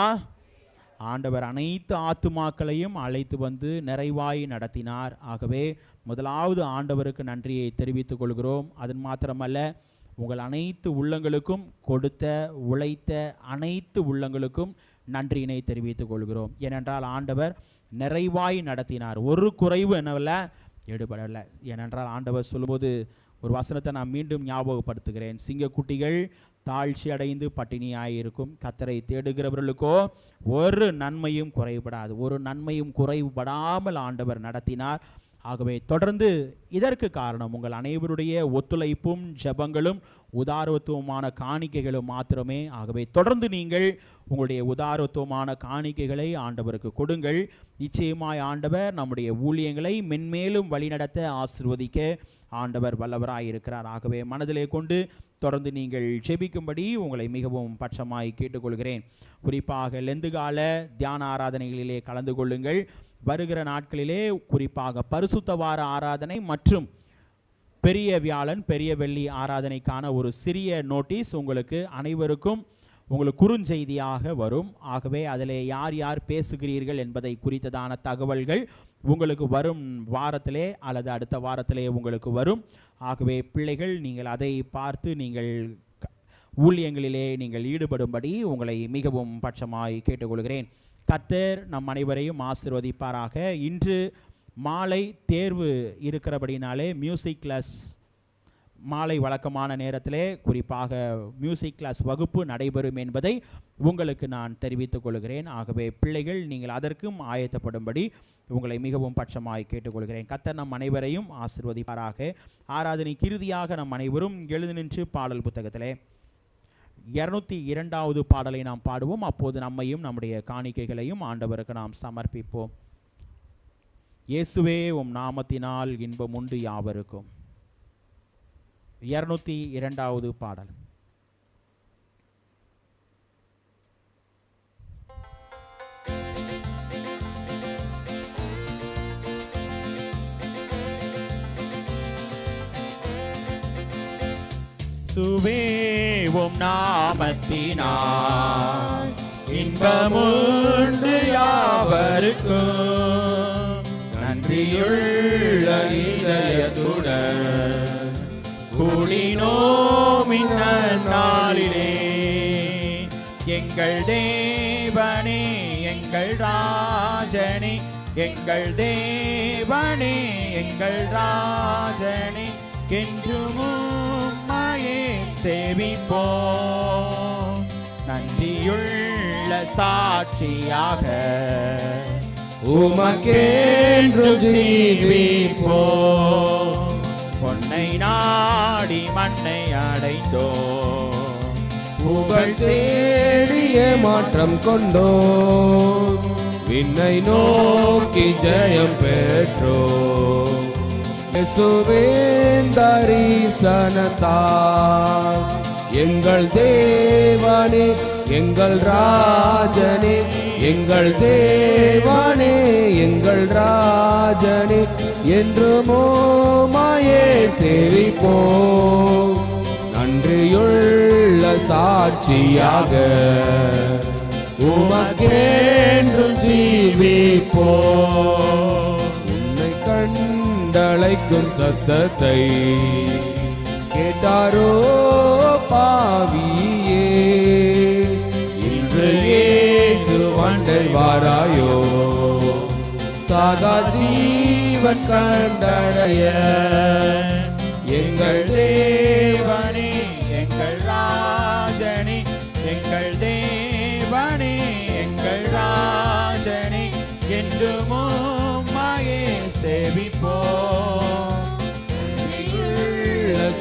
ஆண்டவர் அனைத்து ஆத்துமாக்களையும் அழைத்து வந்து நிறைவாய் நடத்தினார். ஆகவே முதலாவது ஆண்டவருக்கு நன்றியை தெரிவித்துக் கொள்கிறோம். அது மாத்திரமல்ல, உங்கள் அனைத்து உள்ளங்களுக்கும் கொடுத்த உழைத்த அனைத்து உள்ளங்களுக்கும் நன்றியினை தெரிவித்துக் கொள்கிறோம். ஏனென்றால் ஆண்டவர் நிறைவாய் நடத்தினார், ஒரு குறைவு என்னவல்ல எடுபடலை. ஏனென்றால் ஆண்டவர் சொல்லும்போது ஒரு வசனத்தை நான் மீண்டும் ஞாபகப்படுத்துகிறேன். சிங்கக்குட்டிகள் தாழ்ச்சி அடைந்து பட்டினியாயிருக்கும், கர்த்தரை தேடுகிறவர்களுக்கோ ஒரு நன்மையும் குறைபடாது. ஒரு நன்மையும் குறைபடாமல் ஆண்டவர் நடத்தினார். ஆகவே தொடர்ந்து இதற்கு காரணம் உங்கள் அனைவருடைய ஒத்துழைப்பும் ஜெபங்களும் உதாரத்துவமான காணிக்கைகளும் மாத்திரமே. ஆகவே தொடர்ந்து நீங்கள் உங்களுடைய உதாரத்துவமான காணிக்கைகளை ஆண்டவருக்கு கொடுங்கள். நிச்சயமாய் ஆண்டவர் நம்முடைய ஊழியங்களை மென்மேலும் வழிநடத்த ஆசீர்வதிக்க ஆண்டவர் வல்லவராய் இருக்கிறார். ஆகவே மனதிலே கொண்டு தொடர்ந்து நீங்கள் ஜெபிக்கும்படி உங்களை மிகவும் பட்சமாய் கேட்டுக்கொள்கிறேன். குறிப்பாக லெந்துகால தியான ஆராதனைகளிலே கலந்து கொள்ளுங்கள். வருகிற நாட்களிலே குறிப்பாக பரிசுத்த வார ஆராதனை மற்றும் பெரிய வியாழன் பெரிய வெள்ளி ஆராதனைக்கான ஒரு சிறிய நோட்டீஸ் உங்களுக்கு அனைவருக்கும் உங்களுக்கு குறுஞ்செய்தியாக வரும். ஆகவே அதில் யார் யார் பேசுகிறீர்கள் என்பதை குறித்ததான தகவல்கள் உங்களுக்கு வரும் வாரத்திலே அல்லது அடுத்த வாரத்திலே உங்களுக்கு வரும். ஆகவே பிள்ளைகள் நீங்கள் அதை பார்த்து நீங்கள் ஊழியங்களிலே நீங்கள் ஈடுபடும்படி உங்களை மிகவும் பட்சமாய் கேட்டுக்கொள்கிறேன். கர்த்தர் நம் அனைவரையும் ஆசீர்வதிப்பாராக. இன்று மாலை தேர்வு இருக்கிறபடினாலே மியூசிக் கிளாஸ் மாலை வழக்கமான நேரத்திலே குறிப்பாக மியூசிக் கிளாஸ் வகுப்பு நடைபெறும் என்பதை உங்களுக்கு நான் தெரிவித்துக் கொள்கிறேன். ஆகவே பிள்ளைகள் நீங்கள் அதற்கும் ஆயத்தப்படும்படி உங்களை மிகவும் பட்சமாய் கேட்டுக்கொள்கிறேன். கர்த்தர் நம் அனைவரையும் ஆசீர்வதிப்பாராக. ஆராதனைக்கு இறுதியாக நம் அனைவரும் எழுந்து நின்று பாடல் புத்தகத்திலே 202வது பாடலை நாம் பாடுவோம். அப்போது நம்மையும் நம்முடைய காணிக்கைகளையும் ஆண்டவருக்கு நாம் சமர்ப்பிப்போம். இயேசுவே உம் நாமத்தினால் இன்பம் உண்டு யாவருக்கும். 202வது பாடல். இயேசுவேவும் நாமத்தினால் இன்பமுண்டு யாவருக்கும். நன்றியுள்ள இதயத்துடன் கூடினோம் இந்நாளிலே. எங்கள் தேவனே எங்கள் ராஜனே, எங்கள் தேவனே எங்கள் ராஜனே, என்றும் உம்மையே சேவிப்போம். நன்றியுள்ள சாட்சியாக உமக்கென்று ஜீவிப்போம். பொன்னை நாடி மண்ணை அடைந்தோம், புகழ் தேடிய மாற்றம் கொண்டோம், விண்ணை நோக்கி ஜெயம் பெற்றோம். இயேசுவின் தரிசனத்தால் எங்கள் தேவனே எங்கள் ராஜனே, எங்கள் தேவனே எங்கள் ராஜனே, என்றும் உம்மையே சேவிப்போம். நன்றியுள்ள சாட்சியாக உமக்கென்றும் ஜீவிப்போம். உன்னை கண்டழைக்கும் சத்தத்தை கேட்டாரோ பாவியே, இன்று இயேசு வண்டை வாராயோ, சாதா ஜீவன் கண்டடைய. எங்கள் தேவனே எங்கள் ராஜனே, எங்கள் தேவனே எங்கள் ராஜனே, என்றும் உம்மையே சேவிப்போம்.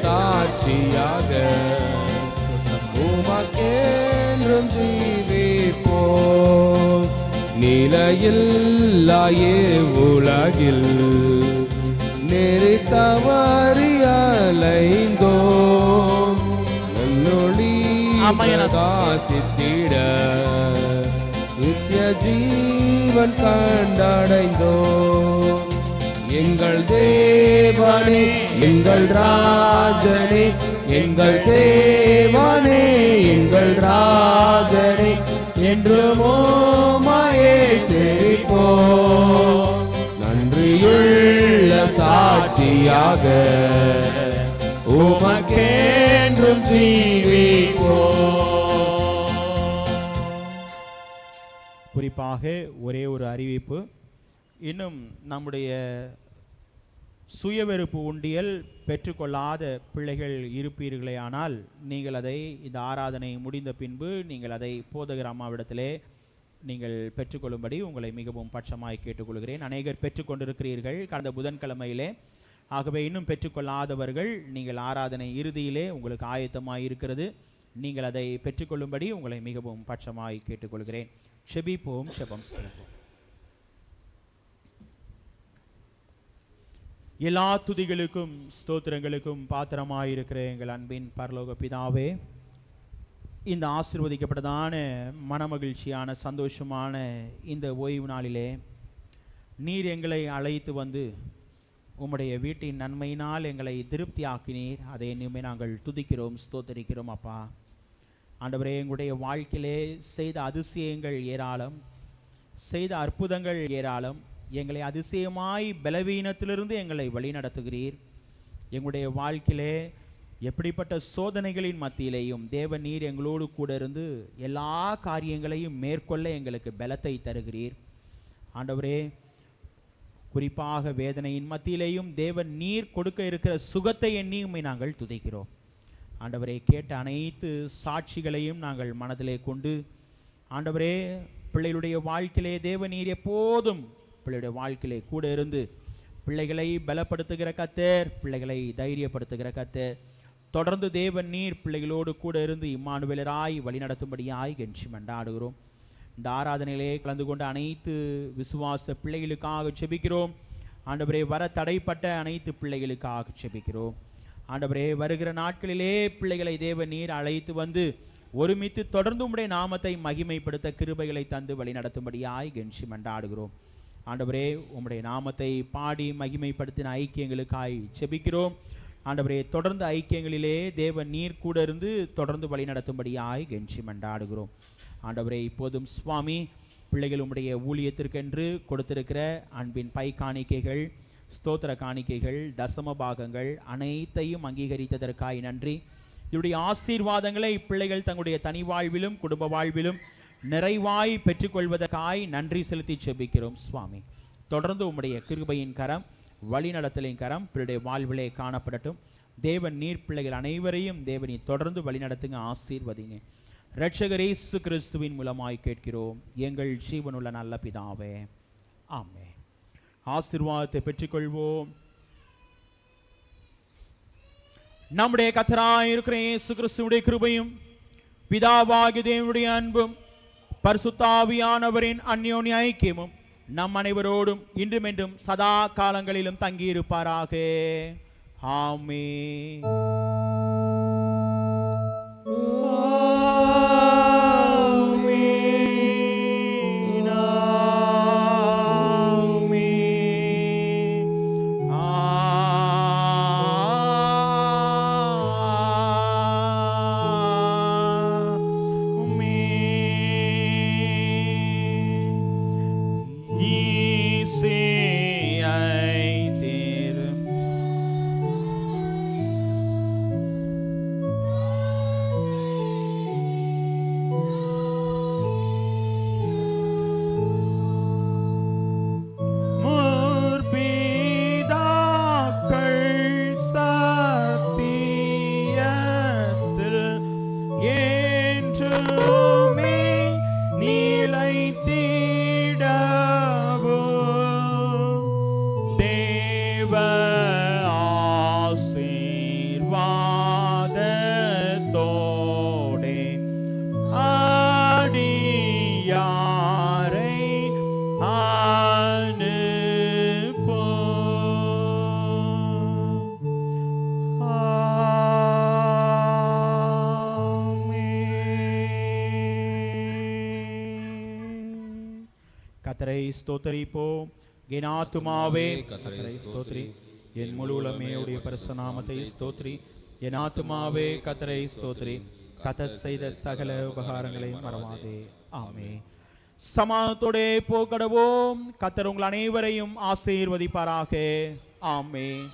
சாட்சியாக உமக்கென்றும் ஜீவிப்போம். நிலையில்லாயே உலகில் நெறி தவறியலைந்தோம், நல்லொளி பிரகாசித்திட நித்திய ஜீவன் கண்டடைந்தோம். எங்கள் தேவனே எங்கள் ராஜனே, எங்கள் தேவனே எங்கள் ராஜனே, என்றும் உம்மையே சேவிப்போம். நன்றியுள்ள சாட்சியாக உமக்கென்றும் ஜீவிப்போம். குறிப்பாக ஒரே ஒரு அறிவிப்பு, இன்னும் நம்முடைய சுயவெறுப்பு உண்டியல் பெற்றுக்கொள்ளாத பிள்ளைகள் இருப்பீர்களே ஆனால் நீங்கள் அதை இந்த ஆராதனை முடிந்த பின்பு நீங்கள் அதை போதகர் அம்மாவிடத்திலே நீங்கள் பெற்றுக்கொள்ளும்படி உங்களை மிகவும் பட்சமாய் கேட்டுக்கொள்கிறேன். அநேகர் பெற்றுக்கொண்டிருக்கிறீர்கள் கடந்த புதன்கிழமையிலே. ஆகவே இன்னும் பெற்றுக்கொள்ளாதவர்கள் நீங்கள் ஆராதனை இறுதியிலே உங்களுக்கு ஆயத்தமாய் இருக்கிறது, நீங்கள் அதை பெற்றுக்கொள்ளும்படி உங்களை மிகவும் பட்சமாய் கேட்டுக்கொள்கிறேன். செபிப்போம், செபம் செய்வோம். எல்லா துதிகளுக்கும் ஸ்தோத்திரங்களுக்கும் பாத்திரமாயிருக்கிற எங்கள் அன்பின் பரலோக பிதாவே, இந்த ஆசீர்வதிக்கப்பட்டதான மனமகிழ்ச்சியான சந்தோஷமான இந்த ஓய்வு நாளிலே நீர் எங்களை அழைத்து வந்து உம்முடைய வீட்டின் நன்மையினால் எங்களை திருப்தி ஆக்கினீர். அதை இனிமே நாங்கள் துதிக்கிறோம், ஸ்தோத்தரிக்கிறோம். அப்பா ஆண்டவரே, எங்களுடைய வாழ்க்கையிலே செய்த அதிசயங்கள் ஏராளம், செய்த அற்புதங்கள் ஏராளம். எங்களை அதிசயமாய் பலவீனத்திலிருந்து எங்களை வழிநடத்துகிறீர். எங்களுடைய வாழ்க்கையிலே எப்படிப்பட்ட சோதனைகளின் மத்தியிலேயும் தேவ நீர் எங்களோடு கூட இருந்து எல்லா காரியங்களையும் மேற்கொள்ள எங்களுக்கு பலத்தை தருகிறீர். ஆண்டவரே, குறிப்பாக வேதனையின் மத்தியிலேயும் தேவன் நீர் கொடுக்க இருக்கிற சுகத்தை எண்ணி உம்மை நாங்கள் துதிக்கிறோம். ஆண்டவரே, கேட்ட அனைத்து சாட்சிகளையும் நாங்கள் மனதிலே கொண்டு ஆண்டவரே, பிள்ளைகளுடைய வாழ்க்கையிலே தேவ நீர் எப்போதும் பிள்ளையுடைய வாழ்க்கையிலே கூட இருந்து பிள்ளைகளை பலப்படுத்துகிற கர்த்தர், பிள்ளைகளை தைரியப்படுத்துகிற கர்த்தர். தொடர்ந்து தேவன் நீர் பிள்ளைகளோடு கூட இருந்து இம்மானுவேலராய் வழிநடத்தும்படியாய் கெஞ்சி மன்றாடுகிறோம். இந்த ஆராதனையிலே கலந்து கொண்ட அனைத்து விசுவாச பிள்ளைகளுக்காக செபிக்கிறோம். ஆண்டவரே, வர தடைப்பட்ட அனைத்து பிள்ளைகளுக்காக செபிக்கிறோம். ஆண்டவரே, வருகிற நாட்களிலே பிள்ளைகளை தேவ நீர் அழைத்து வந்து ஒருமித்து தொடர்ந்து உம்முடைய நாமத்தை மகிமைப்படுத்த கிருபைகளை தந்து வழிநடத்தும்படியாய் கெஞ்சி மன்றாடுகிறோம். ஆண்டவரே, உம்முடைய நாமத்தை பாடி மகிமைப்படுத்தின ஐக்கியங்களுக்காய் செபிக்கிறோம். ஆண்டவரே, தொடர்ந்து ஐக்கியங்களிலே தேவ நீர் கூட இருந்து தொடர்ந்து வழி நடத்தும்படியாய் கெஞ்சி மன்றாடுகிறோம். ஆண்டவரே, இப்போதும் சுவாமி பிள்ளைகள் உம்முடைய ஊழியத்திற்கென்று கொடுத்திருக்கிற அன்பின் பை காணிக்கைகள், ஸ்தோத்திர காணிக்கைகள், தசம பாகங்கள் அனைத்தையும் அங்கீகரித்ததற்காய் நன்றி. இவருடைய ஆசீர்வாதங்களை பிள்ளைகள் தங்களுடைய தனி வாழ்விலும் குடும்ப வாழ்விலும் நிறைவாய் பெற்றுக்கொள்வதற்காய் நன்றி செலுத்தி செபிக்கிறோம். சுவாமி, தொடர்ந்து உம்முடைய கிருபையின் கரம், வழிநடத்தலின் கரம் பிள்ளைடைய வாழ்விலே காணப்படட்டும். தேவன் நீர் பிள்ளைகள் அனைவரையும் தேவனை தொடர்ந்து வழிநடத்துங்க, ஆசீர்வதிங்க. இரட்சகர் இயேசு கிறிஸ்துவின் மூலமாய் கேட்கிறோம் எங்கள் ஜீவனுள்ள நல்ல பிதாவே, ஆமென். ஆசீர்வாதத்தை பெற்றுக்கொள்வோம். நம்முடைய கர்த்தராய் இருக்கிற இயேசு கிறிஸ்துவுடைய கிருபையும் பிதாவாகிய தேவனுடைய அன்பும் பரிசுத்த ஆவியானவரின் அந்யோன்ய ஐக்கியமும் நம் அனைவரோடும் இன்றும் என்றும் சதா காலங்களிலும் தங்கியிருப்பாராக. ஆமென். கர்த்தரை ஸ்தோத்தரிப்போம். என் ஆத்துமாவே கர்த்தரை ஸ்தோத்திரி, என் முழு உலமையுடைய பரிசுத்த நாமத்தை ஸ்தோத்திரி. என் ஆத்துமாவே கர்த்தரை ஸ்தோத்திரி, கர்த்தர் செய்த சகல உபகாரங்களையும் மறவாதே. ஆமென். சமாதானத்தோடே போகடவோம். கர்த்தர் உங்கள் அனைவரையும் ஆசீர்வதிப்பாராக. ஆமென்.